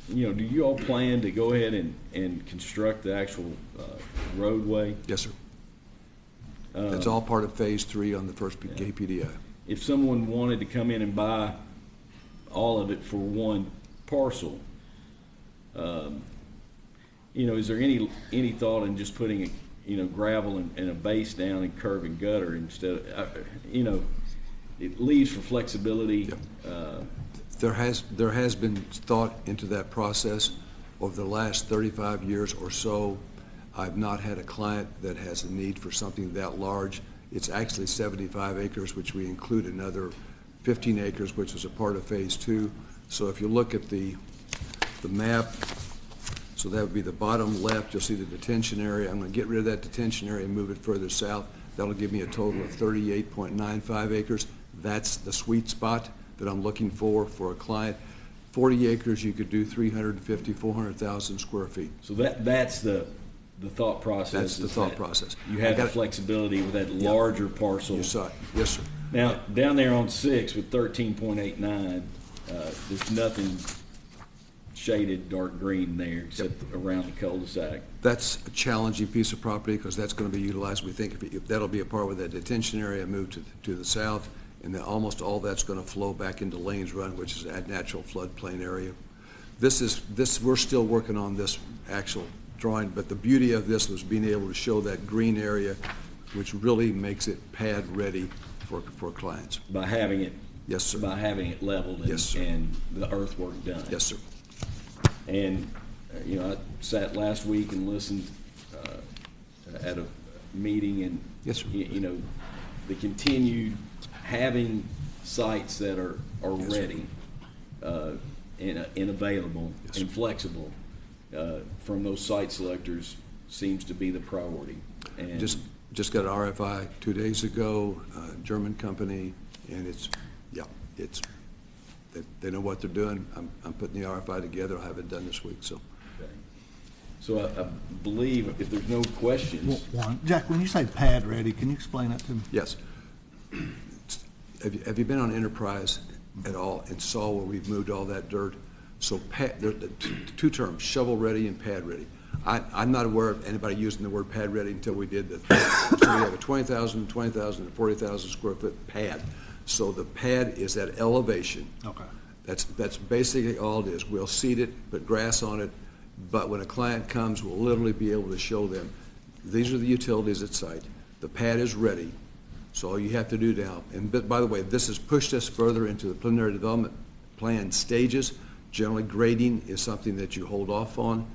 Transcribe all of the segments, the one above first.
do you all plan to go ahead and construct the actual roadway? Yes, sir. That's all part of Phase 3 on the first KPDI. If someone wanted to come in and buy all of it for one parcel, is there any thought in just putting gravel and a base down and curb and gutter instead of, it leaves for flexibility. Yep. There has been thought into that process over the last 35 years or so. I've not had a client that has a need for something that large. It's actually 75 acres, which we include another 15 acres, which is a part of Phase 2. So if you look at the map, so that would be the bottom left, you'll see the detention area. I'm going to get rid of that detention area and move it further south. That'll give me a total of 38.95 acres. That's the sweet spot that I'm looking for a client. 40 acres, you could do 350, 400,000 square feet. So that's the thought process. That's the thought process. You have the flexibility with that larger parcel. You saw it. Yes, sir. Now, down there on 6 with 13.89, there's nothing shaded dark green there except around the cul-de-sac. That's a challenging piece of property because that's going to be utilized. We think if that'll be a part where that detention area moved to the south, and then almost all that's going to flow back into Lanes Run, which is a natural floodplain area. We're still working on this actual drawing, but the beauty of this was being able to show that green area, which really makes it pad ready for clients. By having it, yes, sir. By having it leveled and, yes, sir. And the earthwork done. Yes, sir. And I sat last week and listened at a meeting, and yes, sir. The continued having sites that are yes, ready and available yes, and flexible from those site selectors seems to be the priority. And just got an RFI 2 days ago, German company, and they know what they're doing. I'm putting the RFI together. I'll have it done this week. So. Okay. So I believe if there's no questions. Jack, when you say pad ready, can you explain that to me? Yes. Have you been on Enterprise at all and saw where we've moved all that dirt? So there are two terms, shovel ready and pad ready. I'm not aware of anybody using the word pad ready until we did that. So we have a 20,000, 20,000, and 40,000 square foot pad. So the pad is that elevation. Okay. That's basically all it is. We'll seed it, put grass on it, but when a client comes, we'll literally be able to show them, these are the utilities at site. The pad is ready. So all you have to do now, and by the way, this has pushed us further into the preliminary development plan stages. Generally, grading is something that you hold off on.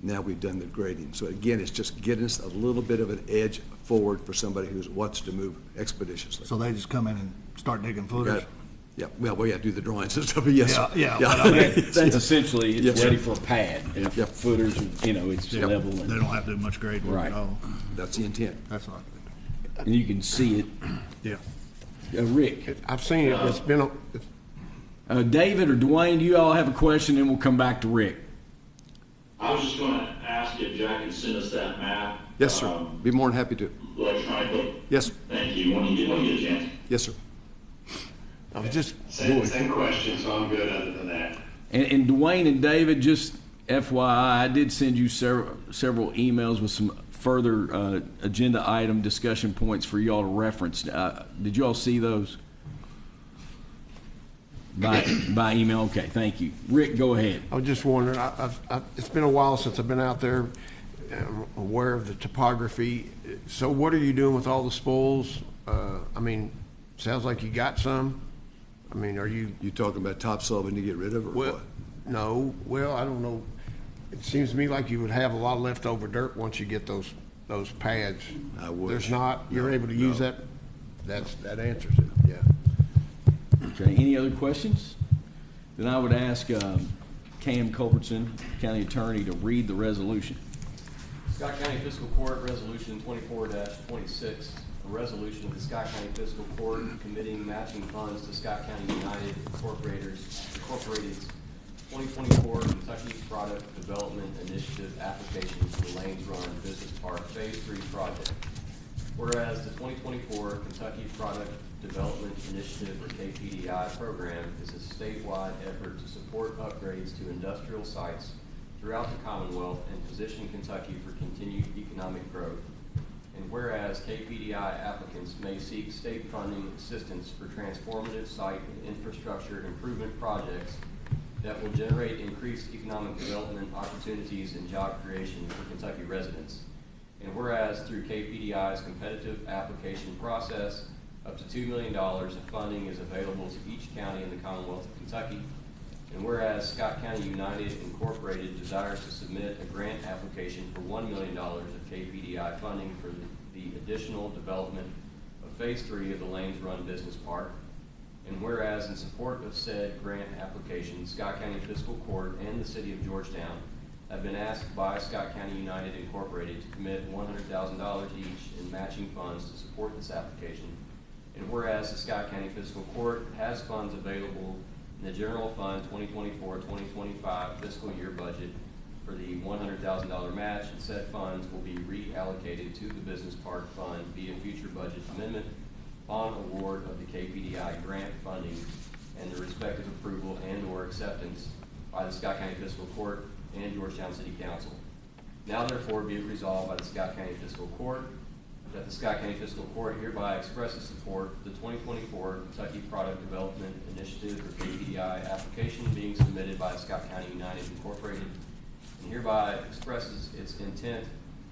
Now we've done the grading. So again, it's just getting us a little bit of an edge forward for somebody who wants to move expeditiously. So they just come in and start digging footers? Yeah, well, we have to do the drawings and stuff, but yes. Yeah. That's essentially, it's yes, ready sir. for a pad. And yep. Footers, it's yep. level. They don't have to do much grade work right. at all. That's the intent. That's not good. And you can see it. Yeah. Rick. I've seen it. It's been David or Dwayne, do you all have a question? And we'll come back to Rick. I was just going to ask if Jack could send us that map. Yes, sir. Be more than happy to. Electronically. Yes. Thank you. When you get a chance. Yes, sir. I was just same question, so I'm good other than that. And Dwayne and David, just FYI, I did send you several emails with some further agenda item discussion points for y'all to reference. Did you all see those? By email? Okay, thank you. Rick, go ahead. I was just wondering, it's been a while since I've been out there. I'm aware of the topography. So what are you doing with all the spoils? Sounds like you got some. Are you talking about topsoil when you get rid of it, or well, what? No. Well, I don't know. It seems to me like you would have a lot of leftover dirt once you get those pads. I would. There's not. You're able to use that. That answers it. Yeah. Okay. Any other questions? Then I would ask Cam Culbertson, County Attorney, to read the resolution. Scott County Fiscal Court Resolution 24-26, a resolution of the Scott County Fiscal Court committing matching funds to Scott County United Incorporated's 2024 Kentucky Product Development Initiative application for the Lanes Run Business Park Phase 3 project. Whereas the 2024 Kentucky Product Development Initiative, or KPDI program, is a statewide effort to support upgrades to industrial sites throughout the Commonwealth and position Kentucky for continued economic growth. And whereas KPDI applicants may seek state funding assistance for transformative site and infrastructure improvement projects that will generate increased economic development opportunities and job creation for Kentucky residents. And whereas through KPDI's competitive application process, up to $2 million of funding is available to each county in the Commonwealth of Kentucky. And whereas Scott County United Incorporated desires to submit a grant application for $1 million of KPDI funding for the additional development of Phase 3 of the Lanes Run Business Park. And whereas in support of said grant application, Scott County Fiscal Court and the City of Georgetown have been asked by Scott County United Incorporated to commit $100,000 each in matching funds to support this application. And whereas the Scott County Fiscal Court has funds available in the General Fund 2024-2025 fiscal year budget for the $100,000 match, and said funds will be reallocated to the Business Park Fund via future budget amendment upon award of the KPDI grant funding and the respective approval and/or acceptance by the Scott County Fiscal Court and Georgetown City Council. Now therefore be it resolved by the Scott County Fiscal Court that the Scott County Fiscal Court hereby expresses support for the 2024 Kentucky Product Development Initiative, or KPDI, application being submitted by Scott County United Incorporated, and hereby expresses its intent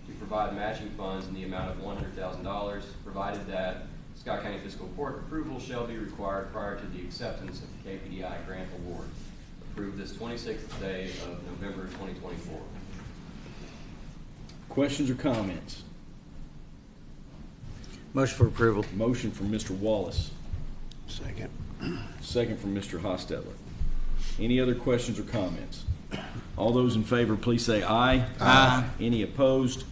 to provide matching funds in the amount of $100,000, provided that Scott County Fiscal Court approval shall be required prior to the acceptance of the KPDI grant award. Approved this 26th day of November 2024. Questions or comments? Motion for approval. Motion from Mr. Wallace, Second. second from Mr. Hostetler. Any other questions or comments? All those in favor, please say aye. Aye. Any opposed?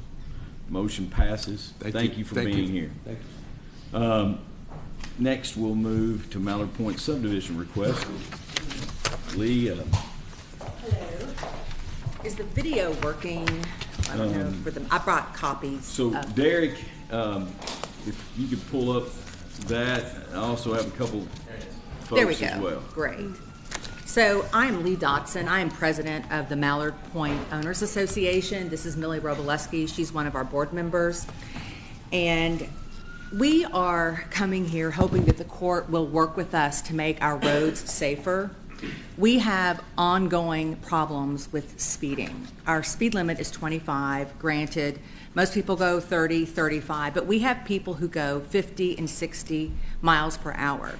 Motion passes. Thank you for being here. Thank you. Next, we'll move to Mallard Point subdivision request. Lee, Hello. Is the video working? I don't know for them. I brought copies. so Derek, if you could pull up that, I also have a couple There we folks go. as well. Great. So I'm Lee Dotson. I am president of the Mallard Point Owners Association. This is Millie Roboleski. She's one of our board members. And we are coming here hoping that the court will work with us to make our roads safer. We have ongoing problems with speeding. Our speed limit is 25, granted. Most people go 30, 35, but we have people who go 50 and 60 miles per hour.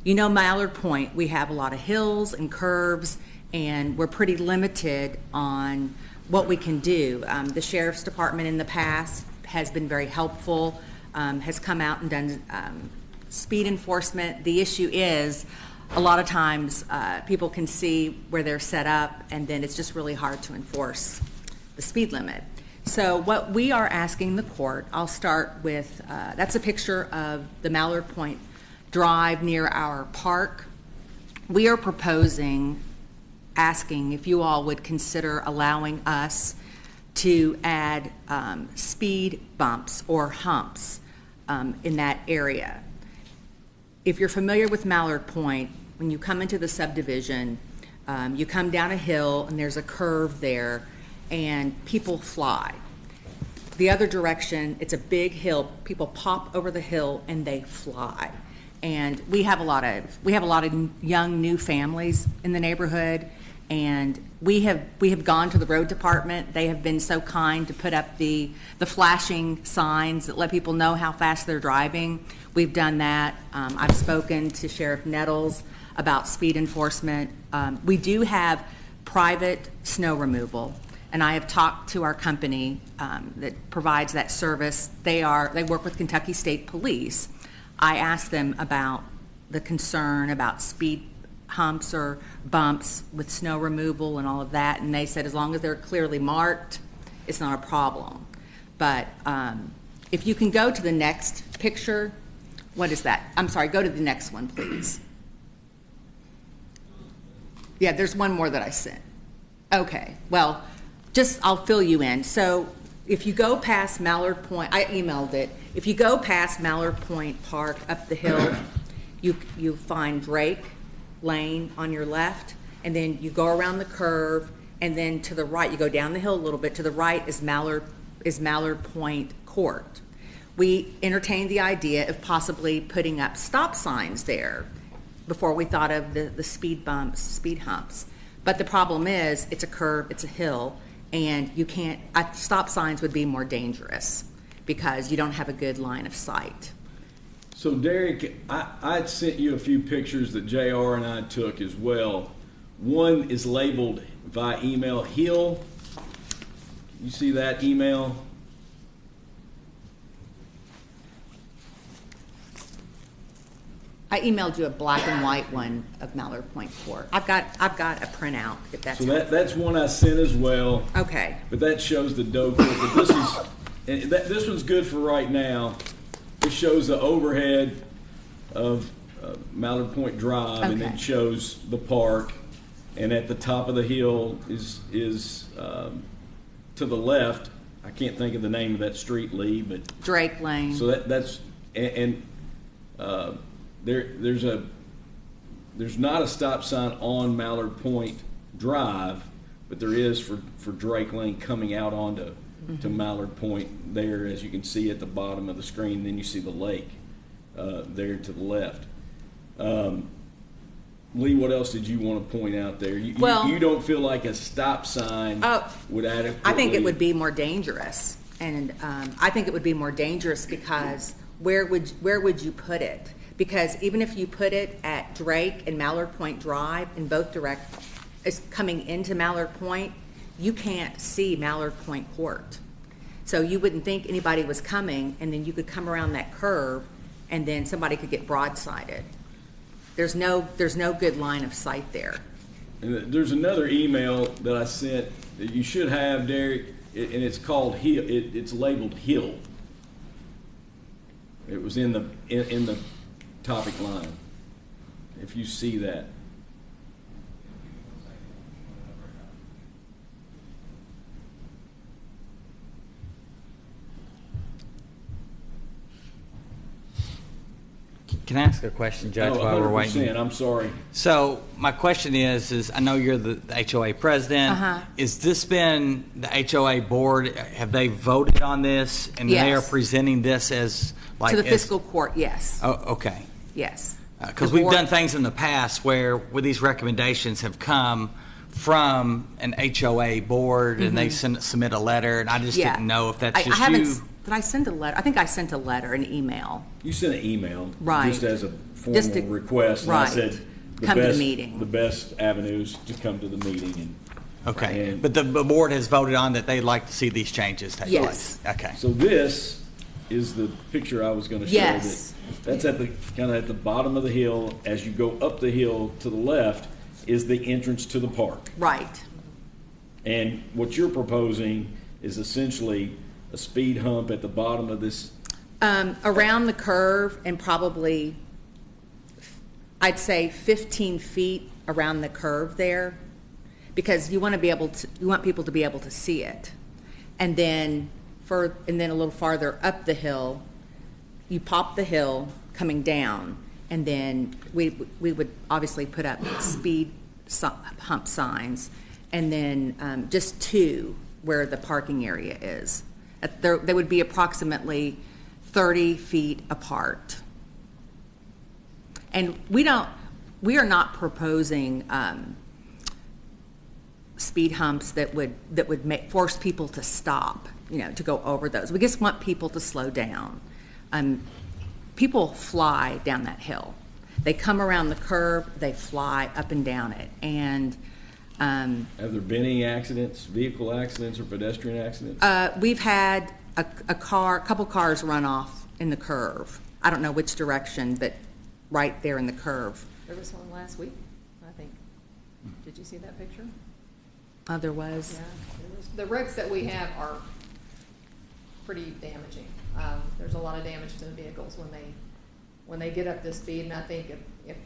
You know, Mallard Point, we have a lot of hills and curves, and we're pretty limited on what we can do. The Sheriff's Department in the past has been very helpful, has come out and done speed enforcement. The issue is a lot of times people can see where they're set up, and then it's just really hard to enforce the speed limit. So what we are asking the court, I'll start with, that's a picture of the Mallard Point Drive near our park. We are proposing, asking if you all would consider allowing us to add speed bumps or humps in that area. If you're familiar with Mallard Point, when you come into the subdivision, you come down a hill and there's a curve there, and people fly. The other direction, it's a big hill. People pop over the hill and they fly. And we have a lot of young new families in the neighborhood, and we have gone to the road department. They have been so kind to put up the flashing signs that let people know how fast they're driving. We've done that. I've spoken to Sheriff Nettles about speed enforcement. We do have private snow removal, and I have talked to our company that provides that service. They work with Kentucky State Police. I asked them about the concern about speed humps or bumps with snow removal and all of that, and they said as long as they're clearly marked, it's not a problem. But if you can go to the next picture, what is that? I'm sorry, go to the next one, please. Yeah, there's one more that I sent. Okay, well, I'll fill you in. So if you go past Mallard Point, I emailed it. If you go past Mallard Point Park up the hill you find Drake Lane on your left, and then you go around the curve, and then to the right, you go down the hill a little bit. To the right is Mallard Point Court. We entertained the idea of possibly putting up stop signs there before we thought of the speed bumps, speed humps. But the problem is, it's a curve, it's a hill, and you can't, stop signs would be more dangerous because you don't have a good line of sight. So Derek, I sent you a few pictures that JR and I took as well. One is labeled via email Hill. You see that email? I emailed you a black and white one of Mallard Point Court. I've got a printout if that's So helpful. that's one I sent as well. Okay. But that shows the doe court. But this is, and this one's good for right now. It shows the overhead of Mallard Point Drive, and Okay. it shows the park. And at the top of the hill is to the left. I can't think of the name of that street, Lee, but Drake Lane. so that's there's not a stop sign on Mallard Point Drive, but there is for Drake Lane coming out onto to Mallard Point there, as you can see at the bottom of the screen. Then you see the lake there to the left. Lee, what else did you want to point out there? You don't feel like a stop sign would adequately... I think it would be more dangerous, and I think it would be more dangerous because where would you put it? Because even if you put it at Drake and Mallard Point Drive in both is coming into Mallard Point, you can't see Mallard Point Court. So you wouldn't think anybody was coming, and then you could come around that curve, and then somebody could get broadsided. There's no good line of sight there. And there's another email that I sent that you should have, Derek, and it's called Hill. It's labeled Hill. It was in the topic line. If you see that. Can I ask a question, Judge, while we're waiting? 100%. I'm sorry. So my question is I know you're the HOA president. Uh-huh. Is this been the HOA board? Have they voted on this, and they are Yes. presenting this as like To the fiscal court, yes. Oh, okay. Yes. Because The we've board- done things in the past where these recommendations have come from an HOA board, and they submit a letter, and I just Mm-hmm. Yeah. didn't know if that's I just haven't. you. Did I send a letter? I think I sent a letter, an email. You sent an email Right. just as a formal Just to- request, and right. I said Come to the meeting. The best avenues to come to the meeting. And Okay, And- but the board has voted on that they'd like to see these changes take Yes. place. Okay. so this is the picture I was going to show. Yes. That's at the kind of at the bottom of the hill. As you go up the hill to the left is the entrance to the park. Right. And what you're proposing is essentially a speed hump at the bottom of this. Around the curve, and probably, I'd say 15 feet around the curve there, because you want people to be able to see it. And then a little farther up the hill, you pop the hill coming down, and then we would obviously put up speed hump signs, and then just two where the parking area is. They would be approximately 30 feet apart. And we are not proposing speed humps that would force people to stop, to go over those. We just want people to slow down. People fly down that hill. They come around the curve, they fly up and down it. And Have there been any accidents, vehicle accidents or pedestrian accidents? we've had a couple cars run off in the curve. I don't know which direction, but right there in the curve. There was one last week, I think. Did you see that picture? There was. Yeah. There was. The wrecks that we have are pretty damaging. There's a lot of damage to the vehicles when they get up this speed, and I think if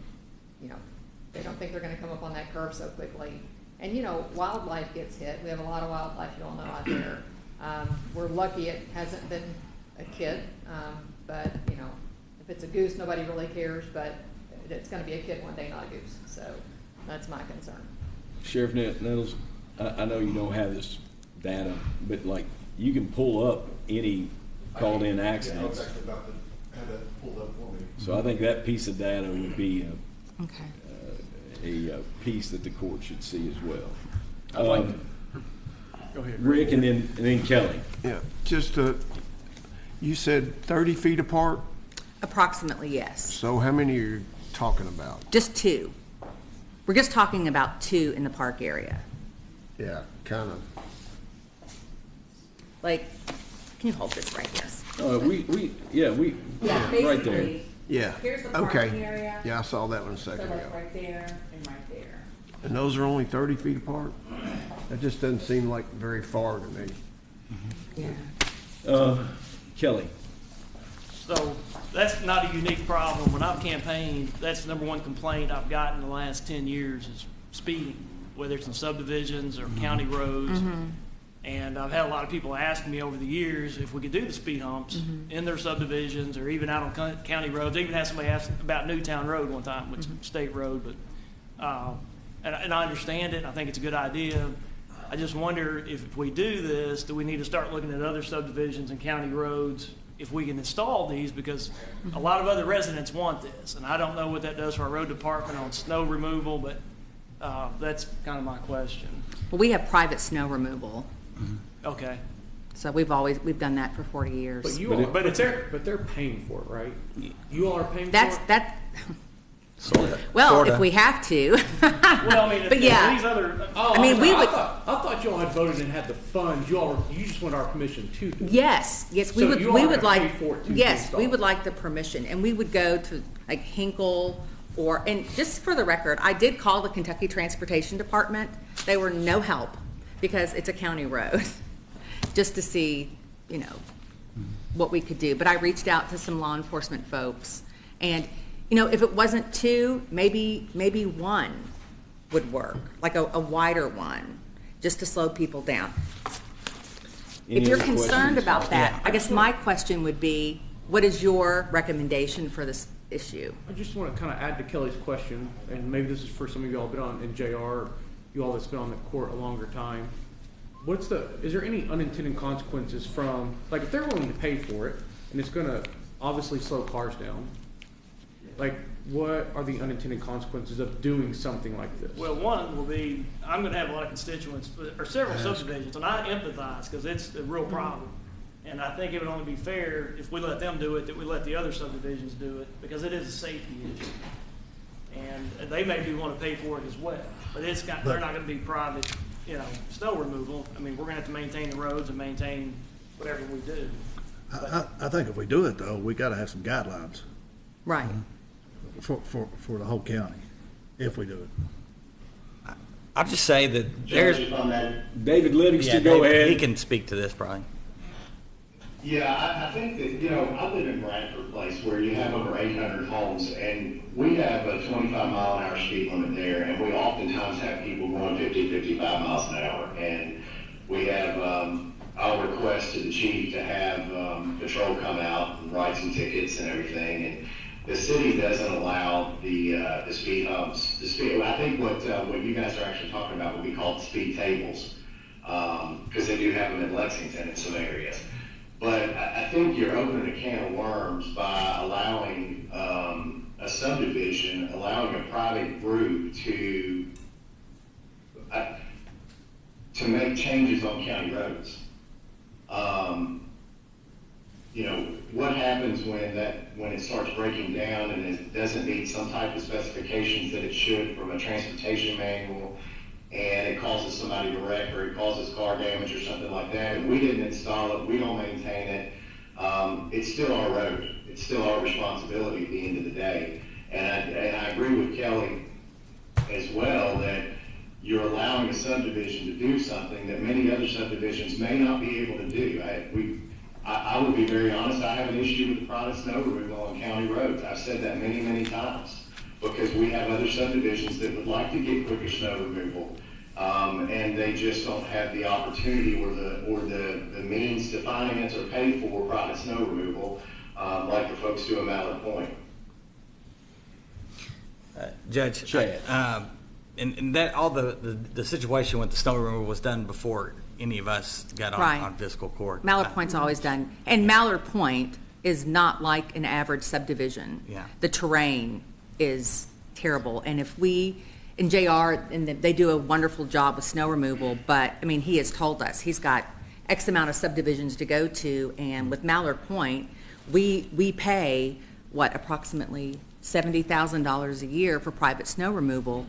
they don't think they're gonna come up on that curve so quickly. And wildlife gets hit. We have a lot of wildlife, you all know, out there. We're lucky it hasn't been a kid, but if it's a goose, nobody really cares. But it's gonna be a kid one day, not a goose, so that's my concern. Sheriff Nettles, I know you don't have this data, but like, you can pull up any called-in accidents. Yeah, I was actually about to have that pulled up for me. So I think that piece of data would be Okay. a piece that the court should see as well. I'd like to- Go ahead. Rick and then Kelly. Yeah, just, you said 30 feet apart, Approximately, yes. so how many are you talking about? Just two. We're just talking about two in the park area. Yeah, kind of. Like, can you hold this right here? Yeah, right there. basically, Yeah. Here's the parking Okay. area. Yeah, I saw that one a So second like ago. right there and right there. And those are only 30 feet apart? That just doesn't seem like very far to me. Yeah. Kelly. So that's not a unique problem. When I've campaigned, that's the number one complaint I've gotten in the last 10 years is speeding, whether it's in subdivisions or county roads. And I've had a lot of people asking me over the years if we could do the speed humps in their subdivisions or even out on county roads. I even had somebody ask about Newtown Road one time, which is a state road, but and I understand it. I think it's a good idea. I just wonder if we do this, do we need to start looking at other subdivisions and county roads if we can install these, because a lot of other residents want this, and I don't know what that does for our road department on snow removal, but that's kind of my question. Well, we have private snow removal, Okay. so we've done that for 40 years. But you all, but they're paying for it, right? You all are paying for it? Well, if we have to. Well, I mean, But yeah. these other, I mean, we would. I thought you all had voted and had the funds. You just want our permission to do it. Yes, yes, we So would, you all we are would gonna like, pay for it to yes, install we it. would like the permission, and we would go to like Hinkle or, and just for the record, I did call the Kentucky Transportation Department. They were no help because it's a county road, just to see, you know, what we could do. But I reached out to some law enforcement folks, and, you know, if it wasn't two, maybe one would work, like a wider one, just to slow people down. Any If you're other concerned questions? about that, I guess my question would be, what is your recommendation for this issue? I just want to kind of add to Kelly's question, and maybe this is for some of you all been on in JR, you all that's been on the court a longer time. Is there any unintended consequences from, like, if they're willing to pay for it, and it's going to obviously slow cars down, like, what are the unintended consequences of doing something like this? well, one will be, I'm going to have a lot of constituents, or several subdivisions, and I empathize because it's a real problem. And I think it would only be fair if we let them do it, that we let the other subdivisions do it, because it is a safety issue. And they maybe want to pay for it as well, but they're not going to be private, you know, snow removal. I mean, we're going to have to maintain the roads and maintain whatever we do. I think if we do it though, we gotta have some guidelines Right. for the whole county, if we do it. I'll just say that there's. Judge, if I may. David Livingston, Yeah, go David, ahead. He can speak to this probably. Yeah, I think that, you know, I live in Bradford Place where you have over 800 homes, and we have a 25-mile-an-hour speed limit there, and we oftentimes have people going 50, 55 miles an hour. And we have, I'll request to the chief to have patrol come out and write some tickets and everything. And the city doesn't allow the speed humps. I think what you guys are actually talking about would be called speed tables, because they do have them in Lexington in some areas. But I think you're opening a can of worms by allowing a subdivision, allowing a private group to make changes on county roads. You know, what happens when it starts breaking down and it doesn't meet some type of specifications that it should from a transportation manual, and it causes somebody to wreck or it causes car damage or something like that, and we didn't install it, we don't maintain it, it's still our road. It's still our responsibility at the end of the day. And I agree with Kelly as well that you're allowing a subdivision to do something that many other subdivisions may not be able to do. I would be very honest, I have an issue with the private snow removal on county roads. I've said that many, many times, because we have other subdivisions that would like to get quicker snow removal, and they just don't have the opportunity or the means to finance or pay for private snow removal, like the folks do in Mallard Point. Judge, Chad. and that all the situation with the snow removal was done before any of us got Right. on fiscal court. Mallard Point's always done, and Mallard Point is not like an average subdivision. Yeah. The terrain is terrible, and if we, and JR, and they do a wonderful job with snow removal, but, I mean, he has told us, he's got X amount of subdivisions to go to, and with Mallard Point, we pay, what, approximately $70,000 a year for private snow removal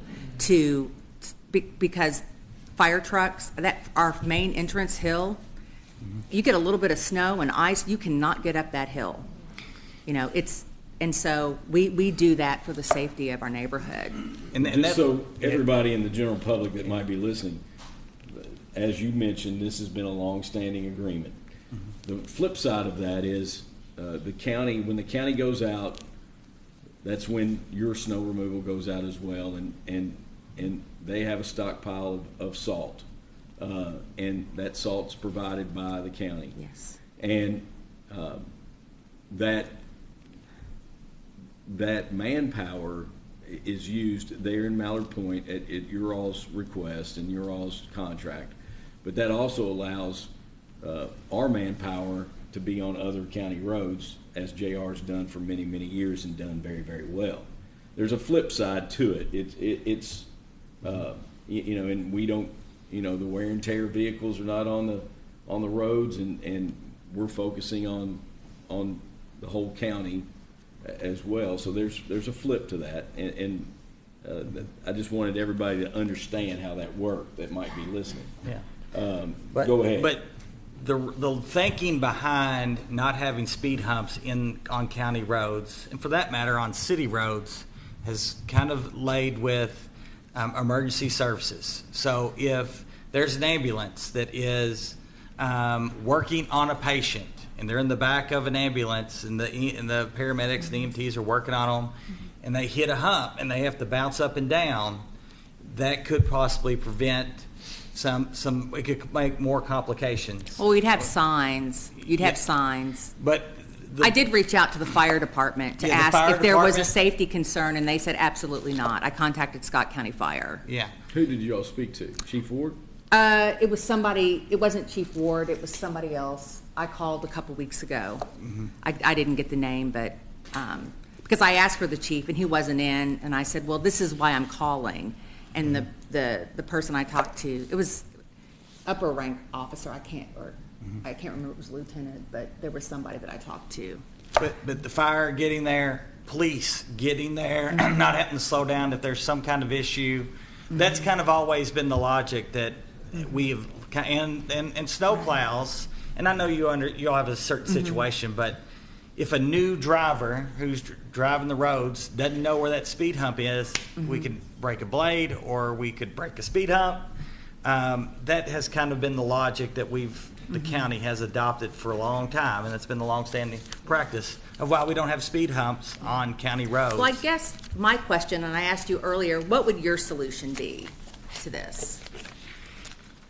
because fire trucks, that our main entrance hill, you get a little bit of snow and ice, you cannot get up that hill. You know, and so we do that for the safety of our neighborhood. And Just so everybody in the general public that might be listening, as you mentioned, this has been a long-standing agreement. The flip side of that is the county, when the county goes out, that's when your snow removal goes out as well, and they have a stockpile of salt, and that salt's provided by the county. Yes. And that manpower is used there in Mallard Point at your all's request and your all's contract, but that also allows our manpower to be on other county roads, as JR's done for many, many years and done very, very well. There's a flip side to it. It's you know, and we don't, you know, the wear and tear vehicles are not on the roads, and we're focusing on the whole county as well. So there's a flip to that, and I just wanted everybody to understand how that worked that might be listening. Yeah. Go ahead. But the thinking behind not having speed humps on county roads, and for that matter on city roads, has kind of laid with emergency services. So if there's an ambulance that is working on a patient, and they're in the back of an ambulance, and the paramedics and EMTs are working on them, and they hit a hump and they have to bounce up and down, that could possibly prevent some. It could make more complications. Well, we'd have signs. You'd have signs. But I did reach out to the fire department to ask if there was a safety concern, and they said absolutely not. I contacted Scott County Fire. Yeah. Who did you all speak to? Chief Ward? It was somebody. It wasn't Chief Ward. It was somebody else. I called a couple weeks ago. Mm-hmm. I didn't get the name, but because I asked for the chief and he wasn't in, and I said, well, this is why I'm calling. And the person I talked to, it was upper rank officer. I can't remember if it was lieutenant, but there was somebody that I talked to. But the fire getting there, police getting there, not having to slow down if there's some kind of issue. That's kind of always been the logic that we've and snow plows. And I know you all have a certain situation, but if a new driver who's driving the roads doesn't know where that speed hump is, we could break a blade or we could break a speed hump. That has kind of been the logic that the county has adopted for a long time, and it's been the long-standing practice of why we don't have speed humps on county roads. Well, I guess my question, and I asked you earlier, what would your solution be to this?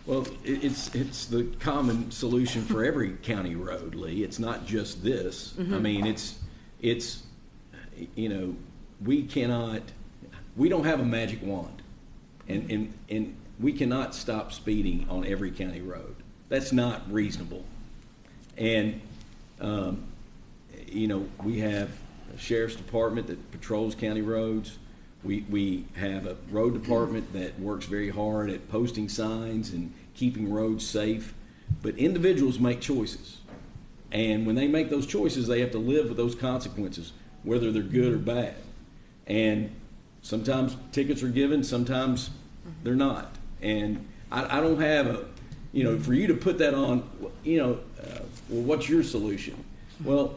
Well, it's the common solution for every county road, Lee. It's not just this. I mean, it's you know, we don't have a magic wand, and we cannot stop speeding on every county road. That's not reasonable. And you know, we have a sheriff's department that patrols county roads. We have a road department that works very hard at posting signs and keeping roads safe. But individuals make choices. And when they make those choices, they have to live with those consequences, whether they're good or bad. And sometimes tickets are given, sometimes they're not. And I don't have you know, for you to put that on, you know, well, what's your solution? Well,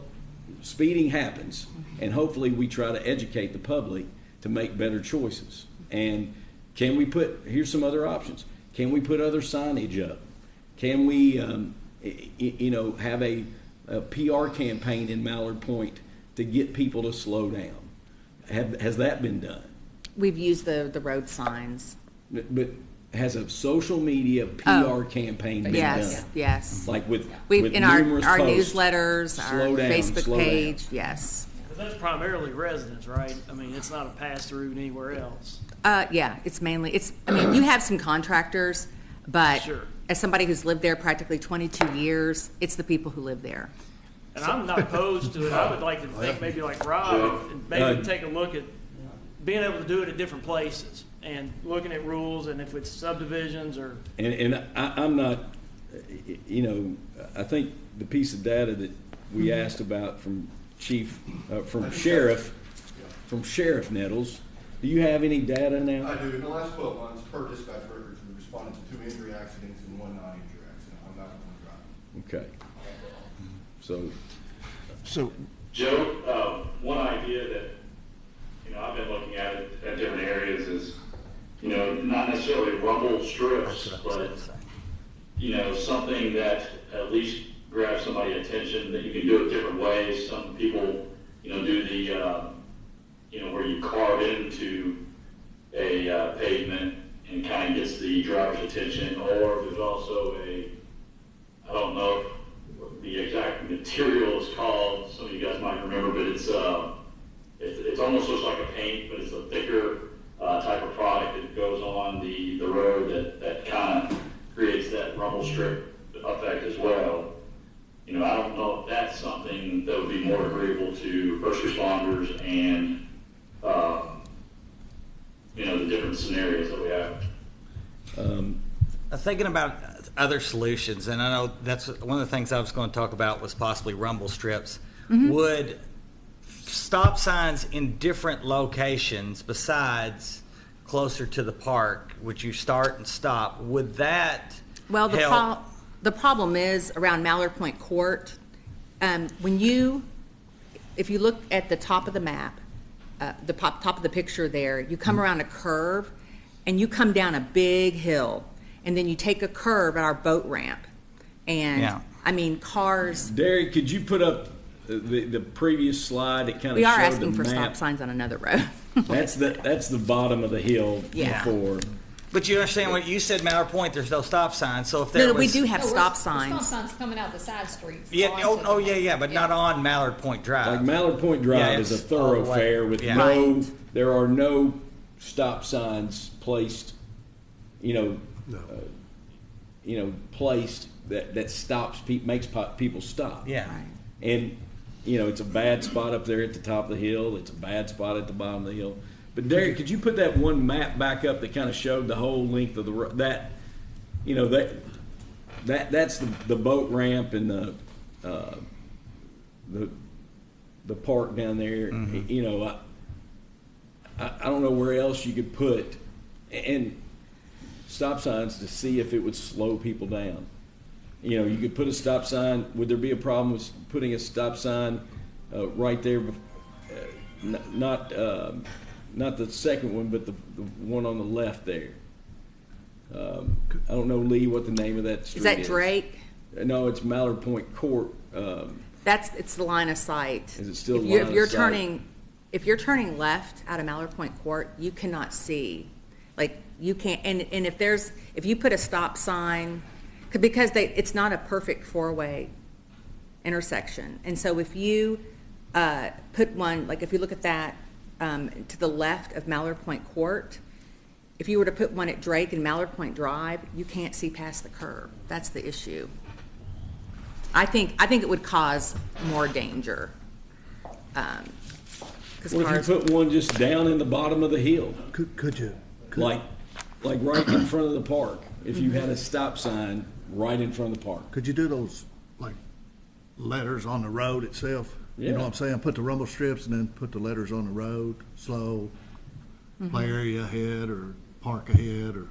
speeding happens, and hopefully we try to educate the public to make better choices. And here's some other options. Can we put other signage up? Can we, you know, have a PR campaign in Mallard Point to get people to slow down? Has that been done? We've used the road signs. But has a social media PR campaign been done? Yes. Like with In our numerous posts, newsletters, our slow down, Facebook slow down. page, yes. But that's primarily residents, right? I mean, it's not a pass-through anywhere else. Yeah, it's mainly, I mean, you have some contractors, but Sure. as somebody who's lived there practically 22 years, it's the people who live there. And I'm not opposed to it. I would like to think maybe like Rob, and maybe take a look at being able to do it at different places and looking at rules and if it's subdivisions or. And I'm not, you know, I think the piece of data that we asked about from Sheriff Nettles, do you have any data now? I do. In the last 12 months, per dispatch records, we responded to 2 injury accidents and 1 non-injury accident on that one drive. Okay. So, Joe, one idea that, you know, I've been looking at different areas is, you know, not necessarily rumble strips, but, you know, something that at least grabs somebody's attention, that you can do it different ways. Some people, you know, do the, you know, where you carve into a pavement and kind of gets the driver's attention, or there's also I don't know what the exact material is called, some of you guys might remember, but it's almost looks like a paint, but it's a thicker type of product that goes on the road that kind of creates that rumble strip effect as well. You know, I don't know if that's something that would be more agreeable to first responders and, you know, the different scenarios that we have. I'm thinking about other solutions, and I know that's one of the things I was going to talk about was possibly rumble strips. Would stop signs in different locations besides closer to the park, would you start and stop, would that Well, help? the problem is around Mallard Point Court, if you look at the top of the map, the top of the picture there, you come around a curve and you come down a big hill, and then you take a curve at our boat ramp. And Yeah. I mean, cars, Derek, could you put up the previous slide that kind of we are showed asking the for map? stop signs on another road. That's the bottom of the hill Yeah. before. But you understand what you said, Mallard Point, there's no stop sign, so if No, there no, we was... do have No, stop Stop signs. signs coming out the side streets. Yeah, onto the- yeah, but not on Mallard Point Drive. Like Mallard Point Drive Yeah, is a it's all the way- thoroughfare with yeah. Right. there are no stop signs placed, placed that stops makes people stop. Yeah. And, it's a bad spot up there at the top of the hill. It's a bad spot at the bottom of the hill. But Derek, could you put that one map back up that kind of showed the whole length of the road? That's the boat ramp and the park down there. Mm-hmm. I don't know where else you could put and stop signs to see if it would slow people down. You could put a stop sign. Would there be a problem with putting a stop sign right there? Not the second one, but the one on the left there. I don't know, Lee, what the name of that street is. Is that Drake? No, it's Mallard Point Court. It's the line of sight. Is it still If line of you're sight? if you're turning left out of Mallard Point Court, you cannot see. Like, you can't, and if you put a stop sign, because it's not a perfect four-way intersection. And so if you put one, like if you look at that to the left of Mallard Point Court, if you were to put one at Drake and Mallard Point Drive, you can't see past the curb. That's the issue. I think it would cause more danger. 'Cause What cars, if you put one just down in the bottom of the hill, Could you? like right in front of the park? If you had a stop sign right in front of the park. Could you do those, like, letters on the road itself? You know Yeah. what I'm saying? Put the rumble strips and then put the letters on the road, slow, play area ahead or park ahead, or,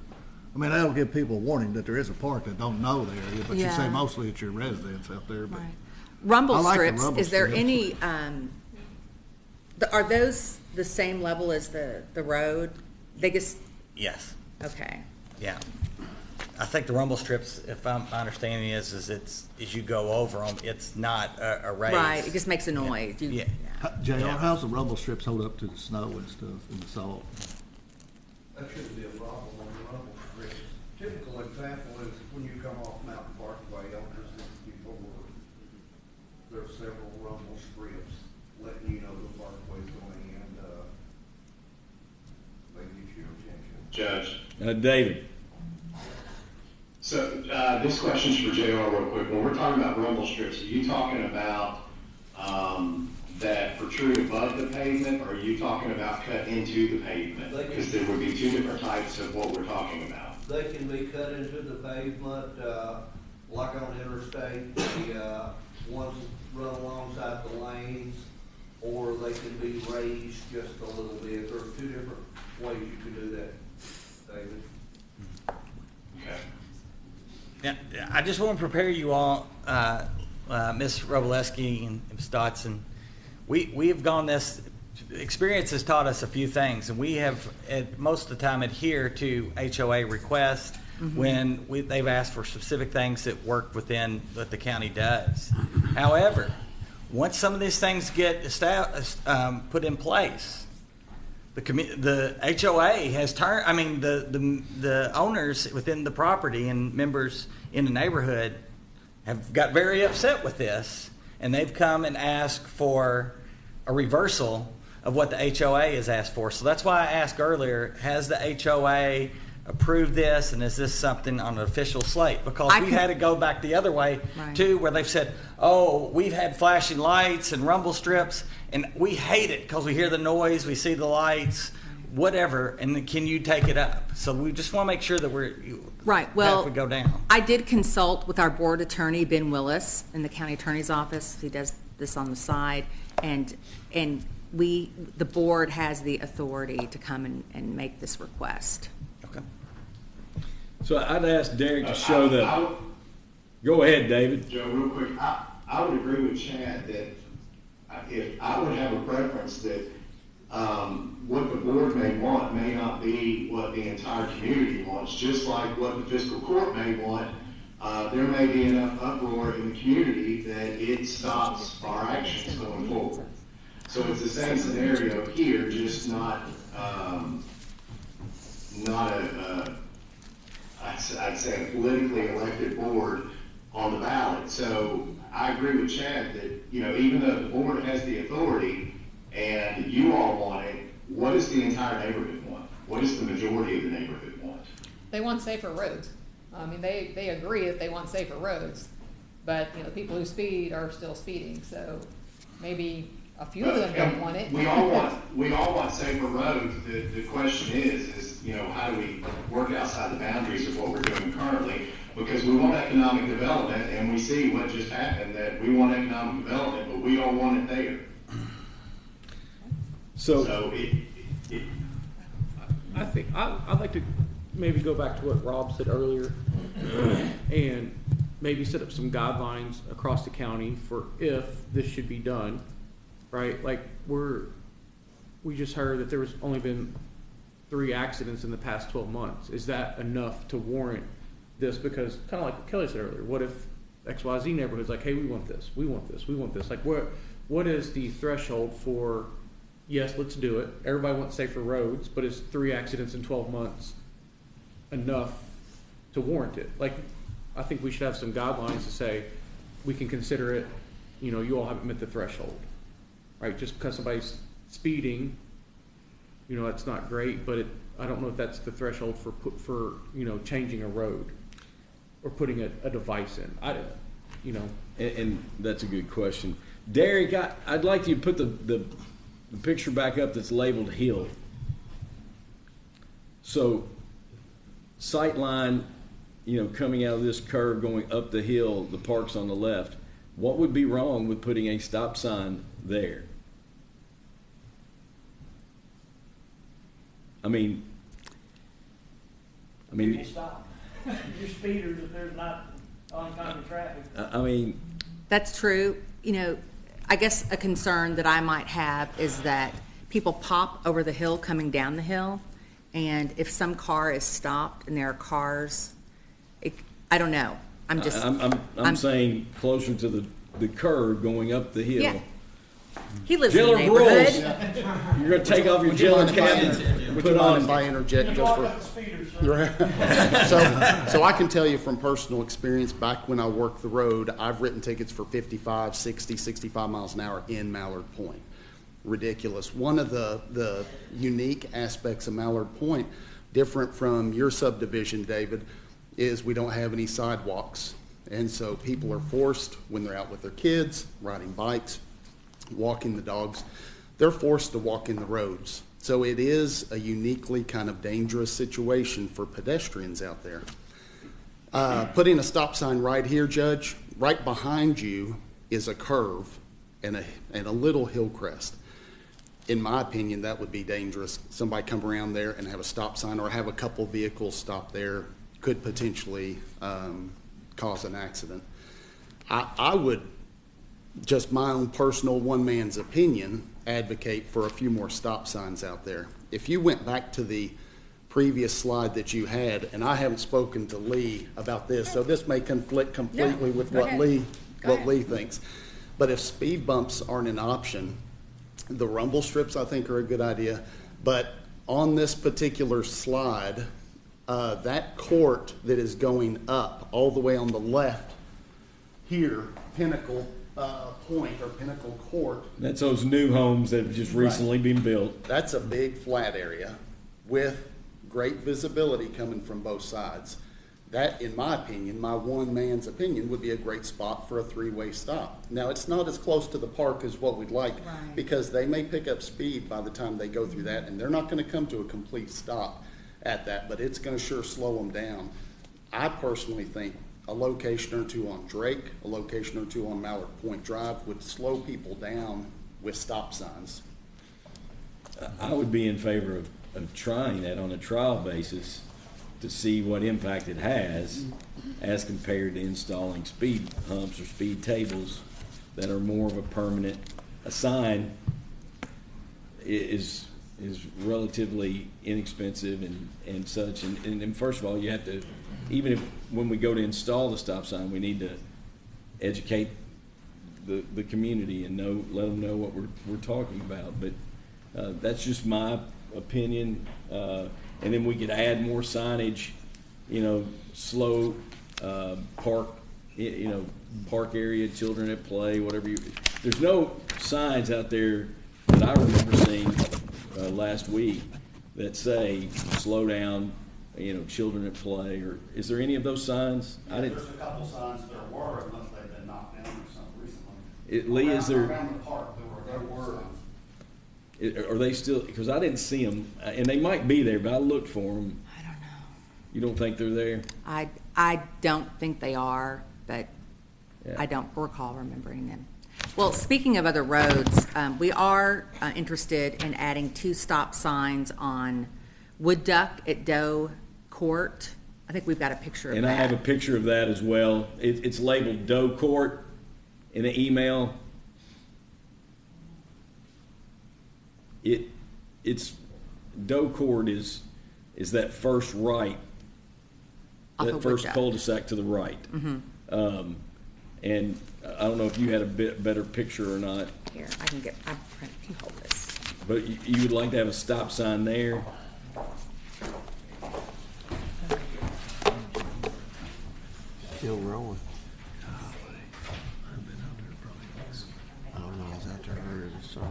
I mean, that'll give people a warning that there is a park that don't know the area, but you say Yeah. mostly it's your residents out there, but. right. Rumble I like the strips, rumble is there strips. any, are those the same level as the road? They just, Yes, okay. yeah. I think the rumble strips, if my understanding is as you go over them, it's not a raise. Right, it just makes a noise. You- Yeah. JR, how's the rumble strips hold up to the snow and stuff and the salt? That shouldn't be a problem on the rumble strips. Typical example is when you come off Mountain Parkway on 64, there's several rumble strips letting you know the David. So this question's for JR real quick. When we're talking about rumble strips, are you talking about that protrude above the pavement, or are you talking about cut into the pavement? Because there would be two different types of what we're talking about. They can be cut into the pavement, like on interstate, the ones run alongside the lanes, or they can be raised just a little bit. There are two different ways you can do that, David. Okay. Yeah, I just want to prepare you all, Ms. Roboleski and Ms. Dotson. We have gone this, experience has taught us a few things, and we have, most of the time, adhere to HOA requests when they've asked for specific things that work within what the county does. However, once some of these things get put in place, the HOA has turned. I mean, the owners within the property and members in the neighborhood have got very upset with this, and they've come and asked for a reversal of what the HOA has asked for. So that's why I asked earlier: has the HOA approved this, and is this something on an official slate? Because we had to go back the other way too, where they've said, "Oh, we've had flashing lights and rumble strips, and we hate it because we hear the noise, we see the lights, whatever. And then can you take it up?" So we just want to make sure that we're Right. Well, we go down. I did consult with our board attorney, Ben Willis, in the county attorney's office. He does this on the side, and the board has the authority to come and make this request. Okay. So I'd ask Derek to show the. Go ahead, David. Joe, real quick, I would agree with Chad that if I would have a preference that what the board may want may not be what the entire community wants, just like what the fiscal court may want. There may be enough uproar in the community that it stops our actions going forward. So it's the same scenario here, just not I'd say a politically elected board on the ballot. So I agree with Chad that, even though the board has the authority and you all want it, what does the entire neighborhood want? What does the majority of the neighborhood want? They want safer roads. I mean, they agree that they want safer roads, but, the people who speed are still speeding, so maybe a few of them don't want it. We all want safer roads. The question is, how do we work outside the boundaries of what we're doing currently? Because we want economic development, and we see what just happened, that we want economic development, but we don't want it there. So I think I'd like to maybe go back to what Rob said earlier and maybe set up some guidelines across the county for if this should be done, right? Like we just heard that there was only been 3 accidents in the past 12 months. Is that enough to warrant this? Because kind of like what Kelly said earlier, what if XYZ neighborhood's like, hey, we want this, we want this, we want this. Like what is the threshold for, yes, let's do it. Everybody wants safer roads, but is 3 accidents in 12 months enough to warrant it? Like, I think we should have some guidelines to say we can consider it, you all haven't met the threshold, right? Just because somebody's speeding, that's not great, but I don't know if that's the threshold for changing a road or putting a device in. And that's a good question. Derek, I'd like you to put the picture back up that's labeled hill. So, sight line, coming out of this curve going up the hill, the park's on the left. What would be wrong with putting a stop sign there? I mean, People stop. You're speeders if there's not oncoming traffic. I mean, That's true. I guess a concern that I might have is that people pop over the hill coming down the hill, and if some car is stopped and there are cars, I don't know. I'm saying closer to the curve going up the hill. Yeah. He lives in Jiller the neighborhood. Rules. You're going to take off your Jiller cap and put on. If I interject just so I can tell you from personal experience, back when I worked the road, I've written tickets for 55, 60, 65 miles an hour in Mallard Point. Ridiculous. One of the unique aspects of Mallard Point, Different from your subdivision, David, is we don't have any sidewalks. And so people are forced, when they're out with their kids, riding bikes, walking the dogs, they're forced to walk in the roads. So it is a uniquely kind of dangerous situation for pedestrians out there. Putting a stop sign right here, Judge, right behind you is a curve and a little hill crest. In my opinion, that would be dangerous. Somebody come around there and have a stop sign or have a couple vehicles stop there could potentially cause an accident. I would, just my own personal one man's opinion, advocate for a few more stop signs out there. If you went back to the previous slide that you had, and I haven't spoken to Lee about this, so this may conflict completely with what Lee thinks. But if speed bumps aren't an option, the rumble strips I think are a good idea. But on this particular slide, that court that is going up all the way on the left here, Pinnacle Point or Pinnacle Court. That's those new homes that have just recently been built. That's a big flat area with great visibility coming from both sides. That, in my opinion, my one man's opinion, would be a great spot for a three-way stop. Now, it's not as close to the park as what we'd like, because they may pick up speed by the time they go through that, and they're not going to come to a complete stop at that, but it's going to sure slow them down. I personally think a location or two on Drake, a location or two on Mallard Point Drive would slow people down with stop signs. I would be in favor of trying that on a trial basis to see what impact it has as compared to installing speed humps or speed tables that are more of a permanent. A sign is relatively inexpensive and such. And first of all, you have to, even if when we go to install the stop sign, we need to educate the community and let them know what we're talking about. But that's just my opinion. And then we could add more signage, slow park, park area, children at play, whatever. There's no signs out there that I remember seeing last week that say slow down, children at play. Or is there any of those signs? Yeah, there's a couple signs there were, unless they've been knocked down or something recently. Lee, is there? Around the park, there were. Are they still? Because I didn't see them, and they might be there, but I looked for them. I don't know. You don't think they're there? I don't think they are, but Yeah. I don't recall remembering them. Well, speaking of other roads, we are interested in adding 2 stop signs on Wood Duck at Doe Court. I think we've got a picture of that. And I have a picture of that as well. It's labeled Doe Court in the email. It's Doe Court is that first right, Off that of first Wood Duck. cul-de-sac to the right. Mm-hmm. And I don't know if you had a bit better picture or not, Here, I can hold this. but you would like to have a stop sign there. Still rolling. I don't know, I was out there earlier this summer.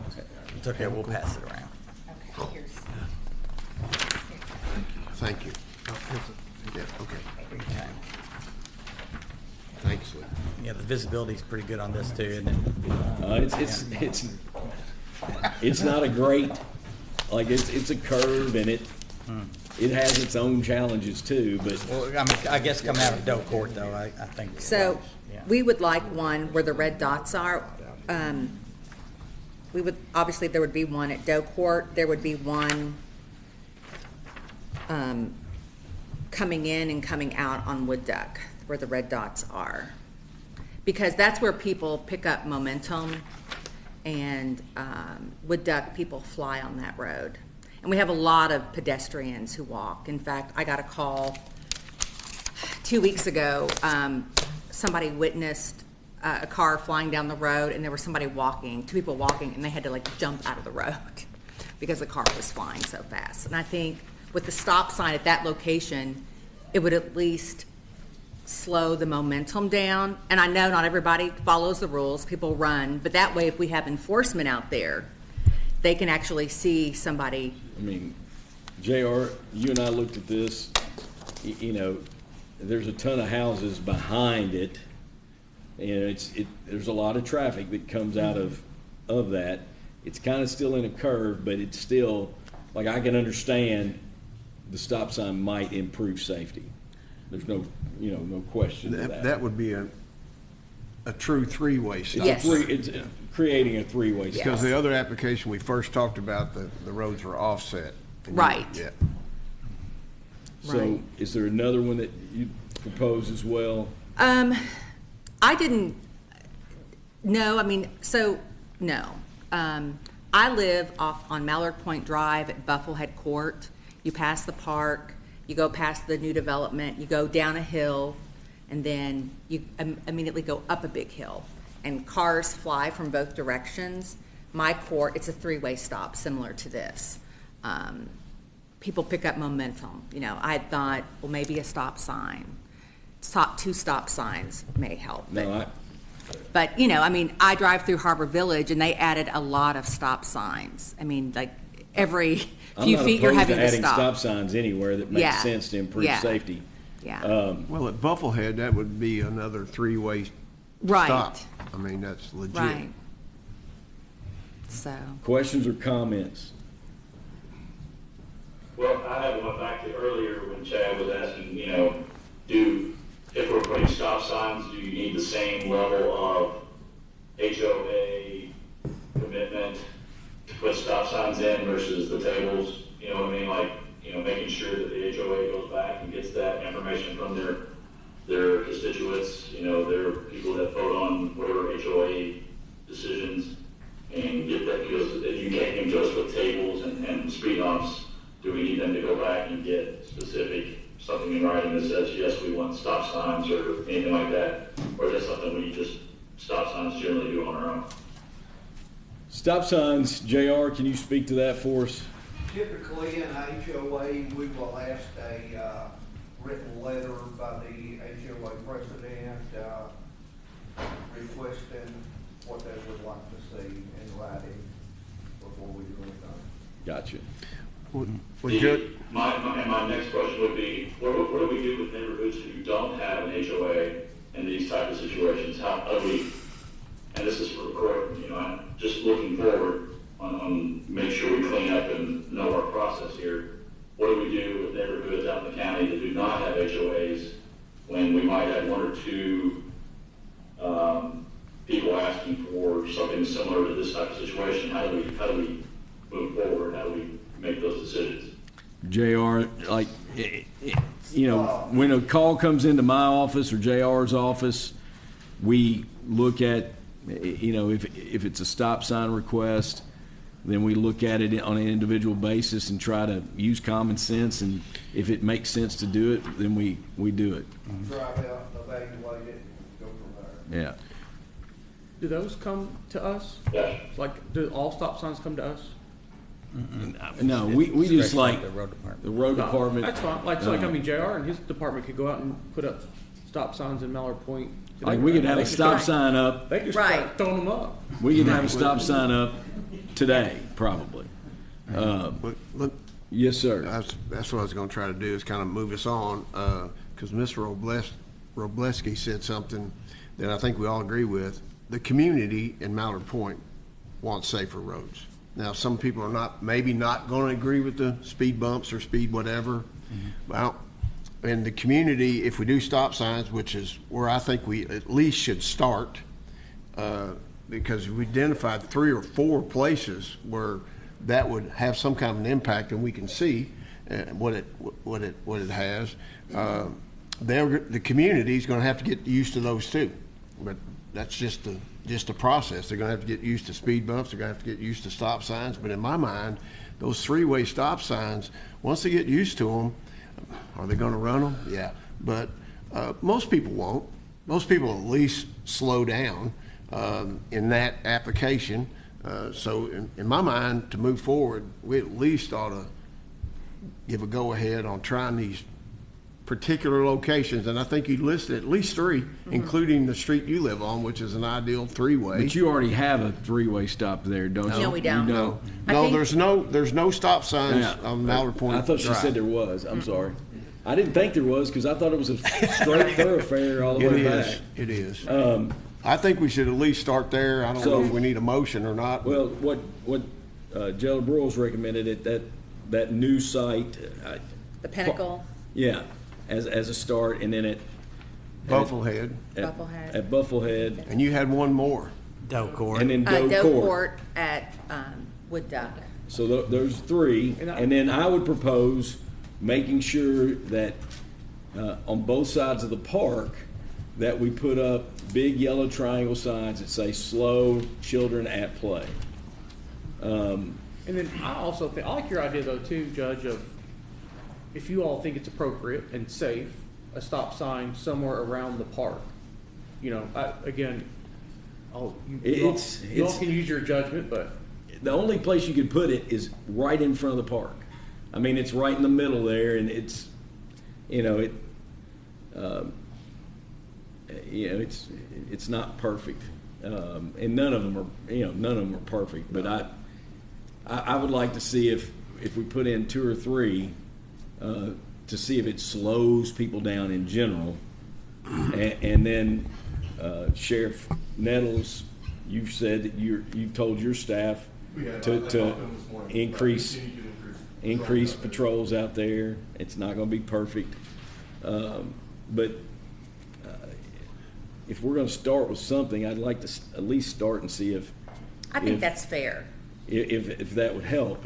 It's okay, we'll pass it around. Okay, here's. Thank you. Yeah, okay. Okay. Thanks, Lee. Yeah, the visibility's pretty good on this too, isn't it? It's not a great, like it's a curve and it has its own challenges too, but Well, I mean, I guess coming out of Doe Court though, I think. So, Yeah. we would like one where the red dots are. We would, obviously, there would be one at Doe Court. There would be one coming in and coming out on Wood Duck, where the red dots are. Because that's where people pick up momentum, and Wood Duck, people fly on that road. And we have a lot of pedestrians who walk. In fact, I got a call 2 weeks ago. Somebody witnessed a car flying down the road, and there was somebody walking, 2 people walking, and they had to jump out of the road because the car was flying so fast. And I think with the stop sign at that location, it would at least slow the momentum down. And I know not everybody follows the rules, people run, but that way if we have enforcement out there, they can actually see somebody. I mean, JR, you and I looked at this, you know, there's a ton of houses behind it, and there's a lot of traffic that comes out of that. It's kind of still in a curve, but it's still, like, I can understand the stop sign might improve safety. There's no question of that. That would be a true three-way stop. Yes. It's creating a three-way stop. Because the other application we first talked about, the roads were offset. Right. Yeah. So Right. is there another one that you propose as well? I didn't, no, I mean, so, no. I live off on Mallard Point Drive at Bufflehead Court. You pass the park, you go past the new development, you go down a hill, and then you immediately go up a big hill. And cars fly from both directions. My court, it's a three-way stop, similar to this. People pick up momentum. You know, I thought, well, maybe a stop sign. Two stop signs may help. But, you know, I mean, I drive through Harbor Village, and they added a lot of stop signs. I mean, like, every few feet you're having to I'm not opposed to adding stop. stop signs anywhere that makes Yeah. sense to improve Yeah. safety. Yeah. Well, at Bufflehead, that would be another three-way Right. stop. I mean, that's legit. Right. So, Questions or comments? Well, I have one back to earlier when Chad was asking, you know, if we're putting stop signs, do you need the same level of HOA commitment to put stop signs in versus the tables? You know what I mean? Like, you know, making sure that the HOA goes back and gets that information from their constituents, you know, their people that vote on whatever HOA decisions, and get that, because you can't even just with tables and speed bumps. Do we need them to go back and get specific, something in writing that says, yes, we want stop signs or anything like that? Or is that something we just, stop signs generally do on our own? Stop signs, JR, can you speak to that for us? Typically, in HOA, we will ask a written letter by the HOA president requesting what they would like to see in writing before we do anything. Gotcha. My next question would be, what do we do with neighborhoods who don't have an HOA in these type of situations? How do we, and this is for court, you know, I'm just looking forward on make sure we clean up and know our process here. What do we do with neighborhoods out in the county that do not have HOAs when we might have one or two people asking for something similar to this type of situation? How do we move forward? How do we make those decisions? JR, like, you know, when a call comes into my office or JR's office, we look at, you know, if it's a stop sign request, then we look at it on an individual basis and try to use common sense, and if it makes sense to do it, then we do it. Try to evaluate it, go from there. Yeah. Do those come to us? Yeah. Like, do all stop signs come to us? No, we just like the road department. the road department. That's fine. Like, so, like, I mean, JR and his department could go out and put up stop signs in Mallard Point. Like, we could have They a could stop start- sign up. They could Right. start throwing them up. We could have a stop sign up today, probably. Look, Yes, sir. that's what I was going to try to do, is kind of move us on, because Mr. Robleski said something that I think we all agree with. The community in Mallard Point wants safer roads. Now, some people are maybe not going to agree with the speed bumps or speed whatever. Well, in the community, if we do stop signs, which is where I think we at least should start, because we identified 3 or 4 places where that would have some kind of an impact, and we can see what it has. The community is going to have to get used to those too, but that's just a process. They're going to have to get used to speed bumps. They're going to have to get used to stop signs. But in my mind, those 3-way stop signs, once they get used to them, are they going to run them? Yeah, but most people won't. Most people at least slow down in that application. So in my mind, to move forward, we at least ought to give a go-ahead on trying these particular locations, and I think you listed at least 3, including the street you live on, which is an ideal 3-way. But you already have a 3-way stop there, don't you? No, we don't. You know? No, there's no stop signs on Mallard Point I thought she Drive. said there was. I'm sorry. I didn't think there was because I thought it was a straight thoroughfare all the way back. It is. I think we should at least start there. I don't know if we need a motion or not. Well, what Jailer Broyles recommended that new site. The Pinnacle. Yeah, as a start, and then at Bufflehead. At Bufflehead. And you had one more. Doe Court. And then Doe Doe Court. Court at Wood Duck. So those 3, and then I would propose making sure that on both sides of the park that we put up big yellow triangle signs that say "Slow Children at Play." And then I also think, I like your idea though too, Judge, of if you all think it's appropriate and safe, a stop sign somewhere around the park. You know, you all can use your judgment, but The only place you could put it is right in front of the park. I mean, it's right in the middle there, and it's, it's not perfect, and none of them are perfect. But I would like to see if we put in 2 or 3 to see if it slows people down in general, and then Sheriff Nettles, you've said that you've told your staff to increase patrols out there. It's not going to be perfect, but if we're going to start with something, I'd like to at least start and see if I think that's fair. If that would help.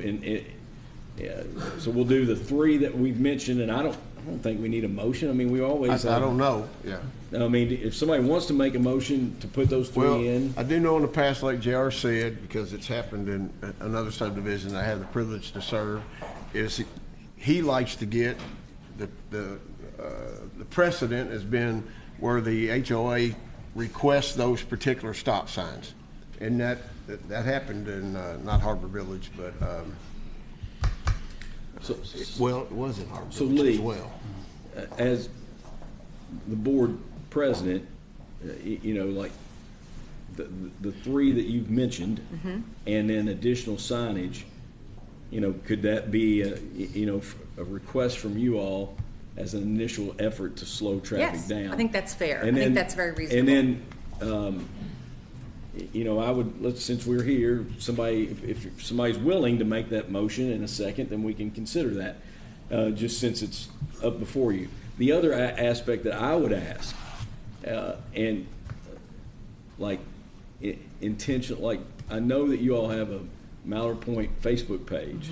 So we'll do the 3 that we've mentioned, and I don't think we need a motion. I mean, we always. I don't know. Yeah. I mean, if somebody wants to make a motion to put those 3 in. I do know in the past, like JR said, because it's happened in another subdivision I had the privilege to serve, is he likes to get the precedent has been where the HOA requests those particular stop signs, and that happened in not Harbor Village, but it was in Harbor Village Lee, as well. As the board president, like the 3 that you've mentioned, and then additional signage, could that be a request from you all as an initial effort to slow traffic down? Yes, I think that's fair. And I think then, that's very reasonable. And then, I would, since we're here, if somebody's willing to make that motion in a second, then we can consider that, just since it's up before you. The other aspect that I would ask, and intentional, like I know that you all have a Mallard Point Facebook page.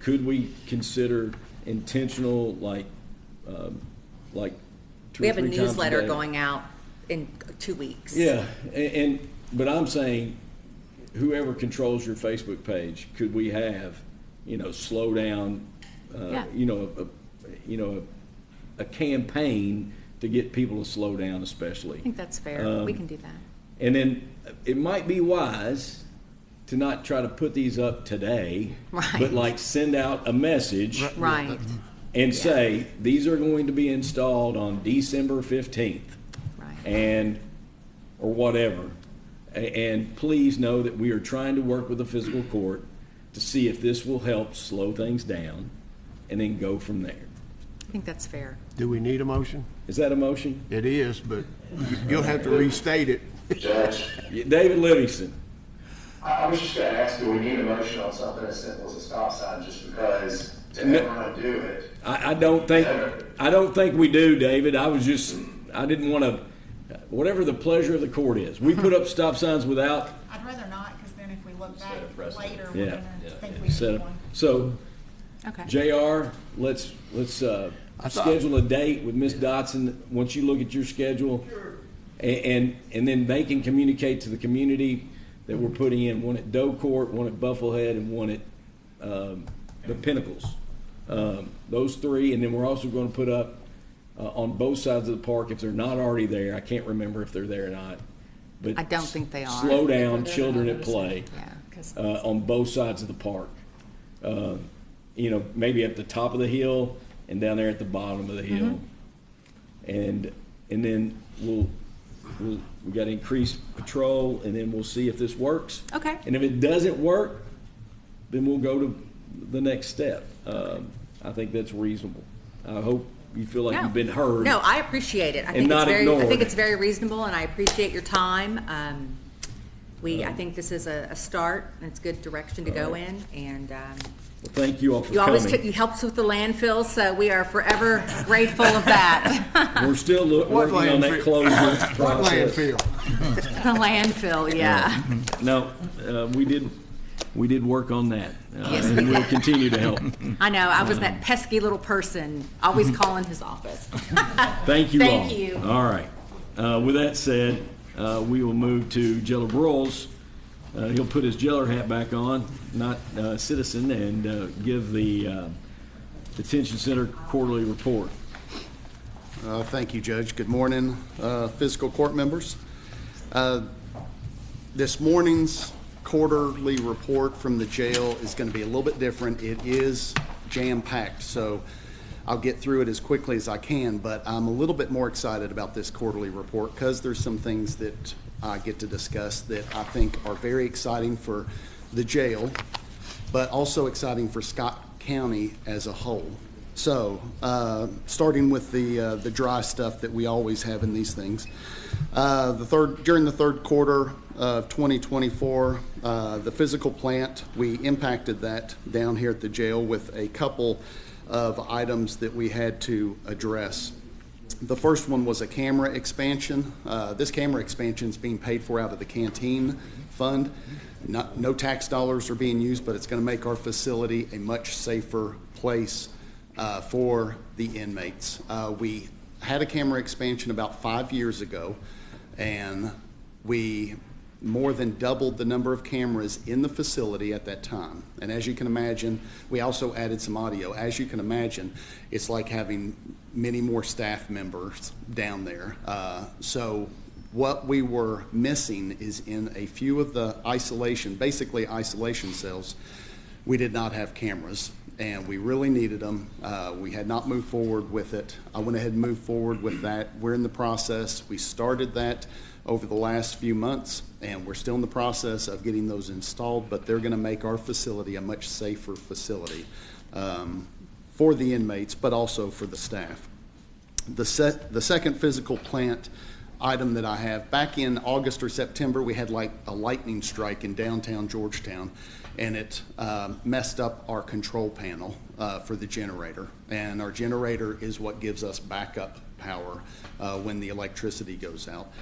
Could we consider intentional, like 2 or 3 we have a times newsletter day? going out in 2 weeks. Yeah, but I'm saying, whoever controls your Facebook page, could we have, slow down, a campaign to get people to slow down, especially. I think that's fair. We can do that. And then it might be wise to not try to put these up today, Right. but send out a message Right. and say, these are going to be installed on December 15th. Right. Or whatever. And please know that we are trying to work with the fiscal court to see if this will help slow things down, and then go from there. I think that's fair. Do we need a motion? Is that a motion? It is, but you'll have to restate it. Judge, David Livingston. I was just going to ask, do we need a motion on something as simple as a stop sign, just because to ever do it? I don't think we do, David. I didn't want to, whatever the pleasure of the court is. We put up stop signs without. I'd rather not, because then if we look back later, Yeah. we're going to think we need one. So, Okay. JR, let's schedule a date with Ms. Dotson once you look at your schedule. And then they can communicate to the community that we're putting in one at Doe Court, one at Bufflehead, and one at the Pinnacles. Those 3, and then we're also going to put up on both sides of the park, if they're not already there. I can't remember if they're there or not. But I don't think they are. Slow down, children at play, Yeah. on both sides of the park. Maybe at the top of the hill, and down there at the bottom of the hill. And then we got to increase patrol, and then we'll see if this works. Okay. And if it doesn't work, then we'll go to the next step. I think that's reasonable. I hope you feel like you've been heard. No, I appreciate it. I think it's very reasonable, and I appreciate your time. I think this is a start, and it's good direction to go in. And well, thank you all for coming. You helped us with the landfill, so we are forever grateful of that. We're still working on that closure process. What landfill? The landfill, yeah. No, we did work on that, and we'll continue to help. I know. I was that pesky little person, always calling his office. Thank you all. Thank you. All right. With that said, we will move to Jailer Broyles. He'll put his jailer hat back on, not citizen, and give the Detention Center quarterly report. Thank you, Judge. Good morning, Fiscal Court members. This morning's quarterly report from the jail is going to be a little bit different. It is jam-packed, so I'll get through it as quickly as I can, but I'm a little bit more excited about this quarterly report because there's some things that I get to discuss that I think are very exciting for the jail, but also exciting for Scott County as a whole. So, starting with the dry stuff that we always have in these things. During the third quarter of 2024, the physical plant, we impacted that down here at the jail with a couple of items that we had to address. The first one was a camera expansion. This camera expansion is being paid for out of the canteen fund. No tax dollars are being used, but it's going to make our facility a much safer place for the inmates. We had a camera expansion about 5 years ago, and we more than doubled the number of cameras in the facility at that time. And as you can imagine, we also added some audio. As you can imagine, it's like having many more staff members down there. So what we were missing is in a few of the basically isolation cells, we did not have cameras, and we really needed them. We had not moved forward with it. I went ahead and moved forward with that. We're in the process. We started that over the last few months, and we're still in the process of getting those installed, but they're going to make our facility a much safer facility for the inmates, but also for the staff. The second physical plant item that I have, back in August or September, we had like a lightning strike in downtown Georgetown, and it messed up our control panel for the generator. And our generator is what gives us backup power when the electricity goes out.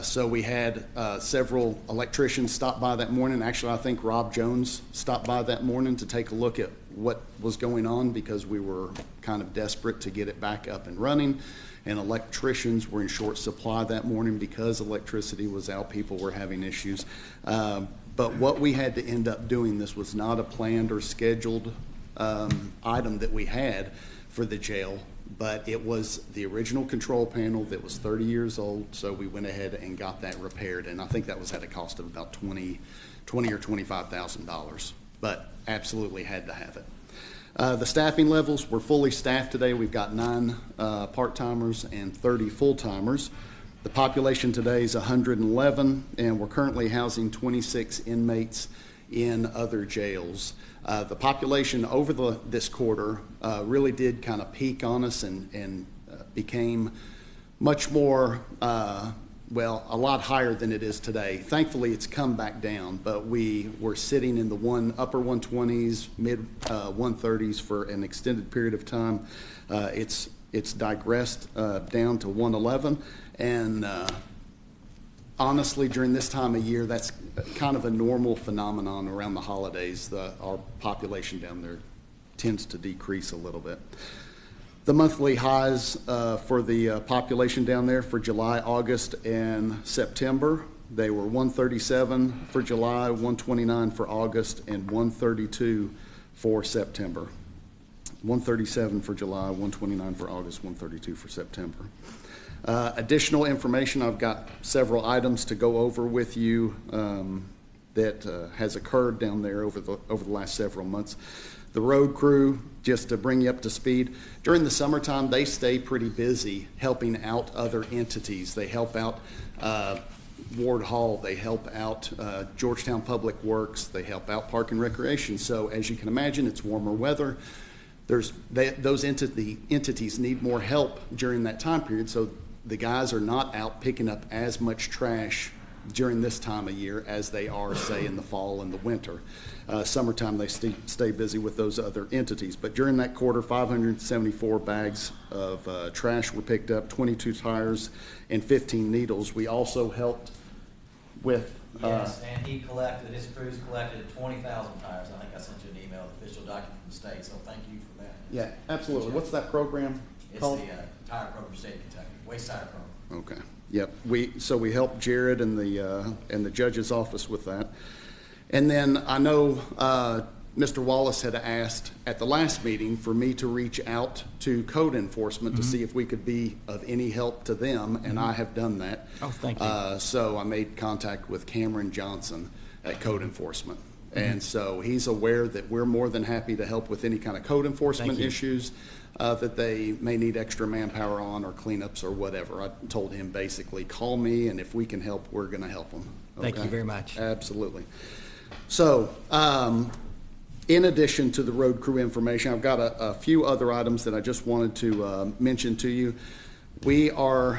So we had several electricians stop by that morning. Actually, I think Rob Jones stopped by that morning to take a look at what was going on because we were kind of desperate to get it back up and running. And electricians were in short supply that morning because electricity was out. People were having issues. But what we had to end up doing, this was not a planned or scheduled item that we had for the jail, but it was the original control panel that was 30 years old, so we went ahead and got that repaired, and I think that was at a cost of about $20,000 or $25,000, but absolutely had to have it. The staffing levels, we're fully staffed today. We've got 9 part-timers and 30 full-timers. The population today is 111, and we're currently housing 26 inmates in other jails. The population over this quarter really did kind of peak on us and became much more, a lot higher than it is today. Thankfully, it's come back down, but we were sitting in the upper 120s, mid 130s for an extended period of time. It's digressed down to 111, and honestly, during this time of year, that's kind of a normal phenomenon around the holidays. Our population down there tends to decrease a little bit. The monthly highs for the population down there for July, August, and September, they were 137 for July, 129 for August, and 132 for September. 137 for July, 129 for August, 132 for September. Additional information, I've got several items to go over with you that has occurred down there over the last several months. The road crew, just to bring you up to speed, during the summertime, they stay pretty busy helping out other entities. They help out Ward Hall, they help out Georgetown Public Works, they help out Park and Recreation. So as you can imagine, it's warmer weather. Those entities need more help during that time period, so the guys are not out picking up as much trash during this time of year as they are, say, in the fall and the winter. Summertime, they stay busy with those other entities. But during that quarter, 574 bags of trash were picked up, 22 tires, and 15 needles. We also helped with... Yes, and his crews collected 20,000 tires. I think I sent you an email, the official document from the state, so thank you for that. Yeah, absolutely. What's that program called? It's the tire program for the state of Kentucky, waste tire program. Okay. Yep. We helped Jared and the judge's office with that. And then I know Mr. Wallace had asked at the last meeting for me to reach out to code enforcement to see if we could be of any help to them, and I have done that. Oh, thank you. So I made contact with Cameron Johnson at code enforcement. And so he's aware that we're more than happy to help with any kind of code enforcement issues that they may need extra manpower on, or cleanups or whatever. I told him basically, call me, and if we can help, we're going to help them. Thank you very much. Absolutely. So in addition to the road crew information, I've got a few other items that I just wanted to mention to you. We have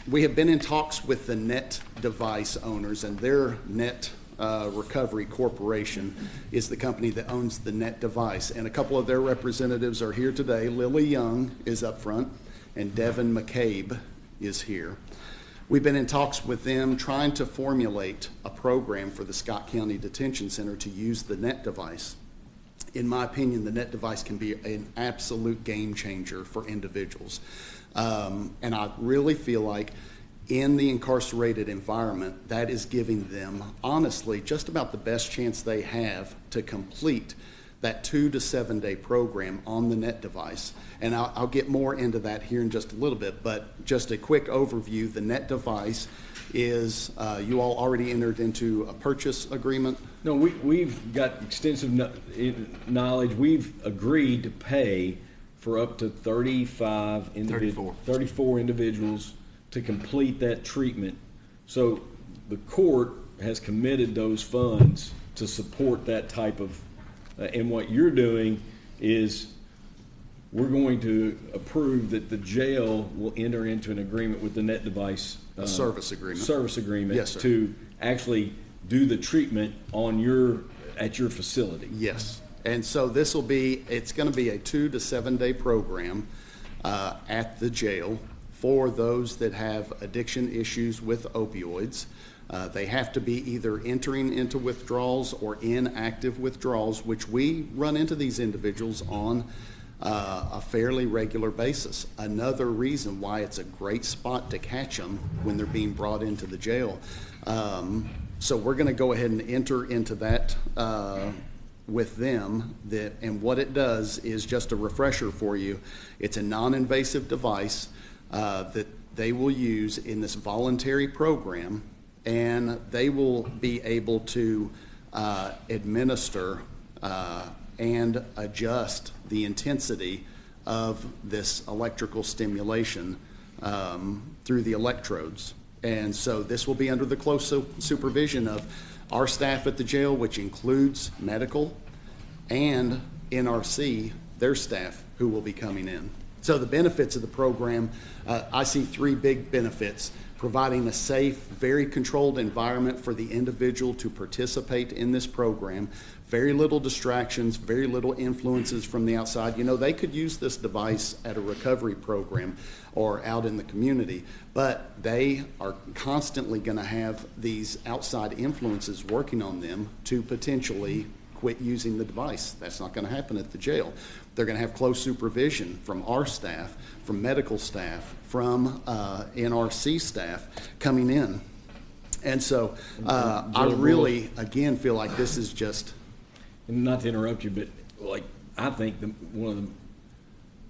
been in talks with the net device owners, and their net Recovery Corporation is the company that owns the net device, and a couple of their representatives are here today. Lily Young is up front, and Devin McCabe is here. We've been in talks with them trying to formulate a program for the Scott County Detention Center to use the net device. In my opinion, the net device can be an absolute game changer for individuals, and I really feel like in the incarcerated environment, that is giving them, honestly, just about the best chance they have to complete that 2 to 7 day program on the net device. And I'll get more into that here in just a little bit, but just a quick overview. The net device is, you all already entered into a purchase agreement? No, we've got extensive knowledge. We've agreed to pay for up to 34 individuals to complete that treatment. So the court has committed those funds to support that type of, and what you're doing is we're going to approve that the jail will enter into an agreement with the net device. A service agreement. Service agreement. Yes, sir. To actually do the treatment at your facility. Yes. And so this will be, it's going to be a 2 to 7 day program at the jail for those that have addiction issues with opioids. They have to be either entering into withdrawals or in active withdrawals, which we run into these individuals on a fairly regular basis. Another reason why it's a great spot to catch them when they're being brought into the jail. So we're going to go ahead and enter into that with them. And what it does is, just a refresher for you, it's a non-invasive device that they will use in this voluntary program, and they will be able to administer and adjust the intensity of this electrical stimulation through the electrodes. And so this will be under the close supervision of our staff at the jail, which includes medical, and NRC, their staff, who will be coming in. So the benefits of the program, I see 3 big benefits: providing a safe, very controlled environment for the individual to participate in this program, very little distractions, very little influences from the outside. You know, they could use this device at a recovery program or out in the community, but they are constantly going to have these outside influences working on them to potentially quit using the device. That's not going to happen at the jail. They're going to have close supervision from our staff, from medical staff, from NRC staff coming in. And so I really, again, feel like this is just... And not to interrupt you, but like I think one of the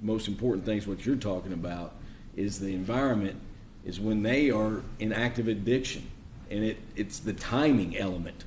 most important things what you're talking about is the environment is when they are in active addiction, and it's the timing element.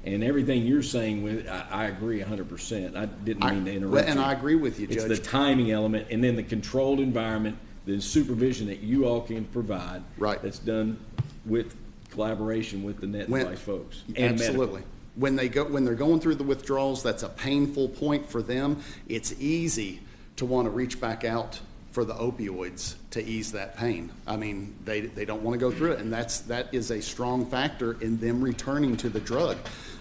And everything you're saying, I agree 100%. I didn't mean to interrupt And you. I agree with you, It's Judge. the timing element, and then the controlled environment, the supervision that you all can provide. Right. That's done with collaboration with the net device folks. And Absolutely. medical. When they're going through the withdrawals, that's a painful point for them. It's easy to want to reach back out for the opioids to ease that pain. I mean, they don't want to go through it, and that is a strong factor in them returning to the drug.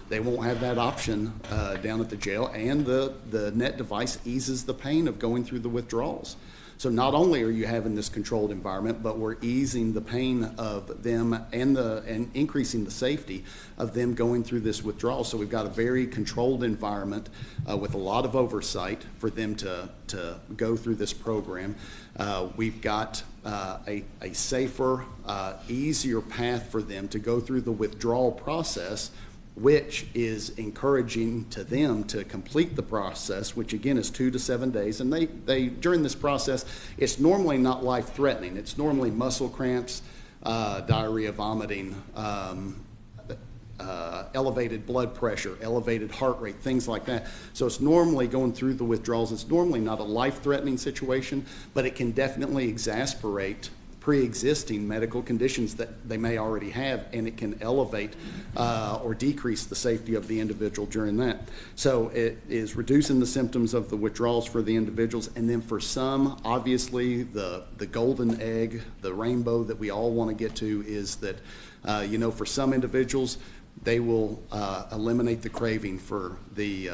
They won't have that option down at the jail, and the net device eases the pain of going through the withdrawals. So not only are you having this controlled environment, but we're easing the pain of them and increasing the safety of them going through this withdrawal. So we've got a very controlled environment with a lot of oversight for them to go through this program. We've got a safer, easier path for them to go through the withdrawal process, which is encouraging to them to complete the process, which again is 2 to 7 days. And they during this process, it's normally not life-threatening. It's normally muscle cramps, diarrhea, vomiting, elevated blood pressure, elevated heart rate, things like that. So it's normally going through the withdrawals. It's normally not a life-threatening situation, but it can definitely exasperate pre-existing medical conditions that they may already have, and it can elevate or decrease the safety of the individual during that. So it is reducing the symptoms of the withdrawals for the individuals, and then for some, obviously, the golden egg, the rainbow that we all want to get to is that, for some individuals, they will eliminate the craving for the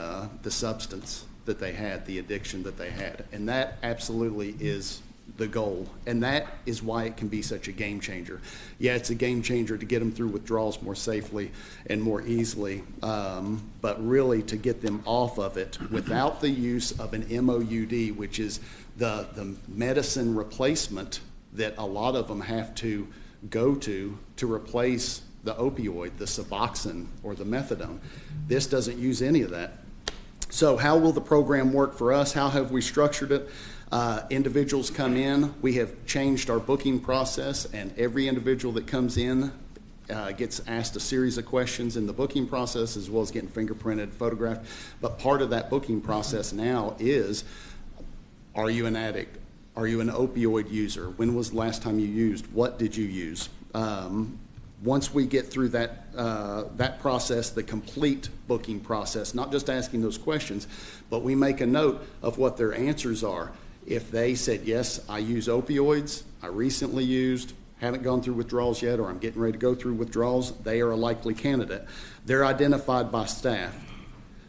substance that they had, the addiction that they had, and that absolutely is the goal, and that is why it can be such a game changer. Yeah, it's a game changer to get them through withdrawals more safely and more easily, but really to get them off of it without the use of an MOUD, which is the medicine replacement that a lot of them have to go to replace the opioid, the Suboxone or the methadone. This doesn't use any of that. So how will the program work for us? How have we structured it? Individuals come in, we have changed our booking process, and every individual that comes in gets asked a series of questions in the booking process, as well as getting fingerprinted, photographed. But part of that booking process now is, are you an addict? Are you an opioid user? When was the last time you used? What did you use? Once we get through that process, the complete booking process, not just asking those questions, but we make a note of what their answers are. If they said, yes, I use opioids, I recently used, haven't gone through withdrawals yet, or I'm getting ready to go through withdrawals, they are a likely candidate. They're identified by staff.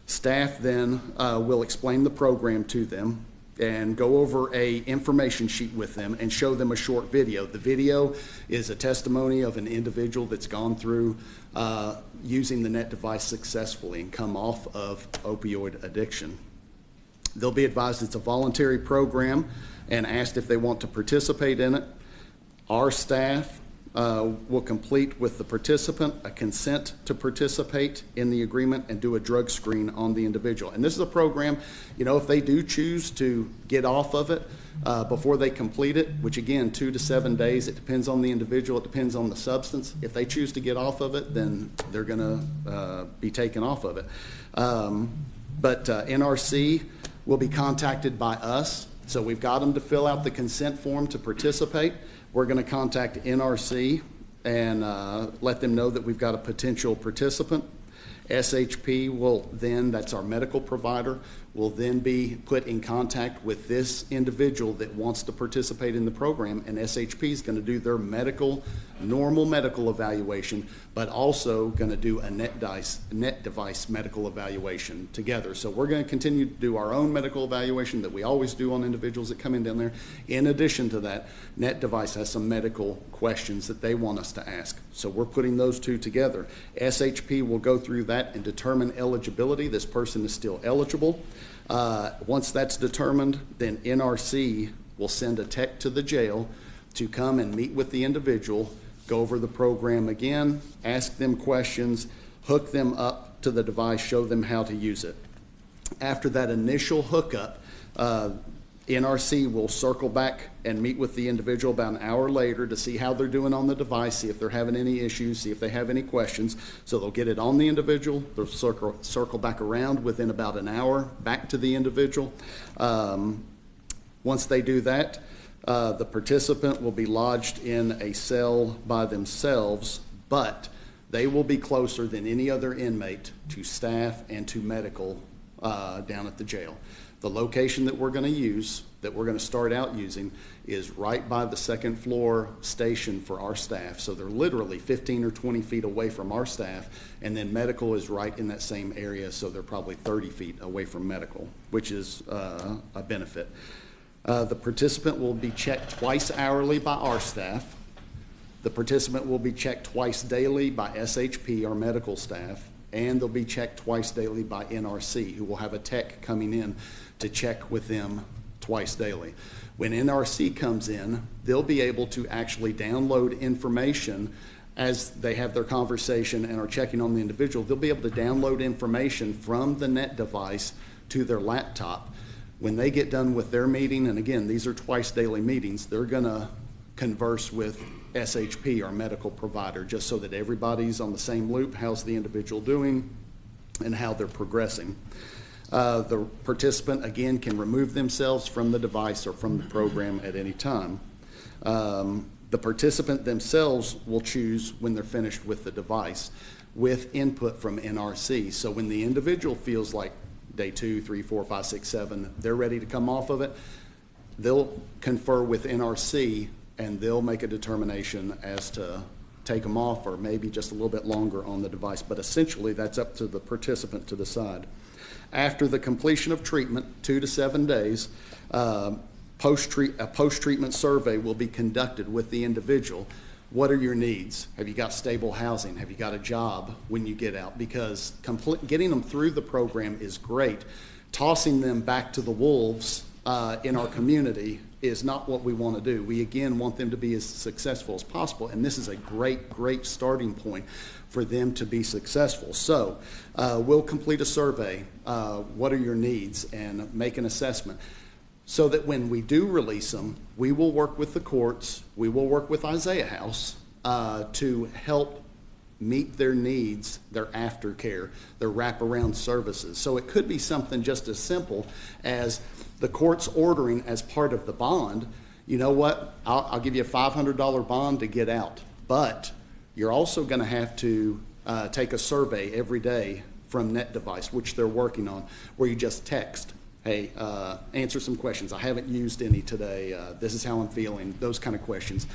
Staff then will explain the program to them and go over a information sheet with them and show them a short video. The video is a testimony of an individual that's gone through using the net device successfully and come off of opioid addiction. They'll be advised it's a voluntary program and asked if they want to participate in it. Our staff will complete with the participant a consent to participate in the agreement and do a drug screen on the individual. And this is a program, if they do choose to get off of it before they complete it, which again, 2 to 7 days, it depends on the individual, it depends on the substance. If they choose to get off of it, then they're going to be taken off of it. But NRC will be contacted by us. So we've got them to fill out the consent form to participate. We're going to contact NRC and let them know that we've got a potential participant. SHP will then, that's our medical provider, will then be put in contact with this individual that wants to participate in the program, and SHP is going to do their normal medical evaluation, but also going to do a net device medical evaluation together. So we're going to continue to do our own medical evaluation that we always do on individuals that come in down there. In addition to that, net device has some medical questions that they want us to ask. So we're putting those two together. SHP will go through that and determine eligibility. This person is still eligible. Once that's determined, then NRC will send a tech to the jail to come and meet with the individual, go over the program again, ask them questions, hook them up to the device, show them how to use it. After that initial hookup, NRC will circle back and meet with the individual about an hour later to see how they're doing on the device, see if they're having any issues, see if they have any questions. So they'll get it on the individual. They'll circle back around within about an hour back to the individual. Once they do that, the participant will be lodged in a cell by themselves, but they will be closer than any other inmate to staff and to medical down at the jail. The location that we're going to use, that we're going to start out using, is right by the second floor station for our staff. So they're literally 15 or 20 feet away from our staff, and then medical is right in that same area, so they're probably 30 feet away from medical, which is a benefit. The participant will be checked twice hourly by our staff. The participant will be checked twice daily by SHP, our medical staff, and they'll be checked twice daily by NRC, who will have a tech coming in to check with them twice daily. When NRC comes in, they'll be able to actually download information as they have their conversation and are checking on the individual. They'll be able to download information from the net device to their laptop. When they get done with their meeting, and again, these are twice daily meetings, they're going to converse with SHP, our medical provider, just so that everybody's on the same loop. How's the individual doing and how they're progressing. The participant, again, can remove themselves from the device or from the program at any time. The participant themselves will choose when they're finished with the device with input from NRC. So when the individual feels like day 2, 3, 4, 5, 6, 7, they're ready to come off of it, they'll confer with NRC and they'll make a determination as to take them off or maybe just a little bit longer on the device. But essentially, that's up to the participant to decide. After the completion of treatment, 2 to 7 days, a post-treatment survey will be conducted with the individual. What are your needs? Have you got stable housing? Have you got a job when you get out? Because getting them through the program is great. Tossing them back to the wolves in our community is not what we want to do. We, again, want them to be as successful as possible, and this is a great, great starting point for them to be successful. So we'll complete a survey, what are your needs, and make an assessment so that when we do release them, we will work with the courts, we will work with Isaiah House to help meet their needs, their aftercare, their wraparound services. So it could be something just as simple as the court's ordering as part of the bond, you know what, I'll give you a $500 bond to get out, but you're also going to have to take a survey every day from Net Device, which they're working on, where you just text, hey, answer some questions. I haven't used any today. This is how I'm feeling, those kind of questions.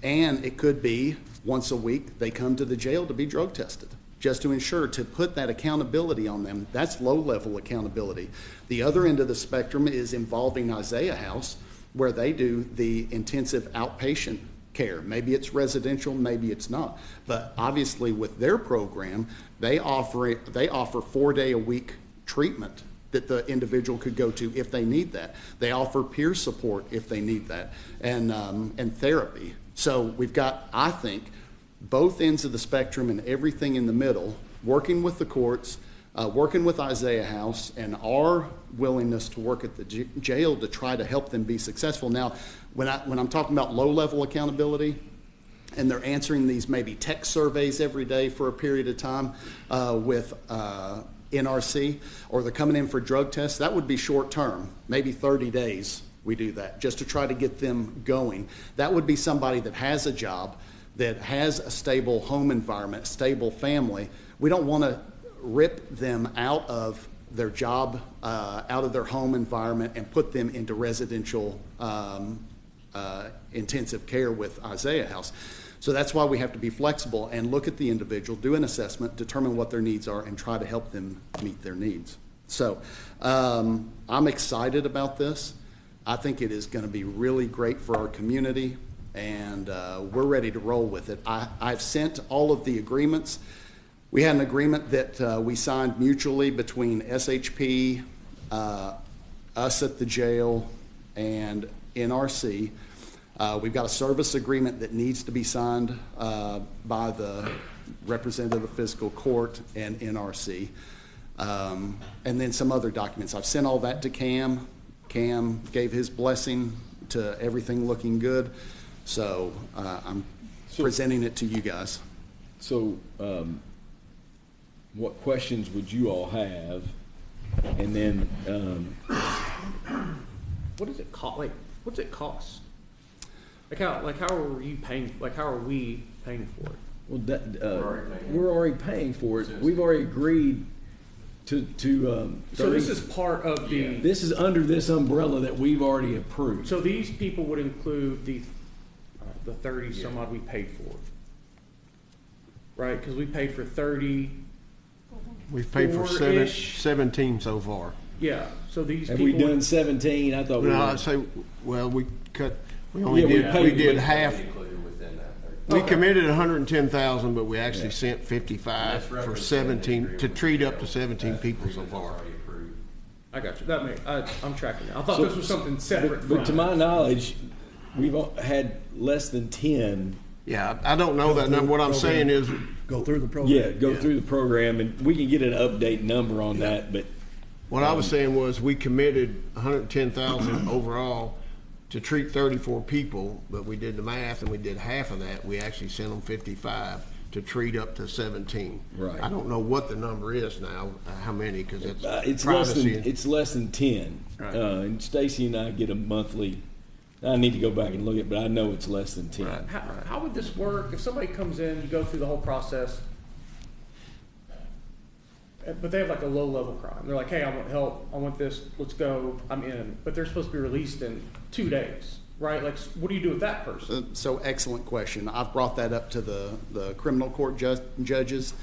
And it could be once a week they come to the jail to be drug tested, just to ensure, to put that accountability on them. That's low-level accountability. The other end of the spectrum is involving Isaiah House, where they do the intensive outpatient care. Maybe it's residential, maybe it's not. But obviously with their program, they offer 4-day-a-week treatment that the individual could go to if they need that. They offer peer support if they need that, and therapy. So we've got, I think, both ends of the spectrum and everything in the middle, working with the courts, working with Isaiah House, and our willingness to work at the jail to try to help them be successful. Now, when I'm talking about low-level accountability, and they're answering these maybe tech surveys every day for a period of time with NRC, or they're coming in for drug tests, that would be short-term, maybe 30 days we do that, just to try to get them going. That would be somebody that has a job, that has a stable home environment, a stable family. We don't want to rip them out of their job, out of their home environment, and put them into residential intensive care with Isaiah House. So that's why we have to be flexible and look at the individual, do an assessment, determine what their needs are, and try to help them meet their needs. So I'm excited about this. I think it is going to be really great for our community, and we're ready to roll with it. I've sent all of the agreements. We had an agreement that we signed mutually between SHP, us at the jail, and NRC. We've got a service agreement that needs to be signed by the representative of the Fiscal Court and NRC, and then some other documents. I've sent all that to Cam. Cam gave his blessing to everything looking good. So I'm presenting it to you guys. So, what questions would you all have? And then, What does it cost? Like, what's it cost? Like how are you paying? Like, how are we paying for it? well, we're already paying for it. We've already agreed to. So this is part of the. This is under this umbrella that we've already approved. So these people would include the 30 some odd we paid for, right? Because we paid for 30. We've paid for 17 so far. Yeah. So these Have people we done 17? I thought we No, were. I'd say, well, we only Yeah, we did half. Included within that. We committed 100,000, but we actually sent 55 for 17 to treat up to 17 people so far. I got you. That makes. I'm tracking now. I thought this was something separate. But to my knowledge, we've had less than 10. Yeah, I don't know that number. What I'm saying is, Go through the program. Yeah, go through the program, and we can get an update number on that. But what I was saying was we committed 110,000 overall to treat 34 people, but we did the math and we did half of that. We actually sent them 55 to treat up to 17. Right. I don't know what the number is now, how many, because it's privacy. less than 10. Right. And Stacy and I get a monthly. I need to go back and look at it, but I know it's less than 10. Right. How would this work if somebody comes in, you go through the whole process, but they have like a low level crime? They're like, hey, I want help, I want this, let's go, I'm in. But they're supposed to be released in 2 days, right? Like, what do you do with that person? So excellent question. I've brought that up to the criminal court judges,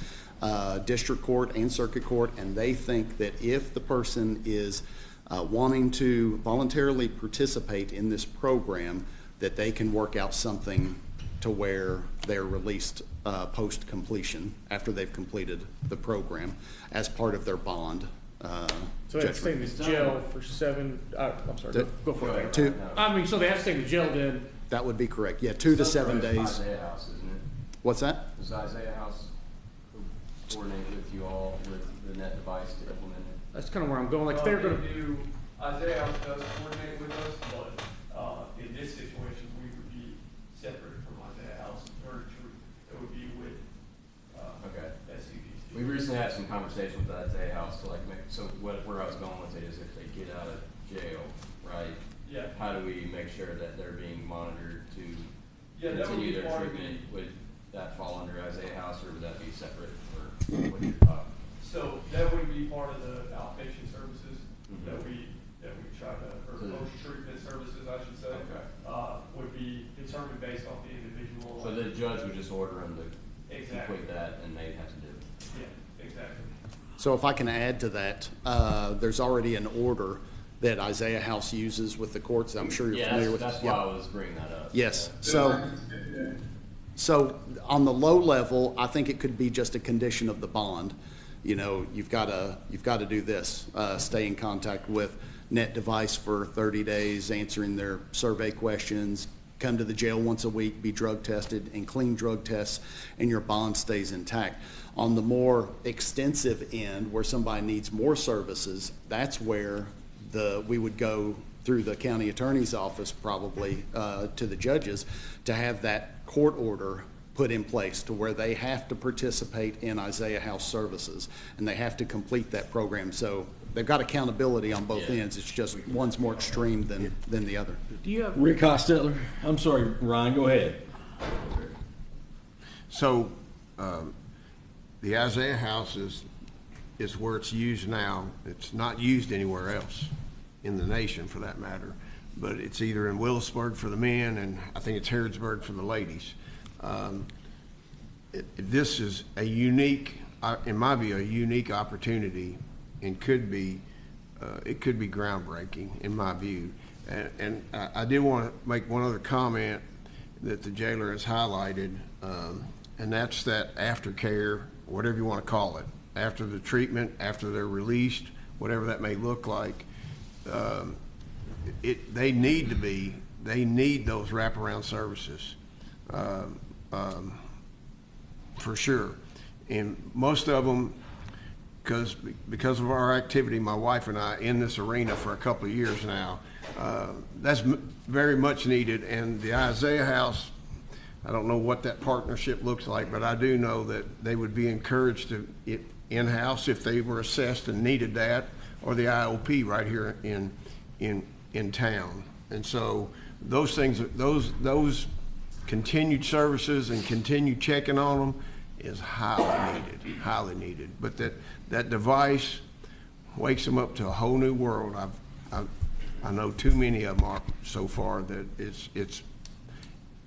district court and circuit court, and they think that if the person is wanting to voluntarily participate in this program, that they can work out something to where they're released post completion after they've completed the program as part of their bond. So they have to stay in the jail for 7. I'm sorry. Go for it. Two. I mean, so they have to stay in the jail then. That would be correct. Yeah, 2 to 7 days. Isaiah House, isn't it? What's that? Does Isaiah House coordinate with you all with the net device to implement it? That's kind of where I'm going. Like, they're going to. Isaiah House does coordinate with us, but in this situation, we would be separate from Isaiah House. It would be with SCPC. We recently had some conversation with the Isaiah House to where I was going with it is if they get out of jail, right? Yeah. How do we make sure that they're being monitored to that would be continue their part of treatment? Would that fall under Isaiah House, or would that be separate for what you're talking? So that would be part of the outpatient services that we try to, or post-treatment services, I should say, would be determined based off the individual. So the judge would just order them to complete that, and they'd have to do it. Yeah, exactly. So if I can add to that, there's already an order that Isaiah House uses with the courts. I'm sure you're familiar with. That's why I was bringing that up. Yes. So on the low level, I think it could be just a condition of the bond. You know, you've got to do this. Stay in contact with Net Device for 30 days, answering their survey questions. Come to the jail once a week, be drug tested, and clean drug tests, and your bond stays intact. On the more extensive end, where somebody needs more services, that's where we would go through the county attorney's office, probably to the judges, to have that court order put in place to where they have to participate in Isaiah House services, and they have to complete that program. So they've got accountability on both ends. It's just one's more extreme than the other. Do you have Rick Hostettler? I'm sorry, Ryan, go ahead. So the Isaiah House is where it's used now. It's not used anywhere else in the nation, for that matter, but it's either in Willisburg for the men, and I think it's Harrodsburg for the ladies. This is a unique, in my view, a unique opportunity, and it could be groundbreaking in my view. And I did want to make one other comment that the jailer has highlighted, and that's that aftercare, whatever you want to call it, after the treatment, after they're released, whatever that may look like. They need those wraparound services. For sure. And most of them, because of our activity, my wife and I, in this arena for a couple of years now, that's very much needed. And the Isaiah House, I don't know what that partnership looks like, but I do know that they would be encouraged to in-house if they were assessed and needed that, or the IOP right here in town. And so those things, those continued services and continued checking on them is highly needed. But that device wakes them up to a whole new world. I know too many of them are so far that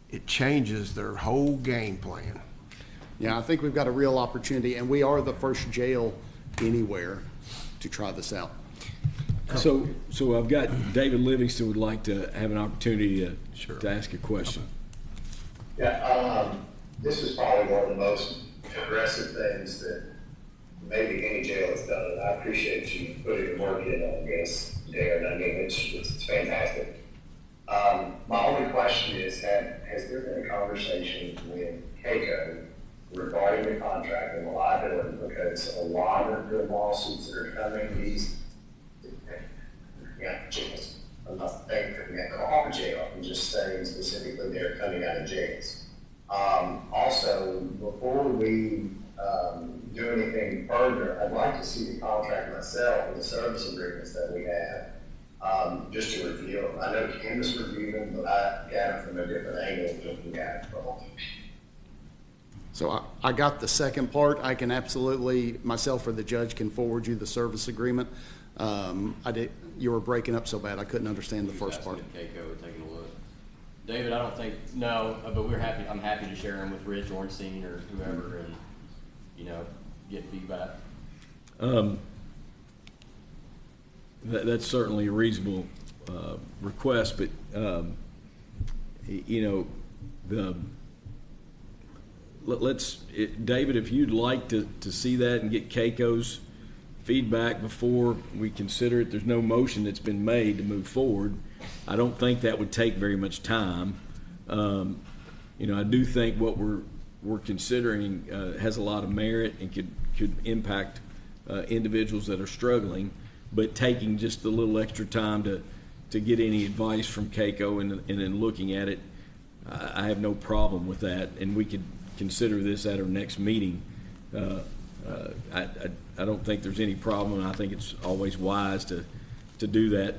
it changes their whole game plan. Yeah, I think we've got a real opportunity, and we are the first jail anywhere to try this out. So I've got David Livingston would like to have an opportunity to ask a question. Yeah, this is probably one of the most progressive things that maybe any jail has done, and I appreciate you putting the work in on this, Darren. I mean, it's fantastic. My only question is, has there been a conversation with KCO regarding the contract and the liability? Because a lot of the lawsuits that are coming, jails. I'm not saying coming out of jail. I'm just saying specifically they're coming out of jails. Also, before we do anything further, I'd like to see the contract myself and the service agreements that we have, just to review them. I know Candace reviewed them, but I got it from a different angle looking at it from. So I got the second part. I can absolutely, myself or the judge can forward you the service agreement. You were breaking up so bad I couldn't understand the first part. Keiko taking a look. David, I don't think, no, but I'm happy to share them with Rich Ornstein or whoever and, get feedback. That's certainly a reasonable request, but, David, if you'd like to see that and get Keiko's feedback before we consider it, there's no motion that's been made to move forward. I don't think that would take very much time. I do think what we're considering has a lot of merit and could impact individuals that are struggling, but taking just a little extra time to get any advice from Keiko and then looking at it, I have no problem with that, and we could consider this at our next meeting. I don't think there's any problem, and I think it's always wise to do that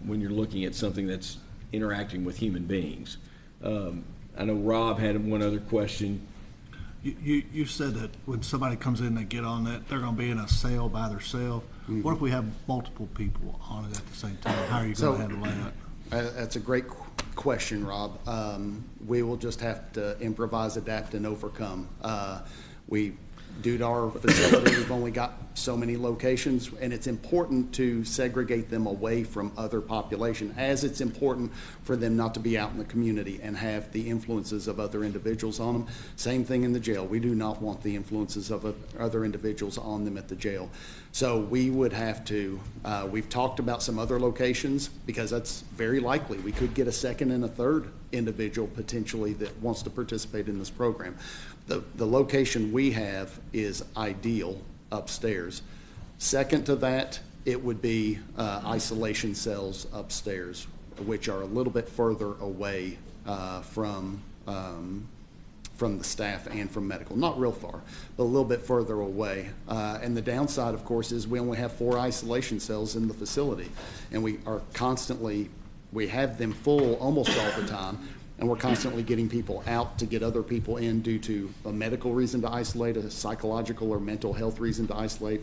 when you're looking at something that's interacting with human beings. I know Rob had one other question. You said that when somebody comes in, they get on that, they're going to be in a cell by themselves. Mm-hmm. What if we have multiple people on it at the same time? How are you going to handle that? That's a great question, Rob. We will just have to improvise, adapt, and overcome. Due to our facility, we've only got so many locations, and it's important to segregate them away from other population, as it's important for them not to be out in the community and have the influences of other individuals on them. Same thing in the jail. We do not want the influences of other individuals on them at the jail. So we would have to, we've talked about some other locations, because that's very likely. We could get a second and a third individual potentially that wants to participate in this program. The location we have is ideal upstairs. Second to that, it would be isolation cells upstairs, which are a little bit further away from the staff and from medical. Not real far, but a little bit further away. And the downside, of course, is we only have 4 isolation cells in the facility, and we have them full almost all the time. And we're constantly getting people out to get other people in due to a medical reason to isolate, a psychological or mental health reason to isolate,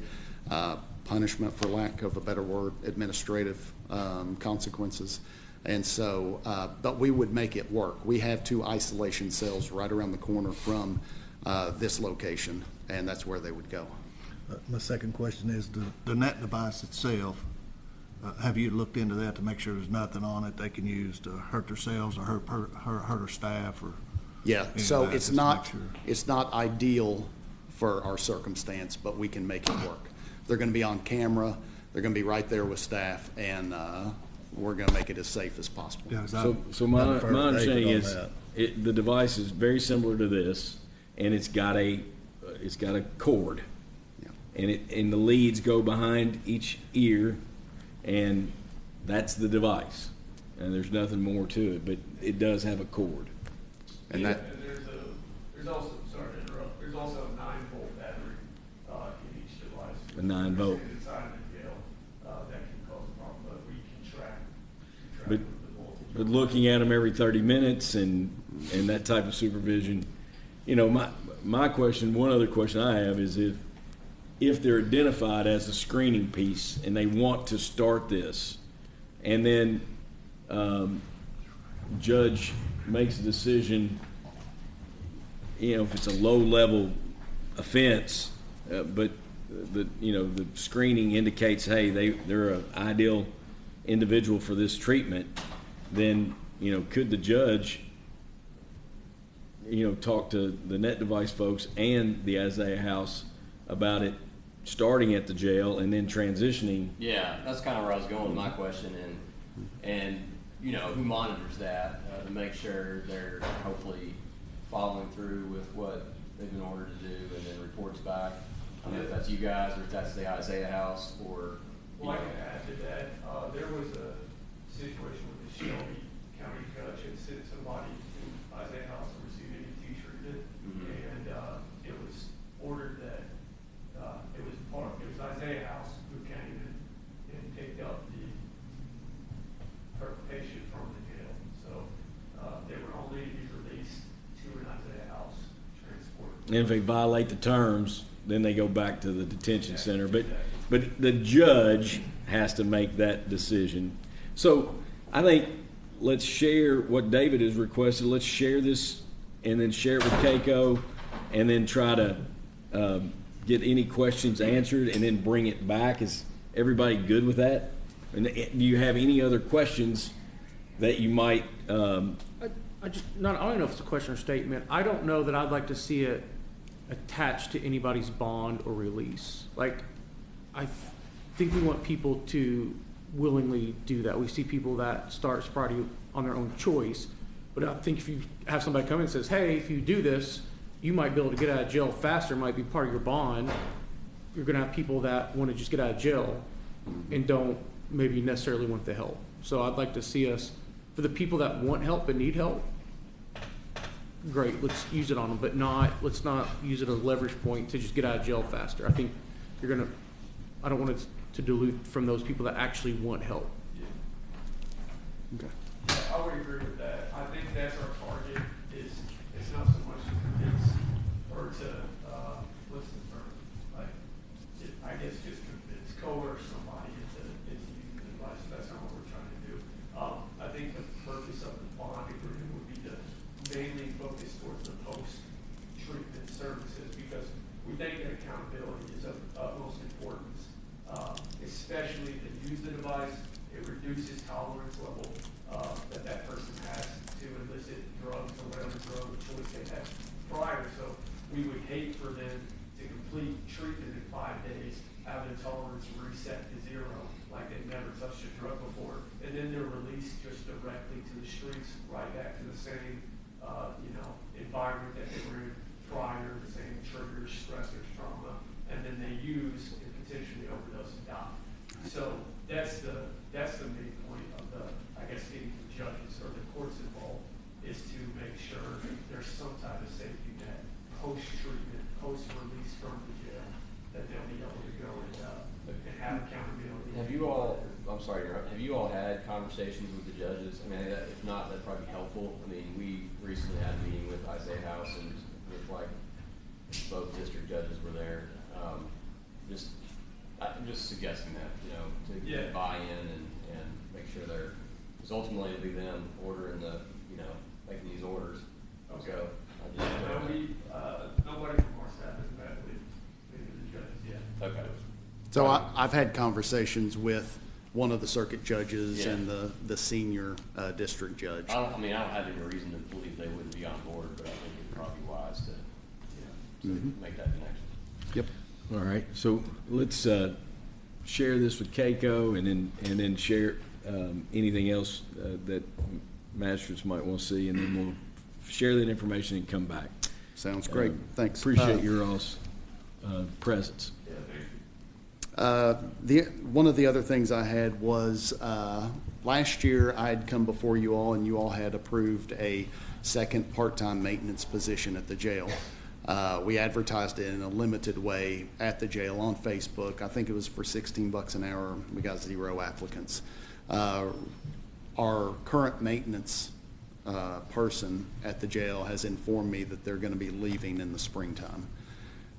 punishment, for lack of a better word, administrative consequences. And so, but we would make it work. We have 2 isolation cells right around the corner from this location, and that's where they would go. My second question is the net device itself. Have you looked into that to make sure there's nothing on it they can use to hurt themselves or hurt their staff? Or yeah, so it's not ideal for our circumstance, but we can make it work. They're going to be on camera. They're going to be right there with staff, and we're going to make it as safe as possible. Yeah, so my understanding is the device is very similar to this, and it's got a cord. and the leads go behind each ear, and that's the device. And there's nothing more to it, but it does have a cord. And that, And there's also, sorry to interrupt, there's also a 9-volt battery in each device. A 9-volt. Inside of the jail, that can cause a problem, but we can track But, the voltage. but looking at them every 30 minutes and that type of supervision, you know, my question, one other question I have is if they're identified as a screening piece and they want to start this, and then judge makes a decision, you know, if it's a low-level offense, but the screening indicates, hey, they're an ideal individual for this treatment, then, you know, could the judge, you know, talk to the Net Device folks and the Isaiah House about it starting at the jail and then transitioning? Yeah, that's kind of where I was going with my question, and you know, who monitors that to make sure they're hopefully following through with what they've been ordered to do, and then reports back. I don't know if that's you guys or if that's the Isaiah House or. Well, I can add to that. There was a situation with the Shelby County judge had sent somebody to Isaiah House to receive EMT treatment, and it was ordered that it was Isaiah House who came and picked up the patient from the jail. So they were only to be released to an Isaiah House transport. And if they violate the terms, then they go back to the detention center. But the judge has to make that decision. So I think let's share what David has requested. Let's share this and then share it with Keiko, and then try to get any questions answered and then bring it back. Is everybody good with that? And do you have any other questions that you might? I don't know if it's a question or statement. I don't know that I'd like to see it attached to anybody's bond or release. Like, I think we want people to willingly do that. We see people that start sobriety on their own choice, but I think if you have somebody come in and says, hey, if you do this, you might be able to get out of jail faster, might be part of your bond. You're going to have people that want to just get out of jail and don't maybe necessarily want the help. So I'd like to see us, for the people that want help and need help, great, let's use it on them, but let's not use it as a leverage point to just get out of jail faster. I think I don't want it to dilute from those people that actually want help. okay. I would agree with that. I think that's our target. It's not so much to convince or to what's the term? Like, I guess just coerce somebody into using the device. That's not what we're trying to do. I think the purpose of the bond agreement would be to mainly focus towards the post-treatment services, because we think that accountability is of utmost importance, especially if they use the device. It reduces tolerance level that person has to illicit drugs or whatever drug of choice they had prior. So we would hate for them to complete treatment in 5 days, have their tolerance reset to 0, like they've never touched a drug before, and then they're released just directly to the streets, right back to the same environment that they were in prior, the same triggers, stressors, trauma, and then they use and potentially overdose and die. So that's the main point of getting the judges or the courts involved, is to make sure there's some type of safety net post-treatment, post-release from the jail, that they'll be able to go and have accountability. Have you all, I'm sorry to interrupt, have you all had conversations with the judges? I mean, if not, that'd probably be helpful. I mean, we recently had a meeting with Isaiah House and with both district judges were there. I'm just suggesting that, to get buy-in and make sure because ultimately it'll be them ordering making these orders. Okay. So, nobody from our staff has met with the judges yet. Okay. So I've had conversations with one of the circuit judges and the senior district judge. I don't have any reason to believe they wouldn't be on board, but I think it'd probably be wise to make that connection. Yep. All right, so let's share this with Keiko, and then share anything else that magistrates might want to see, and then we'll share that information and come back. Sounds great. Thanks. Appreciate your all's presence. Yeah, thank you. One of the other things I had was last year I had come before you all and you all had approved a second part-time maintenance position at the jail. We advertised it in a limited way at the jail on Facebook. I think it was for $16 an hour. We got 0 applicants. Our current maintenance person at the jail has informed me that they're going to be leaving in the springtime.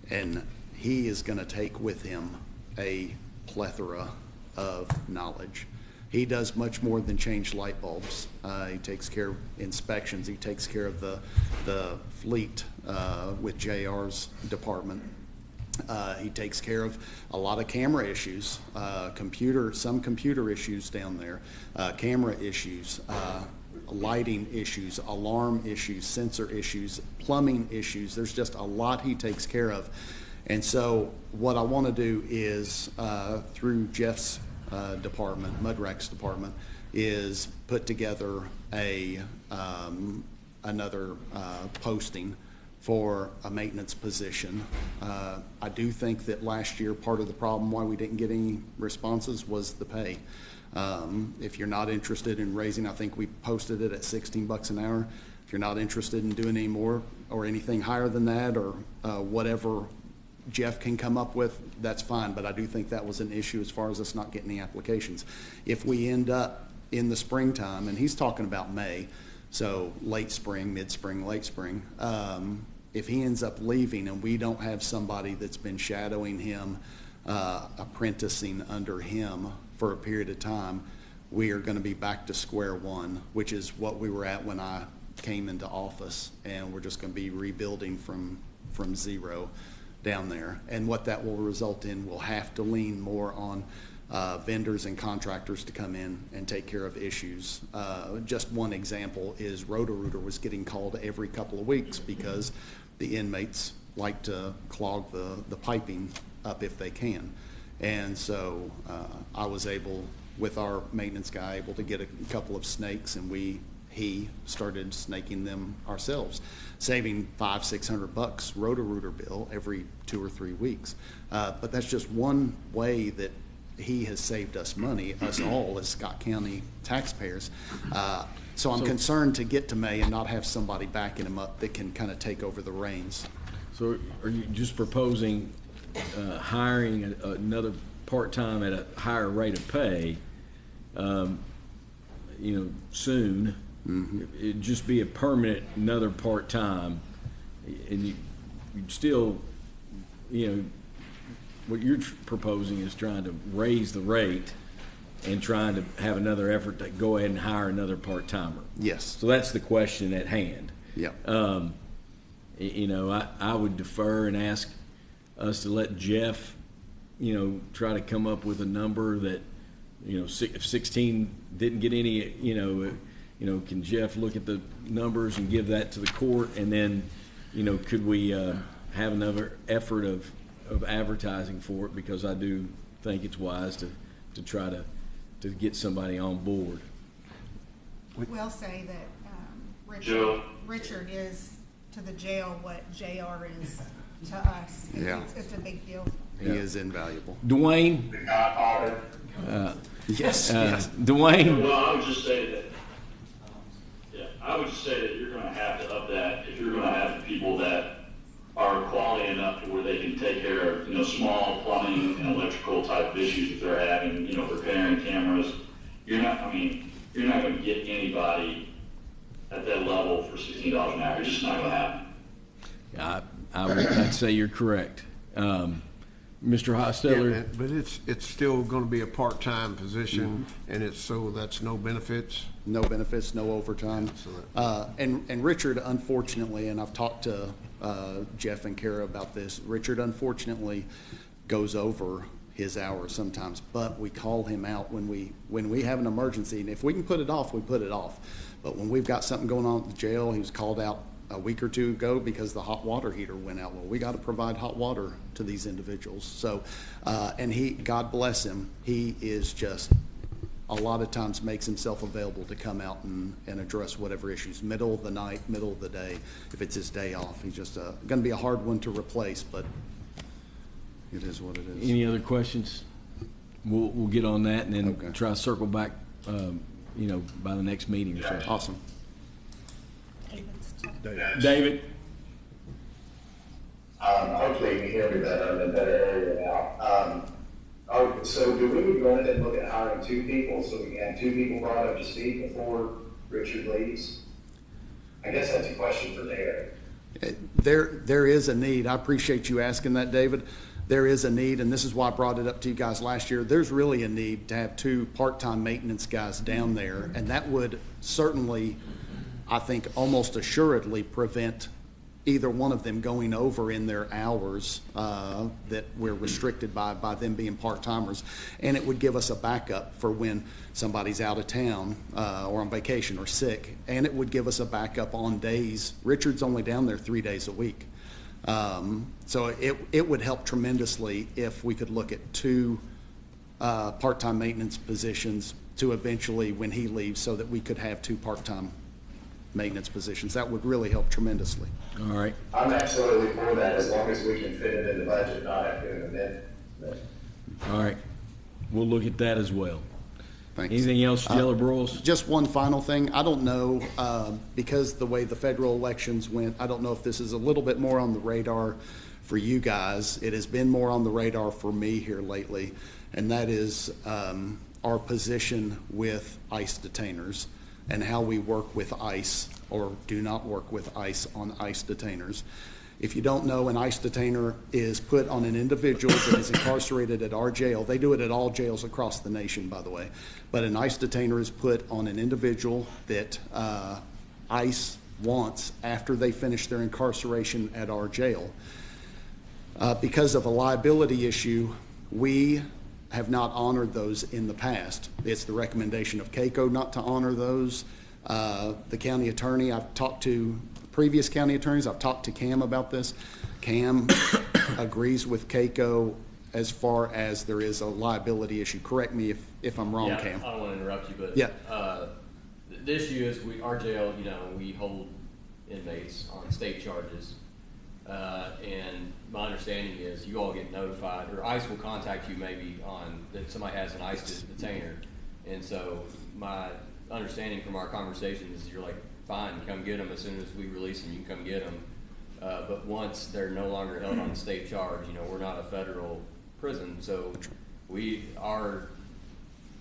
And he is going to take with him a plethora of knowledge. He does much more than change light bulbs. He takes care of inspections. He takes care of the fleet with JR's department. He takes care of a lot of camera issues, some computer issues down there, camera issues, lighting issues, alarm issues, sensor issues, plumbing issues. There's just a lot he takes care of. And so what I want to do is, through Jeff's department, Mudrack's department, is put together another posting for a maintenance position. I do think that last year part of the problem why we didn't get any responses was the pay. If you're not interested in raising, I think we posted it at $16 an hour. If you're not interested in doing any more or anything higher than that, or whatever Jeff can come up with, that's fine, but I do think that was an issue as far as us not getting the applications. If we end up in the springtime, and he's talking about May, so late spring, mid-spring, late spring, if he ends up leaving and we don't have somebody that's been shadowing him, apprenticing under him for a period of time, we are going to be back to square one, which is what we were at when I came into office, and we're just going to be rebuilding from zero down there. And what that will result in, we'll have to lean more on vendors and contractors to come in and take care of issues. Just one example is Roto-Rooter was getting called every couple of weeks because the inmates like to clog the piping up if they can. And so I was able, with our maintenance guy, able to get a couple of snakes, and he started snaking them ourselves, saving $500-600 Roto-Rooter bill every 2 or 3 weeks. But that's just one way that he has saved us money, us all as Scott County taxpayers. So I'm concerned to get to May and not have somebody backing him up that can kind of take over the reins. So are you just proposing hiring another part-time at a higher rate of pay, soon? Mm-hmm. It'd just be a permanent, another part-time, and you'd still, what you're proposing is trying to raise the rate and trying to have another effort to go ahead and hire another part-timer. Yes. So that's the question at hand. Yeah. I would defer and ask us to let Jeff, try to come up with a number that, if 16 didn't get any, can Jeff look at the numbers and give that to the court, and then, could we have another effort of advertising for it, because I do think it's wise to try to get somebody on board. We'll say that Joe. Richard is to the jail what JR is to us. Yeah. It's a big deal. He is invaluable. Dwayne? The godfather. Yes. Dwayne? Well, I would just say that, you're going to have to up that if you're going to have people that are quality enough to where they can take care of, small plumbing and electrical type of issues if they're having, repairing cameras. You're not going to get anybody at that level for $16 an hour. It's just not going to happen. I'd say you're correct. Mr. Hosteller? Yeah, but it's still going to be a part-time position, and that's no benefits? No benefits, no overtime. And Richard, unfortunately, and I've talked to Jeff and Kara about this, Richard unfortunately goes over his hours sometimes, but we call him out when we have an emergency, and if we can put it off, we put it off. But when we've got something going on at the jail, he was called out a week or two ago because the hot water heater went out. Well, we got to provide hot water to these individuals. So, and God bless him, he is just a lot of times makes himself available to come out and address whatever issues, middle of the night, middle of the day, if it's his day off. He's just going to be a hard one to replace, but It is what it is. Any other questions? We'll get on that and then try to circle back, by the next meeting or so. Awesome. David? Hopefully you can hear me better. I'm in a better area now. So do we need to go ahead and look at hiring 2 people so we can have 2 people brought up to speed before Richard leaves? I guess that's a question for Derek. There is a need. I appreciate you asking that, David. There is a need, and this is why I brought it up to you guys last year. There's really a need to have 2 part-time maintenance guys down there, and that would certainly, I think, almost assuredly prevent either one of them going over in their hours that we're restricted by them being part-timers. And it would give us a backup for when somebody's out of town or on vacation or sick. And it would give us a backup on days. Richard's only down there 3 days a week. So it would help tremendously if we could look at 2 part-time maintenance positions to eventually, when he leaves, so that we could have 2 part-time maintenance positions. That would really help tremendously. All right. I'm absolutely for that as long as we can fit it in the budget, not have to amend it. All right. We'll look at that as well. Thanks. Anything else, Jill or Broyles? Just one final thing. I don't know, because the way the federal elections went, I don't know if this is a little bit more on the radar for you guys. It has been more on the radar for me here lately, and that is our position with ICE detainers and how we work with ICE or do not work with ICE on ICE detainers. If you don't know, an ICE detainer is put on an individual that is incarcerated at our jail. They do it at all jails across the nation, by the way. But an ICE detainer is put on an individual that ICE wants after they finish their incarceration at our jail. Because of a liability issue, we have not honored those in the past. It's the recommendation of CAICO not to honor those. The county attorney, I've talked to previous county attorneys, I've talked to Cam about this. Cam agrees with CAICO as far as there is a liability issue. Correct me if I'm wrong, Cam. I don't want to interrupt you, but yeah. The issue is our jail, we hold inmates on state charges. And my understanding is you all get notified, or ICE will contact you maybe on that somebody has an ICE detainer. And so my understanding from our conversations is you're like, fine, come get them as soon as we release them, you can come get them. But once they're no longer held on a state charge, we're not a federal prison. So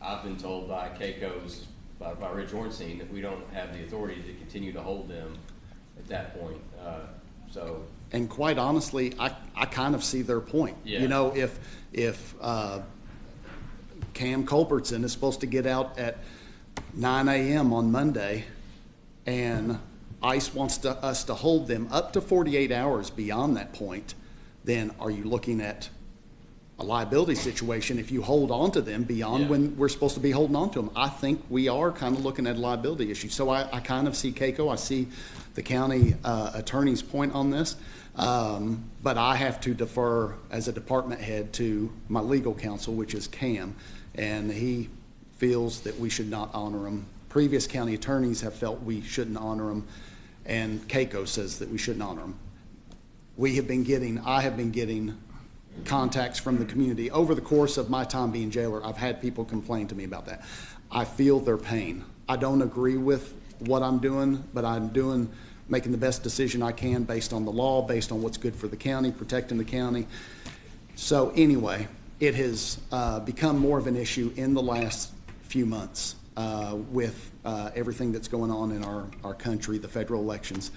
I've been told by CAICO's, by Rich Ornstein, that we don't have the authority to continue to hold them at that point. And quite honestly, I kind of see their point. Yeah. If Cam Culbertson is supposed to get out at 9 a.m. on Monday, and ICE wants us to hold them up to 48 hours beyond that point, then are you looking at a liability situation if you hold on to them beyond when we're supposed to be holding on to them? I think we are kind of looking at a liability issue. So I kind of see CAICO, I see the county attorney's point on this, but I have to defer as a department head to my legal counsel, which is Cam, and he feels that we should not honor them. Previous county attorneys have felt we shouldn't honor them, and CAICO says that we shouldn't honor them. I have been getting contacts from the community over the course of my time being jailer. I've had people complain to me about that. I feel their pain. I don't agree with what I'm doing, but I'm making the best decision I can based on the law, based on what's good for the county, protecting the county. So anyway, it has become more of an issue in the last few months with everything that's going on in our country, the federal elections.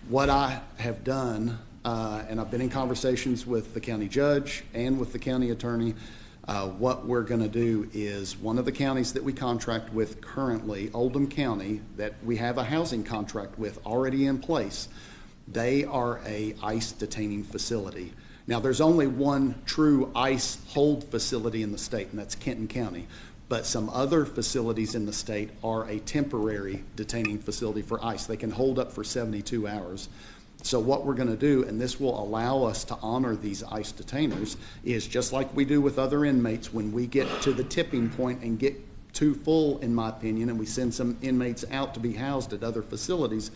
What I have done, and I've been in conversations with the county judge and with the county attorney, what we're going to do is one of the counties that we contract with currently, Oldham County, that we have a housing contract with already in place, they are a ICE detaining facility. Now, there's only one true ICE hold facility in the state, and that's Kenton County. But some other facilities in the state are a temporary detaining facility for ICE. They can hold up for 72 hours. So what we're going to do, and this will allow us to honor these ICE detainers, is just like we do with other inmates when we get to the tipping point and get too full, in my opinion, and we send some inmates out to be housed at other facilities.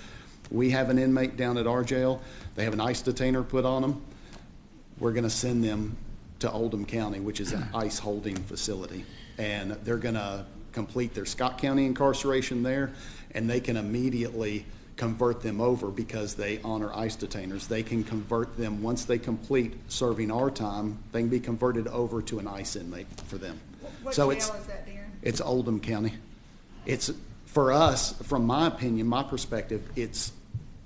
We have an inmate down at our jail. They have an ICE detainer put on them. We're going to send them to Oldham County, which is an ICE holding facility. And they're going to complete their Scott County incarceration there, and they can immediately convert them over because they honor ICE detainers. They can convert them once they complete serving our time. They can be converted over to an ICE inmate for them. What So jail is that, Darren? it's Oldham County. It's, for us, from my opinion, my perspective, it's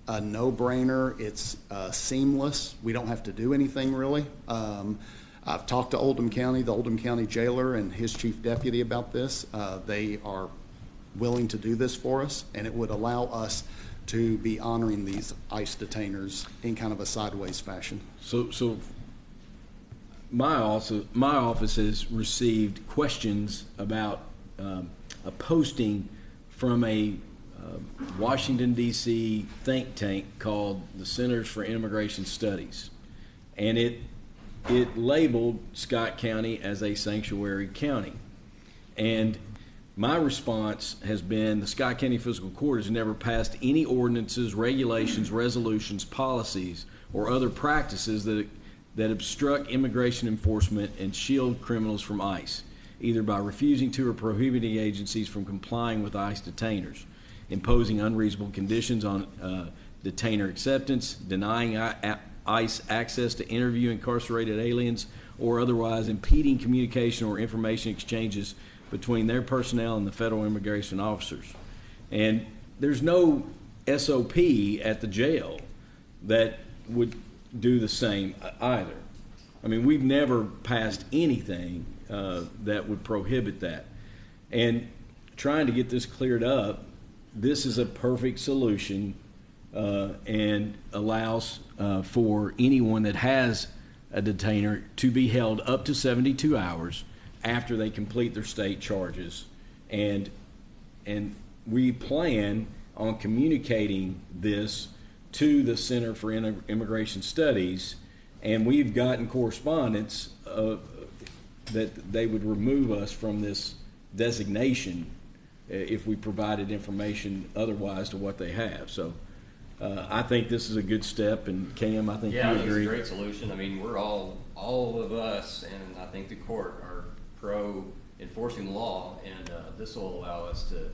a no-brainer. It's seamless. We don't have to do anything really. I've talked to Oldham County, the Oldham County jailer and his chief deputy about this. They are willing to do this for us, and it would allow us to be honoring these ICE detainers in kind of a sideways fashion. So my office has received questions about a posting from a Washington, D.C. think tank called the Centers for Immigration Studies. And it labeled Scott County as a sanctuary county. And my response has been the Scott County Fiscal Court has never passed any ordinances, regulations, resolutions, policies, or other practices that obstruct immigration enforcement and shield criminals from ICE, either by refusing to or prohibiting agencies from complying with ICE detainers, imposing unreasonable conditions on detainer acceptance, denying ICE access to interview incarcerated aliens, or otherwise impeding communication or information exchanges between their personnel and the federal immigration officers. And there's no SOP at the jail that would do the same either. I mean, we've never passed anything that would prohibit that. And trying to get this cleared up, this is a perfect solution and allows for anyone that has a detainer to be held up to 72 hours after they complete their state charges. And we plan on communicating this to the Center for Immigration Studies, and we've gotten correspondence that they would remove us from this designation if we provided information otherwise to what they have. So I think this is a good step, and Cam, I think you agree. Yeah, it's a great solution. I mean, we're all of us, and I think the court are pro enforcing the law, and this will allow us to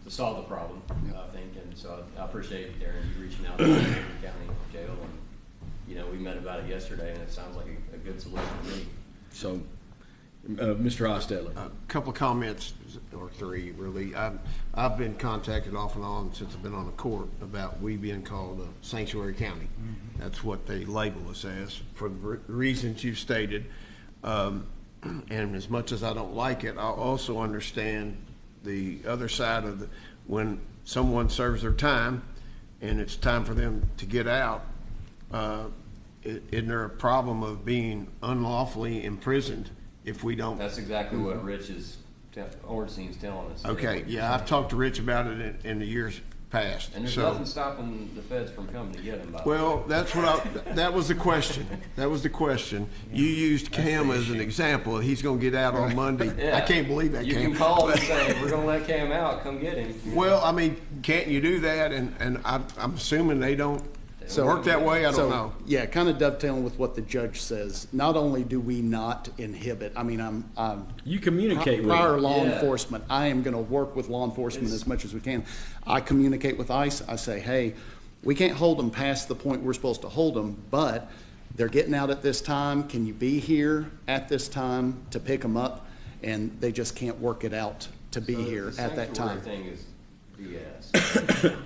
solve the problem, I think. And so I appreciate, Darren, you reaching out to the county jail, and we met about it yesterday, and it sounds like a good solution to me. So, Mr. Hostetler. A couple of comments, or three really. I've been contacted off and on since I've been on the court about we being called a sanctuary county. Mm-hmm. That's what they label us as for the reasons you've stated. And as much as I don't like it, I also understand the other side of when someone serves their time and it's time for them to get out, isn't there a problem of being unlawfully imprisoned if we don't? That's exactly what Rich Ornstein's telling us. Okay, yeah, I've talked to Rich about it in the years past. And there's nothing stopping the feds from coming to get him. Well, that's that was the question. That was the question. You used Cam as an example. He's going to get out on Monday. Yeah. I can't believe that, You Cam. can call and say, we're going to let Cam out, come get him. Well, I mean, can't you do that? And I'm assuming they don't work that way. I don't know. Yeah, kind of dovetailing with what the judge says. Not only do we not inhibit, I mean, you communicate with prior law enforcement. I am going to work with law enforcement as much as we can. I communicate with ICE. I say, hey, we can't hold them past the point we're supposed to hold them, but they're getting out at this time. Can you be here at this time to pick them up? And they just can't work it out to be here at that time. The thing is BS.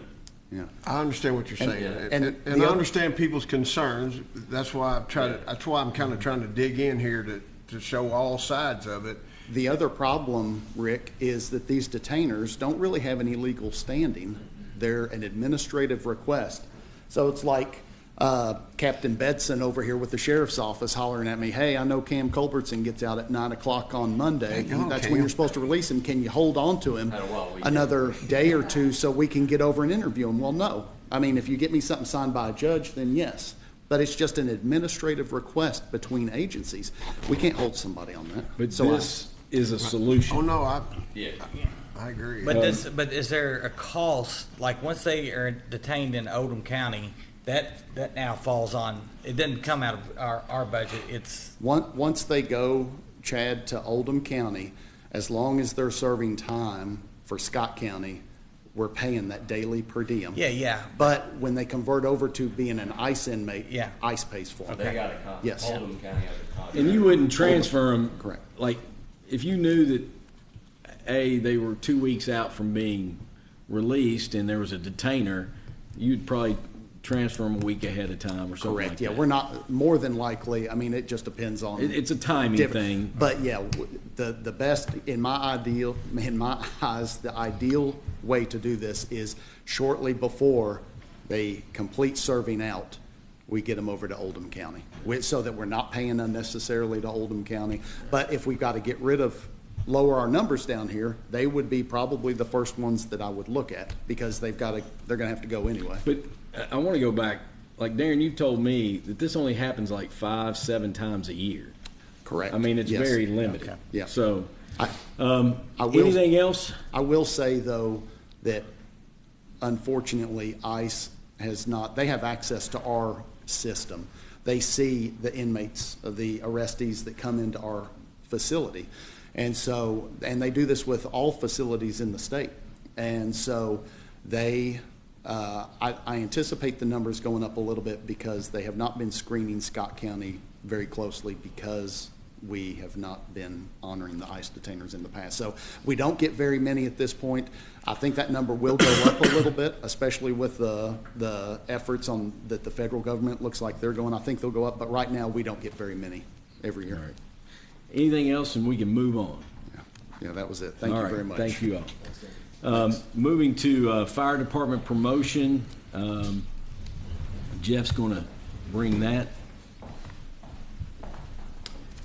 Yeah, I understand what you're saying, and I understand people's concerns. That's why I'm kind of trying to dig in here to show all sides of it. The other problem, Rick, is that these detainers don't really have any legal standing. They're an administrative request. So it's like Captain Bedson over here with the sheriff's office hollering at me, hey, I know Cam Culbertson gets out at 9 o'clock on Monday. That's when you're supposed to release him. Can you hold on to him another day or two so we can get over and interview him? Well, no. I mean, if you get me something signed by a judge, then yes. But it's just an administrative request between agencies. We can't hold somebody on that. But so this is a solution. Oh, no, I agree. But is there a cost, like once they are detained in Oldham County that now falls on, it doesn't come out of our budget, it's, Once they go, Chad, to Oldham County, as long as they're serving time for Scott County, we're paying that daily per diem. yeah. But when they convert over to being an ICE inmate, Yeah. ICE pays for them. They got a contract. Yes. Oldham County has a contract. And you wouldn't transfer them. Correct. Like, if you knew that, they were 2 weeks out from being released and there was a detainer, you'd probably transfer them a week ahead of time or something Correct, like yeah, that. we're not, more than likely, I mean, it just depends on. It's a timing different- thing. But yeah, the best, in my eyes, the ideal way to do this is shortly before they complete serving out, we get them over to Oldham County, so that we're not paying unnecessarily to Oldham County. But if we've got to lower our numbers down here, they would be probably the first ones that I would look at, because they're gonna have to go anyway. But I want to go back. Like, Darren, you told me that this only happens like 5-7 times a year. Correct. I mean, it's Yes. very limited. Okay. Yeah. So, I will- anything else? I will say, though, that unfortunately, ICE has not, they have access to our system. They see the inmates, the arrestees that come into our facility. And so, and they do this with all facilities in the state. And so I anticipate the numbers going up a little bit, because they have not been screening Scott County very closely, because we have not been honoring the ICE detainers in the past. So we don't get very many at this point. I think that number will go up a little bit, especially with the efforts that the federal government looks like they're going. I think they'll go up, but right now we don't get very many every year. All right. Anything else, and we can move on. Yeah, that was it. Thank All you right, very much. Thank you all. Moving to fire department promotion. Jeff's going to bring that.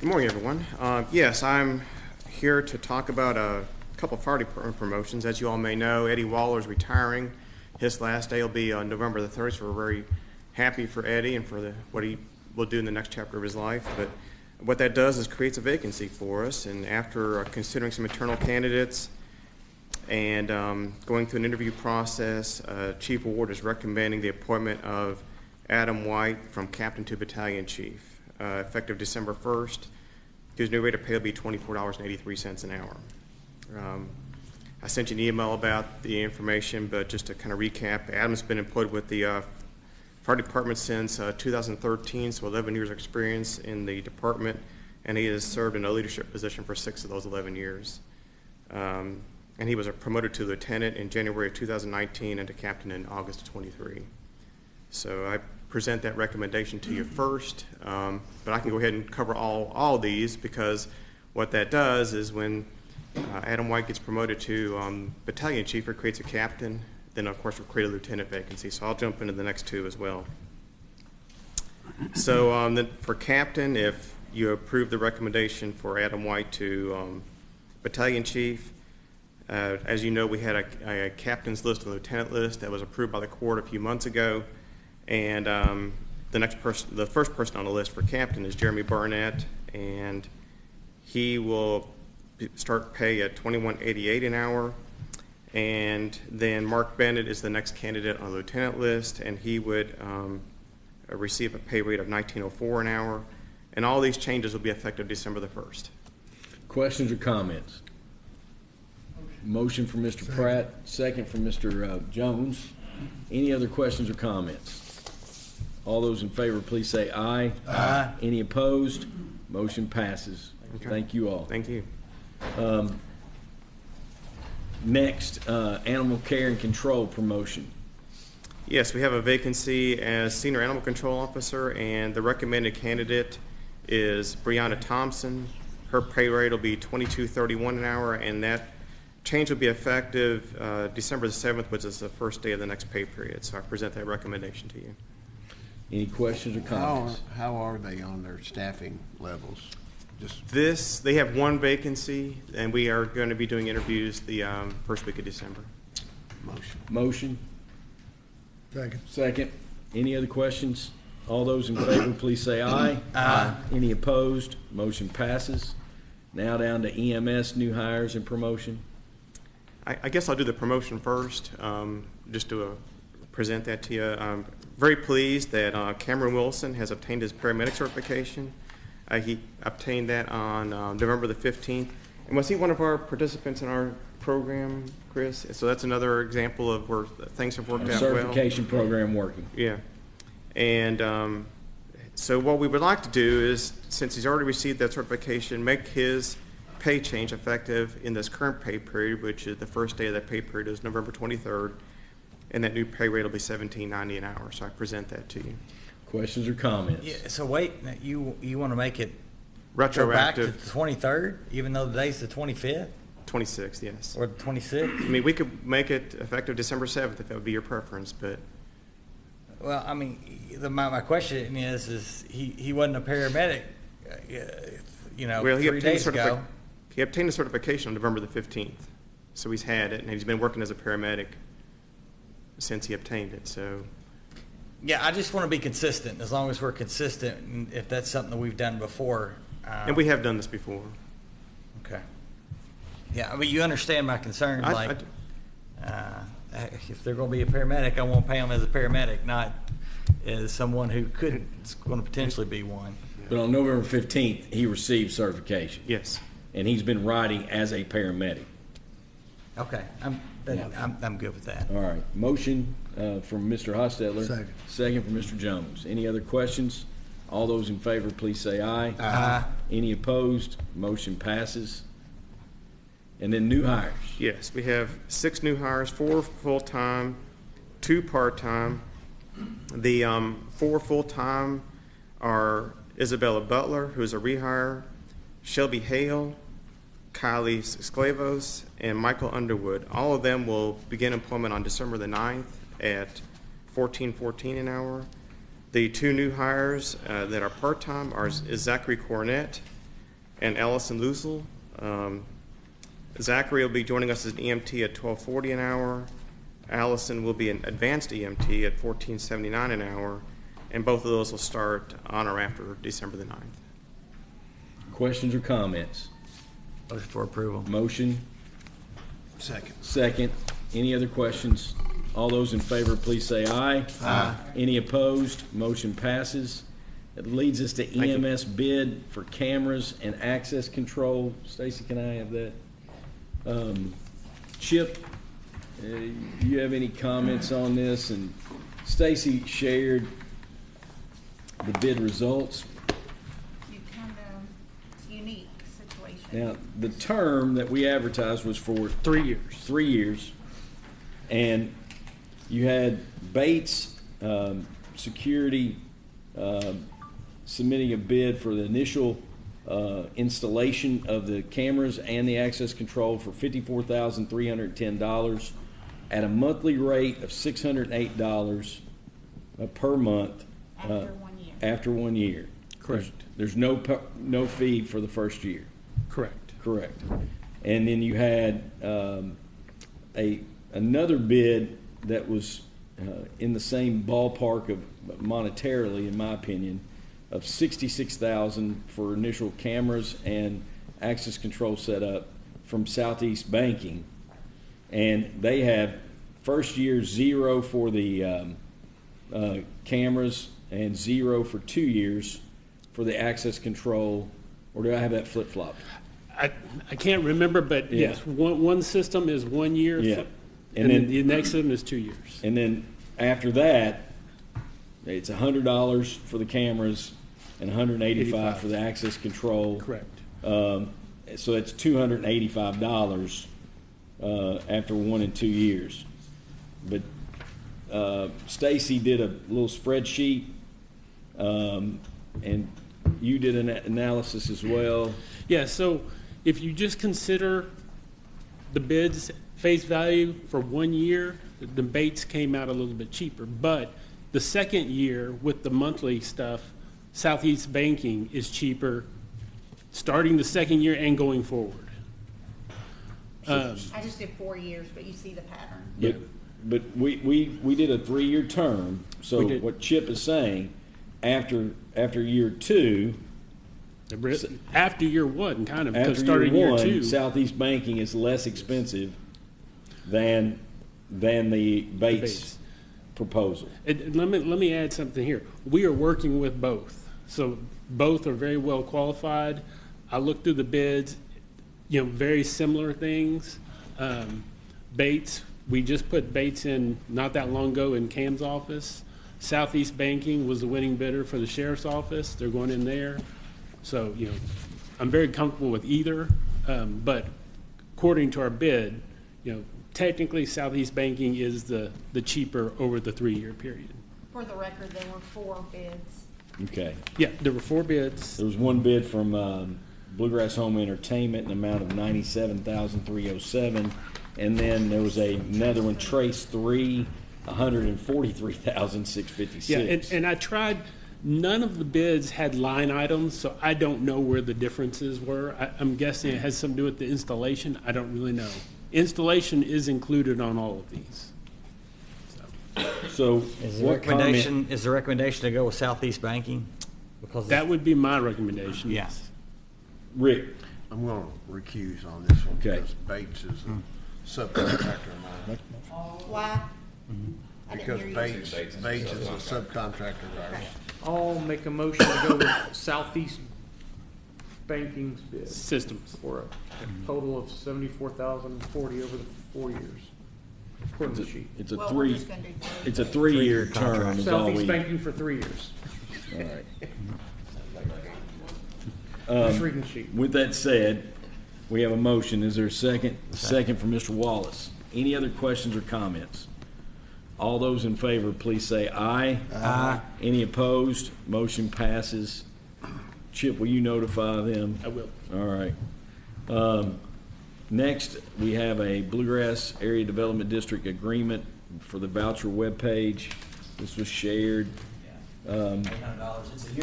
Good morning, everyone. Yes, I'm here to talk about a couple fire department promotions. As you all may know, Eddie Waller is retiring. His last day will be on November the 3rd, so we're very happy for Eddie and for what he will do in the next chapter of his life. But what that does is creates a vacancy for us, and after considering some internal candidates and going through an interview process, Chief Ward is recommending the appointment of Adam White from captain to battalion chief. Effective December 1st. His new rate of pay will be $24.83 an hour. I sent you an email about the information, but just to kind of recap, Adam's been employed with the fire department since 2013, so 11 years of experience in the department, and he has served in a leadership position for 6 of those 11 years. And he was promoted to lieutenant in January of 2019 and to captain in August of 23. So I present that recommendation to you first, but I can go ahead and cover all these, because what that does is when Adam White gets promoted to battalion chief, it creates a captain, then of course we'll create a lieutenant vacancy. So I'll jump into the next two as well. So then for captain, if you approve the recommendation for Adam White to battalion chief, as you know, we had a captain's list and lieutenant list that was approved by the court a few months ago. And the first person on the list for captain is Jeremy Barnett, and he will start pay at $21.88 an hour. And then Mark Bennett is the next candidate on the lieutenant list, and he would receive a pay rate of $19.04 an hour. And all these changes will be effective December the 1st. Questions or comments? Motion from Mr. Pratt, second from Mr. Jones. Any other questions or comments? All those in favor, please say aye. Aye. Any opposed? Motion passes. Okay. Thank you all. Thank you. Next, animal care and control promotion. Yes, we have a vacancy as senior animal control officer, and the recommended candidate is Brianna Thompson. Her pay rate will be $22.31 an hour, and that change will be effective December the 7th, which is the first day of the next pay period. So I present that recommendation to you. Any questions or comments? How are they on their staffing levels? They have one vacancy, and we are going to be doing interviews the first week of December. Motion? Second. Second. Any other questions? All those in favor, please say aye. Aye. Any opposed? Motion passes. Now down to EMS, new hires and promotion. I guess I'll do the promotion first, just to present that to you. very pleased that Cameron Wilson has obtained his paramedic certification. He obtained that on November the 15th. And was he one of our participants in our program, Chris? So that's another example of where things have worked out well. Certification program working. Yeah. And so what we would like to do is, since he's already received that certification, make his pay change effective in this current pay period, which is the first day of that pay period is November 23rd, and that new pay rate will be $17.90 an hour. So I present that to you. Questions or comments? Yeah, so wait, now you want to make it Retroactive. go back to the 23rd, even though today's the 25th 26th, yes. or the 26th? I mean, we could make it effective December 7th if that would be your preference, but Well, I mean, my question is he wasn't a paramedic, well, 3 days ago. He obtained a certification on November the 15th, so he's had it, and he's been working as a paramedic since he obtained it. So, Yeah, I just want to be consistent. As long as we're consistent, and if that's something that we've done before. and we have done this before. Okay. Yeah, I mean, you understand my concern. I do. If they're going to be a paramedic, I want to pay them as a paramedic, not as someone who is going to potentially be one. But on November 15th, he received certification. Yes. And he's been riding as a paramedic. Okay, I'm good with that. All right. Motion from Mr. Hostetler. Second. Second from Mr. Jones. Any other questions? All those in favor, please say aye. Aye. Any opposed? Motion passes. And then new hires. Yes, we have 6 new hires, 4 full-time, 2 part-time. The 4 full-time are Isabella Butler, who is a rehire, Shelby Hale, Kylie Sklavos, and Michael Underwood. All of them will begin employment on December the 9th at $14.14 an hour. The 2 new hires that are part-time is Zachary Cornett and Allison Lusel. Zachary will be joining us as an EMT at $12.40 an hour. Allison will be an advanced EMT at $14.79 an hour, and both of those will start on or after December the 9th. Questions or comments? Motion for approval. Motion. Second. Second. Any other questions? All those in favor, please say aye. Aye. Any opposed? Motion passes. It leads us to EMS bid for cameras and access control. Stacy, can I have that? Chip, do you have any comments on this? And Stacy shared the bid results. You kind of unique situation. Now, the term that we advertised was for 3 years. 3 years. And you had Bates Security submitting a bid for the initial installation of the cameras and the access control for $54,310 at a monthly rate of $608 per month. After 1 year. After 1 year. Correct. There's no fee for the first year. Correct. Correct. And then you had another bid that was in the same ballpark of monetarily, in my opinion, of $66,000 for initial cameras and access control setup from Southeast Banking, and they have first year 0 for the cameras and 0 for 2 years for the access control. Or do I have that flip flopped? I can't remember, but Yeah. yes, one system is 1 year. Yeah. And then the next system is 2 years. And then after that, it's $100 for the cameras and $185 for the access control. Correct. So that's $285 after 1 and 2 years. But Stacy did a little spreadsheet, and you did an analysis as well. Yeah, so if you just consider the bids face value for 1 year, the Bates came out a little bit cheaper. But the second year with the monthly stuff, Southeast Banking is cheaper starting the second year and going forward. I just did 4 years, but you see the pattern. But we did a 3-year term. So We did. what Chip is saying, after year 2, After year 1, kind of, because after starting year year 1, 2. Southeast Banking is less expensive than the Bates. proposal. And let me add something here. We are working with both, so both are very well qualified. I looked through the bids, very similar things. Bates, we just put Bates in not that long ago in Cam's office. Southeast Banking was the winning bidder for the sheriff's office. They're going in there. So, I'm very comfortable with either, but according to our bid, technically Southeast Banking is the cheaper over the 3-year period. For the record, there were 4 bids. Okay. Yeah, there were 4 bids. There was one bid from Bluegrass Home Entertainment in the amount of $97,307, and then there was another one, Trace 3, $143,656. Yeah, and I tried. None of the bids had line items, so I don't know where the differences were. I'm guessing it has something to do with the installation. I don't really know. Installation is included on all of these. So is the recommendation to go with Southeast Banking? Because that would be my recommendation. Yes. Rick, I'm going to recuse on this one okay. because Bates is a subcontractor of mine. Why? Because Bates is a subcontractor of ours. I'll make a motion to go with Southeast Banking's bid. Systems. For a total of $74,040 over the 4 years. According to the sheet. It's a Well, three. we're just gonna do 3. It's a 3-year term. Is all Southeast we. Banking for 3 years. All right. Just reading the sheet. With that said, we have a motion. Is there a second? A second from Mr. Wallace. Any other questions or comments? All those in favor, please say aye. Aye. Any opposed? Motion passes. Chip, will you notify them? I will. All right. Next, we have a Bluegrass Area Development District agreement for the voucher webpage. This was shared. $800. It's a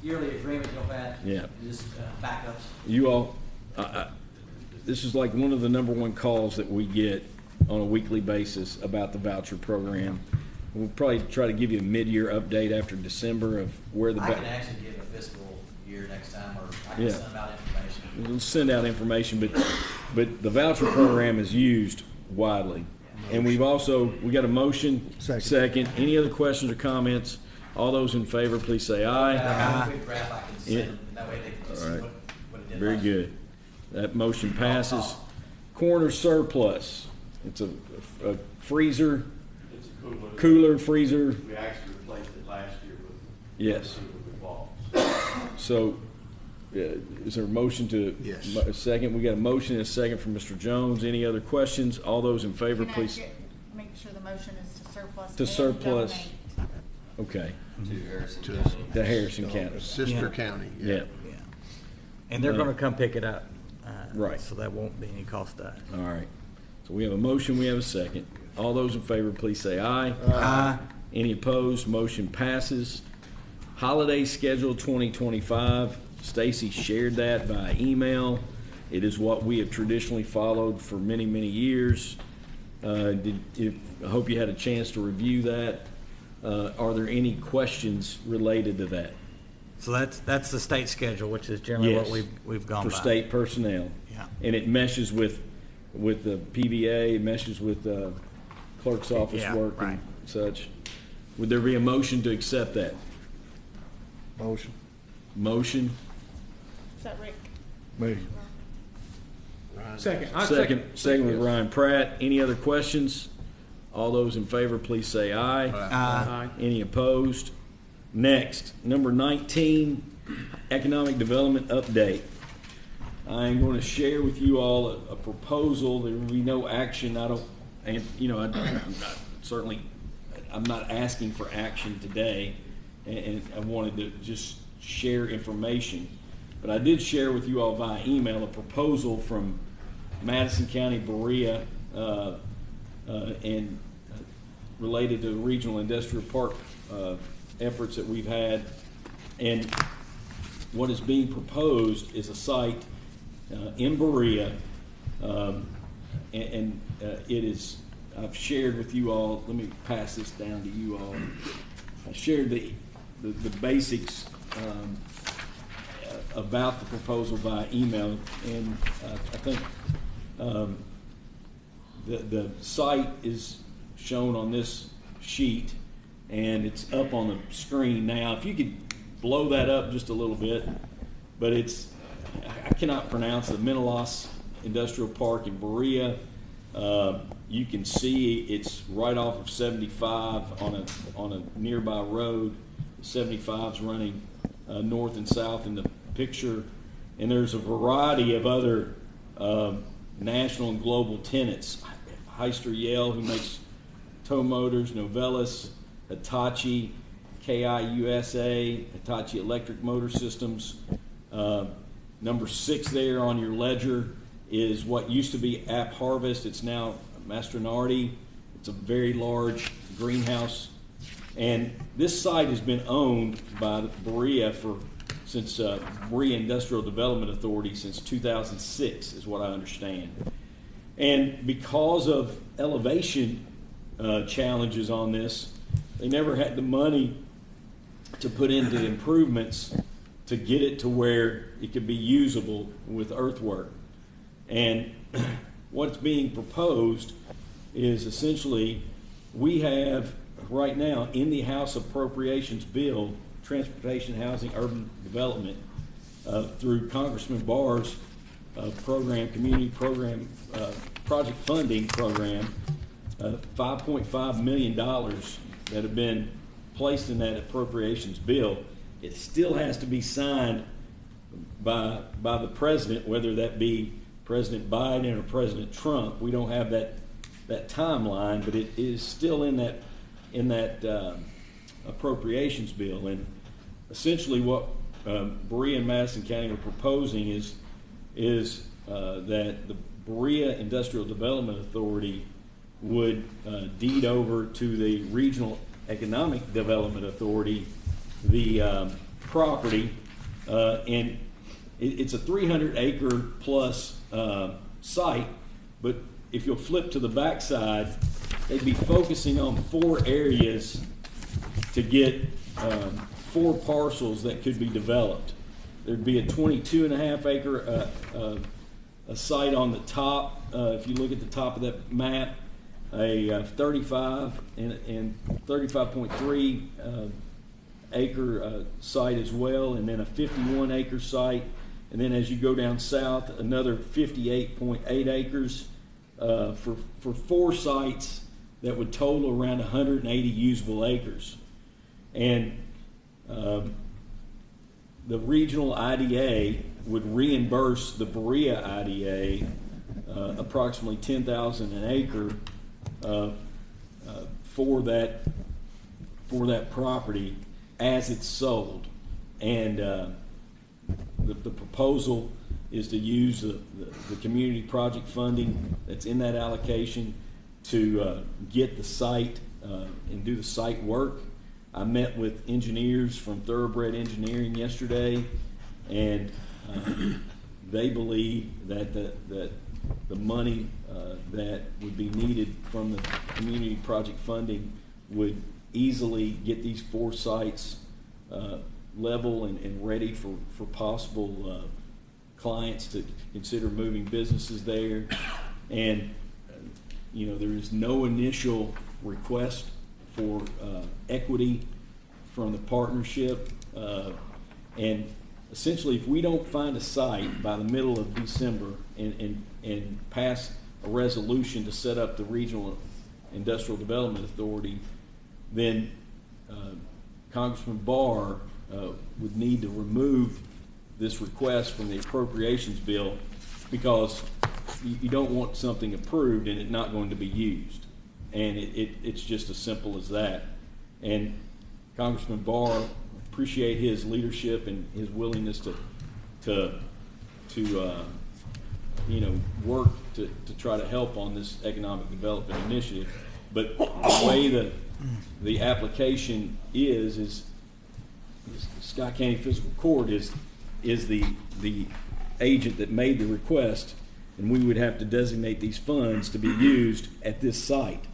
yearly agreement, Pat. Yeah. Just backups. You all, this is like one of the number one calls that we get on a weekly basis about the voucher program. We'll probably try to give you a mid-year update after December of where the. I can actually give a fiscal year next time, or I can send out information. We'll send out information, but the voucher program is used widely. And we got a motion. Second. Any other questions or comments? All those in favor, please say aye. Aye. Graph I can send, that way they can just see what it did Very last good. That motion passes. Coroner surplus. It's a freezer. It's a cooler, freezer. We actually replaced it last year with. Yes. The cooler we bought. So, is there a motion to? Yes. A second. We got a motion and a second from Mr. Jones. Any other questions? All those in favor, Can I please. make sure the motion is to surplus. To and surplus. donate. Okay. To Harrison County. To Harrison County. Sister county. Yeah. And they're going to come pick it up. Right. So that won't be any cost to us. All right. So we have a motion, we have a second. All those in favor, please say aye. Aye. Any opposed? Motion passes. Holiday schedule 2025. Stacy shared that by email. It is what we have traditionally followed for many, many years. I hope you had a chance to review that. Are there any questions related to that? So that's the state schedule, which is generally Yes. what we've gone for by. state personnel. Yeah. And it meshes with the PBA, it meshes with clerk's office Yeah, work right. and such. Would there be a motion to accept that? Motion. Motion? Is that Rick? Me. Second. Second with Ryan Pratt. Any other questions? All those in favor, please say aye. Aye. Any opposed? Next, number 19, economic development update. I'm going to share with you all a proposal. There will be no action. I'm not asking for action today, and I wanted to just share information. But I did share with you all via email a proposal from Madison County, Berea, and related to regional industrial park efforts that we've had. And what is being proposed is a site in Berea, and it is, I've shared with you all, let me pass this down to you all. I shared the basics about the proposal via email, and I think the site is shown on this sheet, and it's up on the screen now. If you could blow that up just a little bit, but I cannot pronounce the Menelaus Industrial Park in Berea. You can see it's right off of 75 on a nearby road. 75's running north and south in the picture, and there's a variety of other national and global tenants. Hyster Yale, who makes tow motors, Novelis, Hitachi, KI USA, Hitachi Electric Motor Systems. Number 6 there on your ledger is what used to be App Harvest. It's now Mastronardi. It's a very large greenhouse. And this site has been owned by Berea since Berea Industrial Development Authority since 2006, is what I understand. And because of elevation challenges on this, they never had the money to put into improvements to get it to where it could be usable with earthwork. And what's being proposed is essentially we have right now in the House Appropriations Bill, Transportation, Housing, Urban Development, through Congressman Barr's program, community program, project funding program, $5.5 million that have been placed in that appropriations bill. It still has to be signed by the president, whether that be President Biden or President Trump. We don't have that timeline, but it is still in that appropriations bill. And essentially, what Berea and Madison County are proposing is that the Berea Industrial Development Authority would deed over to the Regional Economic Development Authority the property, and it's a 300-acre plus site, but if you'll flip to the backside, they'd be focusing on 4 areas to get 4 parcels that could be developed. There'd be a 22.5-acre a site on the top, if you look at the top of that map, a 35 and 35.3 acre site as well, and then a 51-acre site, and then as you go down south, another 58.8 acres for 4 sites that would total around 180 usable acres. And the regional IDA would reimburse the Berea IDA approximately $10,000 an acre for that property as it's sold. And the proposal is to use the community project funding that's in that allocation to get the site and do the site work. I met with engineers from Thoroughbred Engineering yesterday, and they believe that the money that would be needed from the community project funding would easily get these 4 sites level and ready for possible clients to consider moving businesses there. And there is no initial request for equity from the partnership, and essentially, if we don't find a site by the middle of December and pass a resolution to set up the Regional Industrial Development Authority, then Congressman Barr would need to remove this request from the appropriations bill, because you don't want something approved and it not going to be used. And it's just as simple as that. And Congressman Barr, appreciate his leadership and his willingness to work to try to help on this economic development initiative. But the way the application is Scott County Fiscal Court is the agent that made the request, and we would have to designate these funds to be used at this site,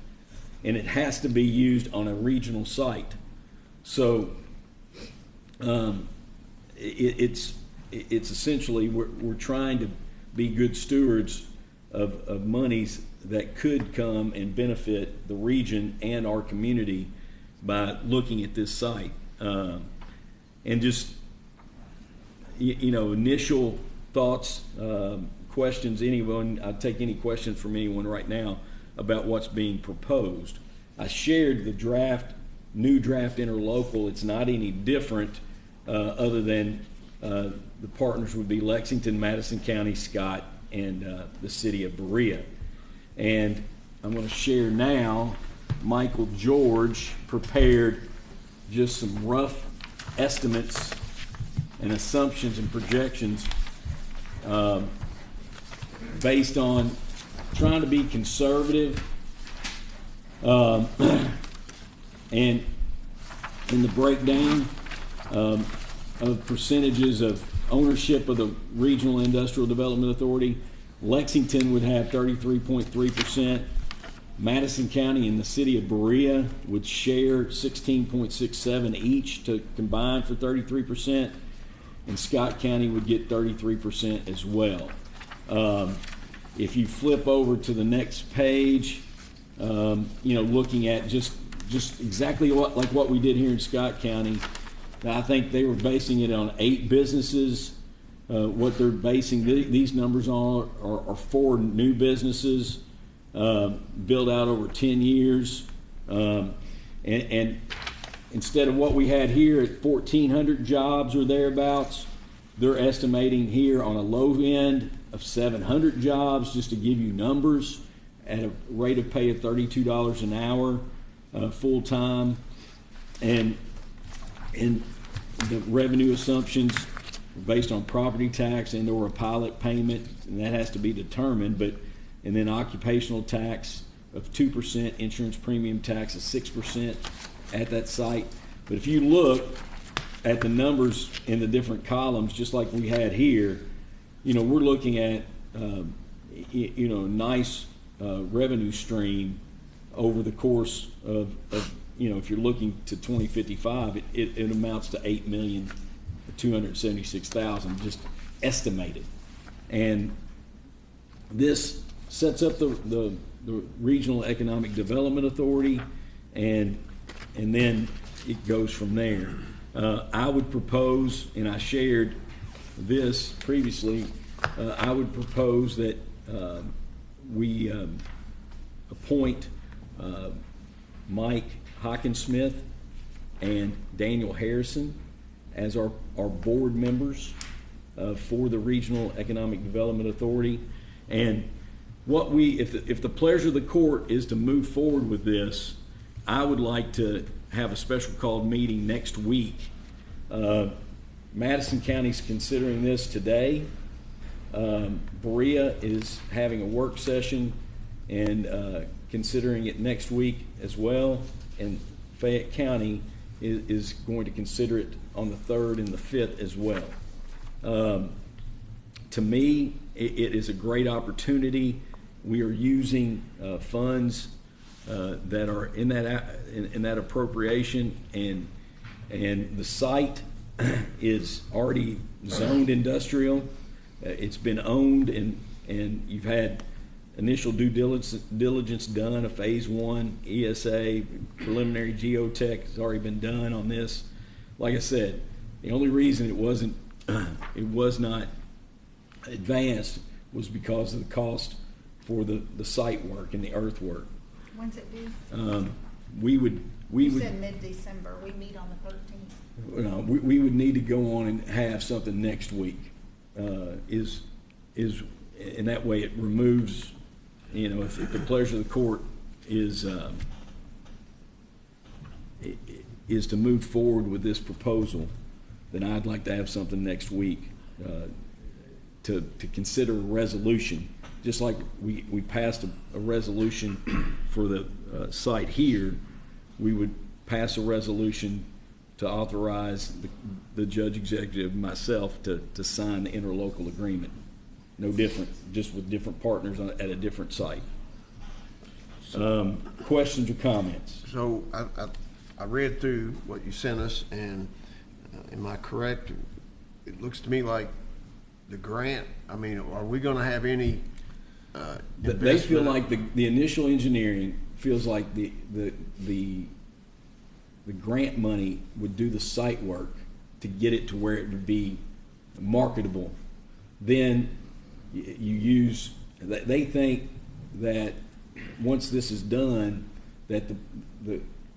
and it has to be used on a regional site. So it's essentially we're trying to be good stewards of monies that could come and benefit the region and our community by looking at this site. And just, initial thoughts, questions, anyone, I'd take any questions from anyone right now about what's being proposed. I shared the new draft interlocal. It's not any different other than the partners would be Lexington, Madison County, Scott, and the city of Berea. And I'm going to share now, Michael George prepared just some rough estimates and assumptions and projections based on trying to be conservative and in the breakdown of percentages of ownership of the Regional Industrial Development Authority. Lexington would have 33.3%. Madison County and the city of Berea would share 16.67 each to combine for 33%, and Scott County would get 33% as well. If you flip over to the next page, looking at just exactly like what we did here in Scott County, I think they were basing it on 8 businesses. What they're basing these numbers on are 4 new businesses built out over 10 years. And instead of what we had here at 1,400 jobs or thereabouts, they're estimating here on a low end of 700 jobs, just to give you numbers, at a rate of pay of $32 an hour full time. And the revenue assumptions based on property tax and or a pilot payment, and that has to be determined, and then occupational tax of 2%, insurance premium tax of 6% at that site. But if you look at the numbers in the different columns, just like we had here, we're looking at a nice revenue stream over the course of if you're looking to 2055, it amounts to $8,276,000 just estimated. And this sets up the Regional Economic Development Authority, and then it goes from there. I would propose, and I shared this previously, I would propose that we appoint Mike Hockensmith and Daniel Harrison as our board members for the Regional Economic Development Authority. And if the pleasure of the court is to move forward with this, I would like to have a special called meeting next week. Madison County's considering this today. Berea is having a work session and considering it next week as well. And Fayette County is going to consider it on the 3rd and the 5th as well. To me, it is a great opportunity. We are using funds that are in that appropriation, and the site is already zoned industrial. It's been owned, and you've had initial due diligence done, a phase 1 ESA, preliminary geotech has already been done on this. Like I said, the only reason it was not advanced was because of the cost for the site work and the earthwork. When's it due? You said mid-December. We meet on the 13th. We would need to go on and have something next week. Is in that way it removes, if the pleasure of the court is to move forward with this proposal, then I'd like to have something next week to consider a resolution. Just like we passed a resolution for the site here, we would pass a resolution to authorize the judge executive and myself to sign the interlocal agreement. No different, just with different partners at a different site. Questions or comments? So I read through what you sent us, and am I correct? It looks to me like the grant, are we going to have any They feel investment? like the initial engineering feels like the grant money would do the site work to get it to where it would be marketable. Then you use, they think that once this is done, that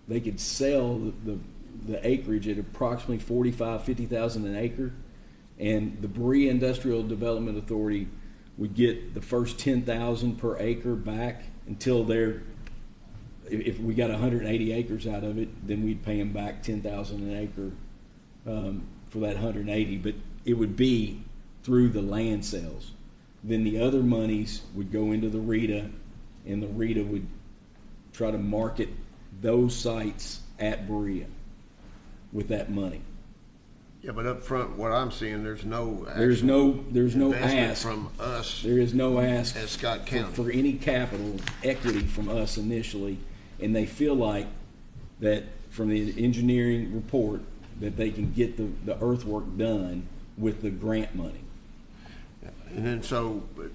they could sell the acreage at approximately 45, 50,000 an acre, and the Berea Industrial Development Authority would get the first 10,000 per acre back until they're, if we got 180 acres out of it, then we'd pay them back 10,000 an acre for that 180, but it would be through the land sales. Then the other monies would go into the RETA, and the RETA would try to market those sites at Berea with that money. Yeah, but up front, what I'm seeing, there's no There's no investment ask from us. There is no ask as Scott County for any capital equity from us initially, and they feel like that from the engineering report that they can get the earthwork done with the grant money. And then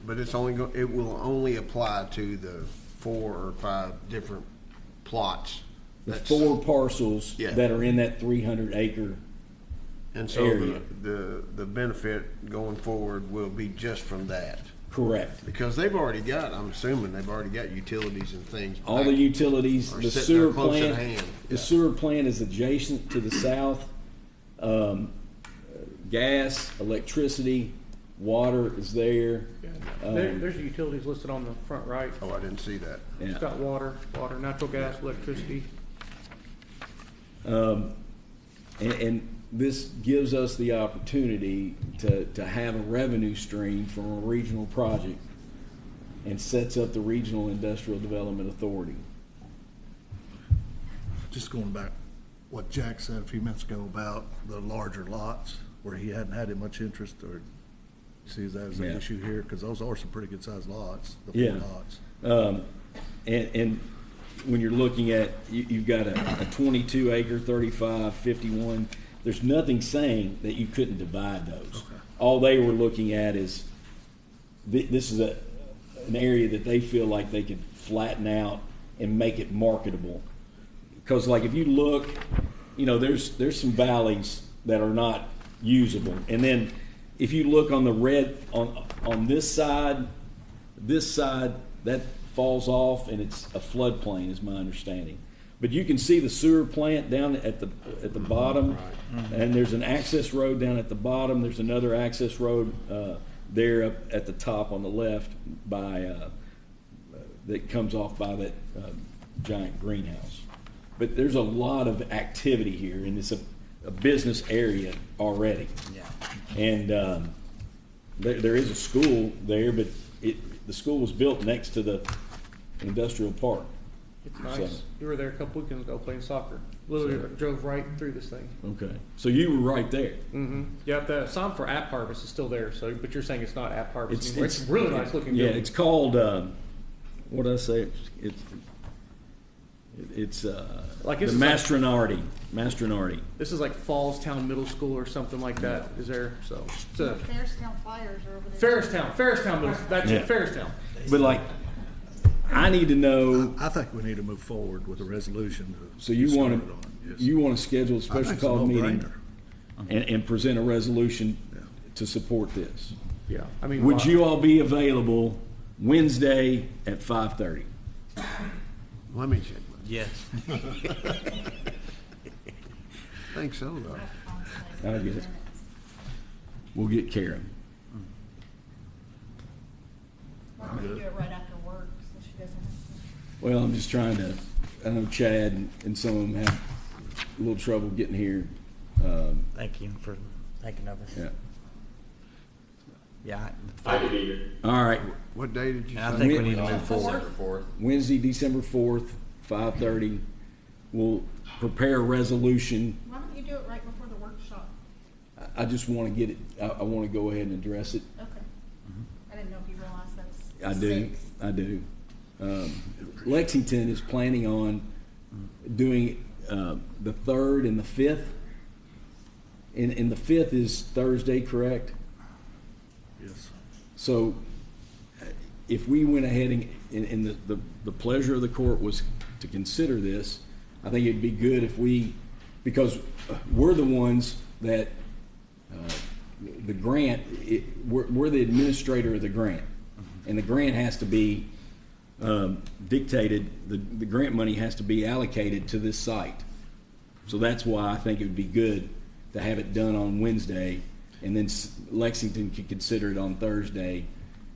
but it's it will only apply to the 4 or 5 different plots. The 4 parcels that are in that 300 acre and so area. The benefit going forward will be just from that. Correct. Because they've already got, I'm assuming they've already got utilities and things. All the utilities, the sewer plant. Hand. The sewer plant is adjacent to the south. Gas, electricity, water is there. There's the utilities listed on the front right. Oh, I didn't see that. Yeah. It's got water, natural gas, electricity. And this gives us the opportunity to have a revenue stream from a regional project and sets up the Regional Industrial Development Authority. Just going back, what Jack said a few minutes ago about the larger lots where he hadn't had much interest, or sees that as an issue here, because those are some pretty good sized lots, the 4 lots. And when you're looking at, you've got a 22 acre, 35, 51, there's nothing saying that you couldn't divide those. Okay. All they were looking at is, this is an area that they feel like they could flatten out and make it marketable. Because like if you look, there's some valleys that are not usable. And then if you look on the red, on this side, that falls off and it's a floodplain is my understanding. But you can see the sewer plant down at the bottom, and there's an access road down at the bottom. There's another access road there up at the top on the left by that comes off by that giant greenhouse. But there's a lot of activity here, and it's a business area already. Yeah. And there is a school there, but the school was built next to the industrial park. It's nice. So, You were there a couple weekends ago playing soccer. Literally drove right through this thing. okay. So you were right there. Mm-hmm. Yeah, the sign for App Harvest is still there. So, but you're saying it's not App Harvest anymore. It's really nice looking. Yeah, building. it's called. What did I say? It's like the Mastronardi. This is like Fallstown Middle School or something like that. Is there? So it's a Fairstown Flyers are over there. Fairstown Middle. That's it. Fairstown. But like, I need to know. I think we need to move forward with a resolution. So you want to schedule a special call meeting and present a resolution to support this. Yeah, I mean, would you all be available Wednesday at 5:30? Let me check. Yes. I think so, though. I'll get it. We'll get Karen. Why don't we do it right after work, so she doesn't have to? Well, I'm just trying to, I know Chad and some of them have a little trouble getting here. Thank you for thinking of us. Yeah. Yeah. I could be here. All right. What day did you say? I think we need to move forward. December 4th. Wednesday, December 4th, 5:30. We'll prepare a resolution. Why don't you do it right before the workshop? I just want to get it, I want to go ahead and address it. Okay. I didn't know if you realized that's I do. 6. I do. Lexington is planning on doing the 3rd and the 5th. And the 5th is Thursday, correct? Yes. So if we went ahead and the pleasure of the court was to consider this, I think it'd be good if because we're the ones that, the grant, we're the administrator of the grant. And the grant has to be dictated, the grant money has to be allocated to this site. So that's why I think it would be good to have it done on Wednesday, and then Lexington could consider it on Thursday,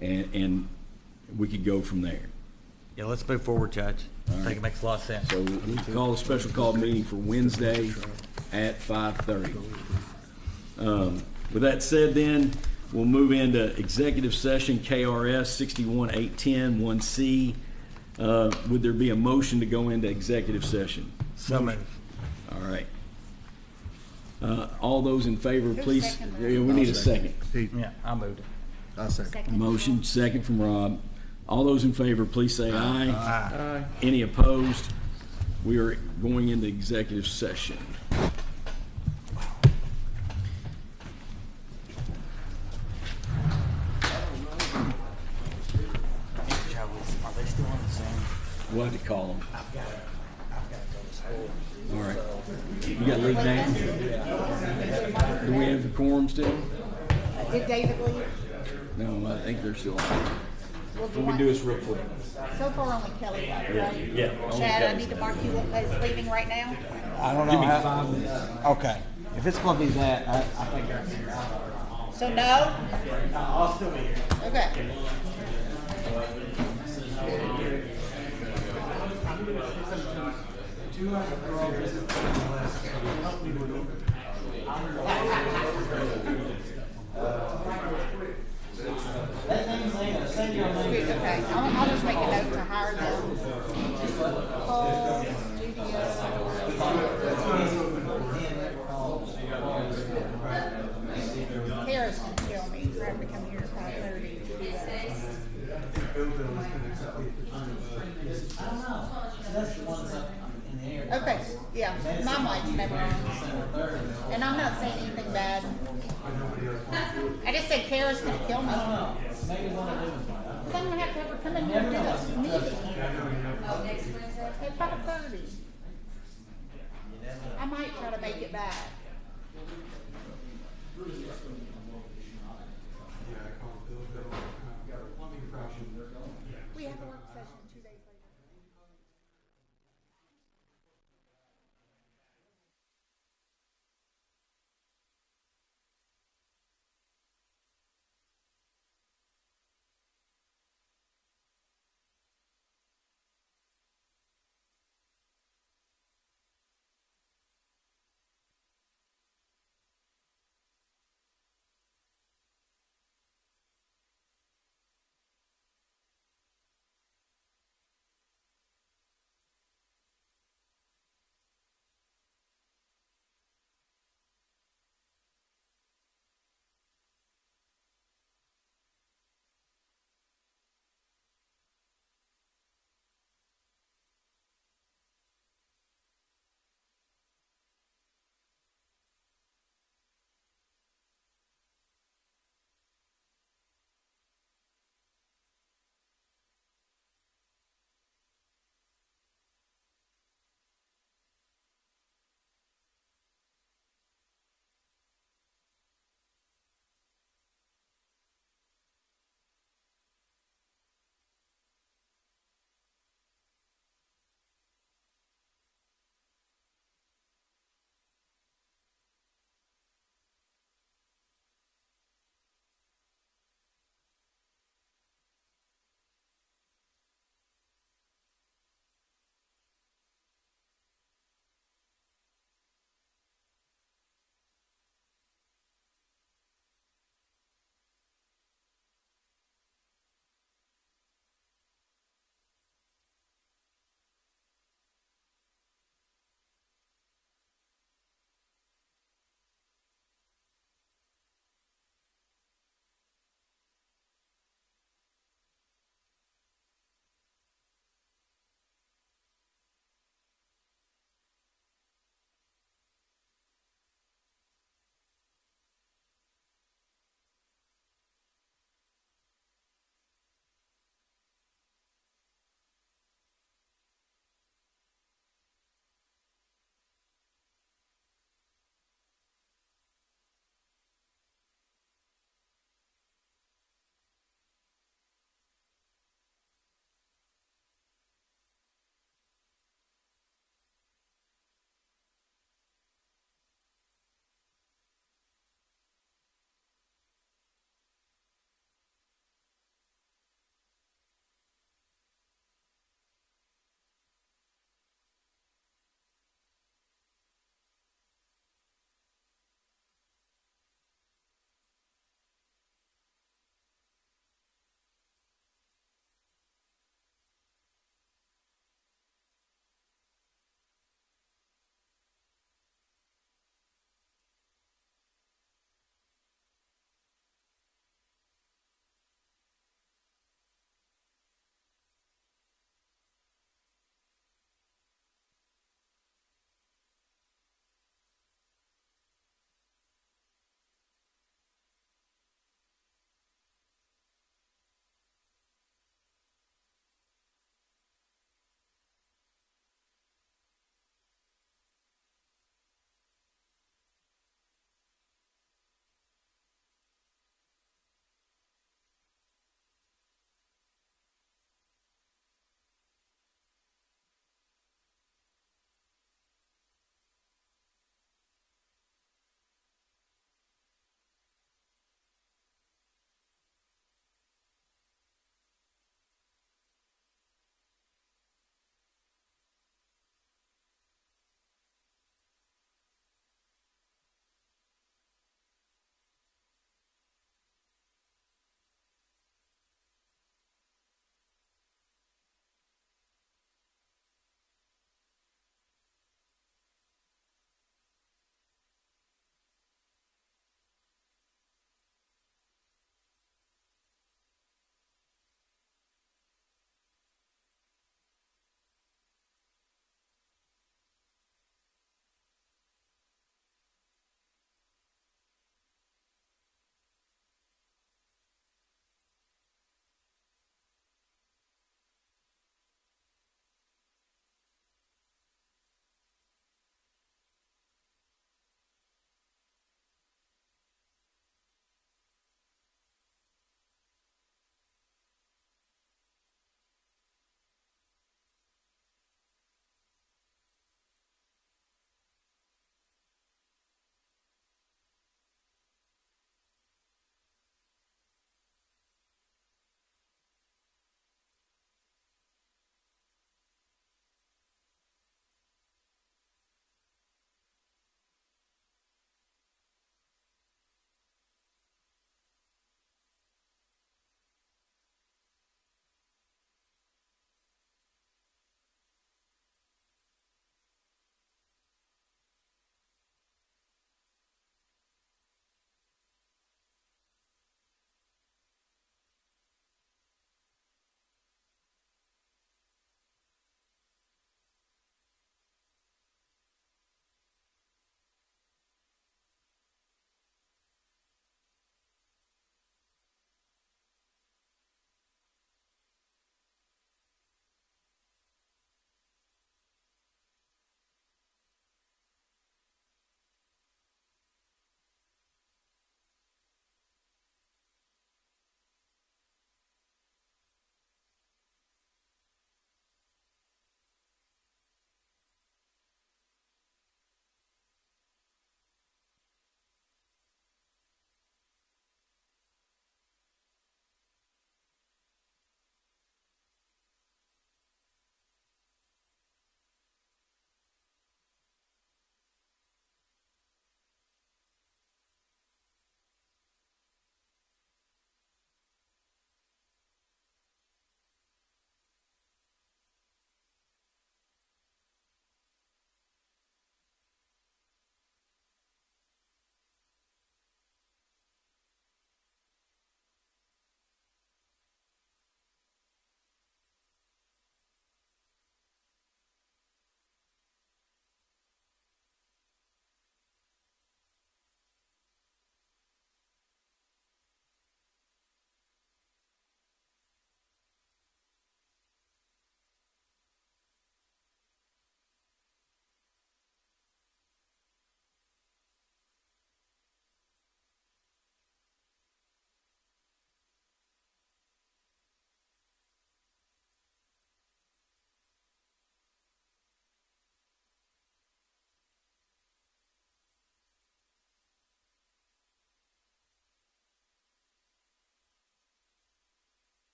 and we could go from there. Yeah, let's move forward, Judge. I right. think it makes a lot of sense. So we call a special call meeting for Wednesday at 5:30. With that said, then, we'll move into executive session, KRS 61810 1C. Would there be a motion to go into executive session? So moved. All right. All those in favor, Who please. seconded Yeah, we need a second. Yeah, I moved it. I second. Motion, second from Rob. All those in favor, please say aye. Aye. Any opposed? We are going into executive session. Are they still on the same? We'll have to call them. I've got to go to school. All right. You got to leave now? Do we have the quorum still? Did David leave? No, I think they're still on. Well, Let me do this real quick. So far, only Kelly left, right? Yeah. Chad, I need to mark you as leaving right now? I don't know. Give me how- 5 minutes. Okay. If it's going to be that, I think I So no? I'll still be here. Okay. Okay, I'll just make a note to hire them. Call studio. Kara's gonna kill me for having to come here at 5:30 to do that. I don't know. That's the one that's up in the air. Okay, yeah, my mic's never on. And I'm not saying anything bad. I just said Kara's gonna kill me. Maybe one of them. Because I'm gonna have to have her come in here and do this meeting. At 5:30. I might try to make it back. We have a work session 2 days later.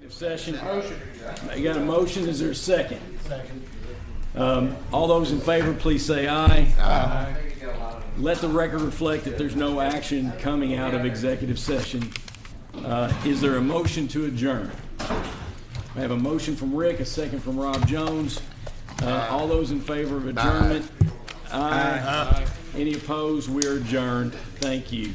Session. You got a motion, is there a second? Second. All those in favor, please say aye. Aye. Let the record reflect that there's no action coming out of executive session. Is there a motion to adjourn? I have a motion from Rick, a second from Rob Jones. All those in favor of adjournment? Aye. Any opposed? We're adjourned. Thank you.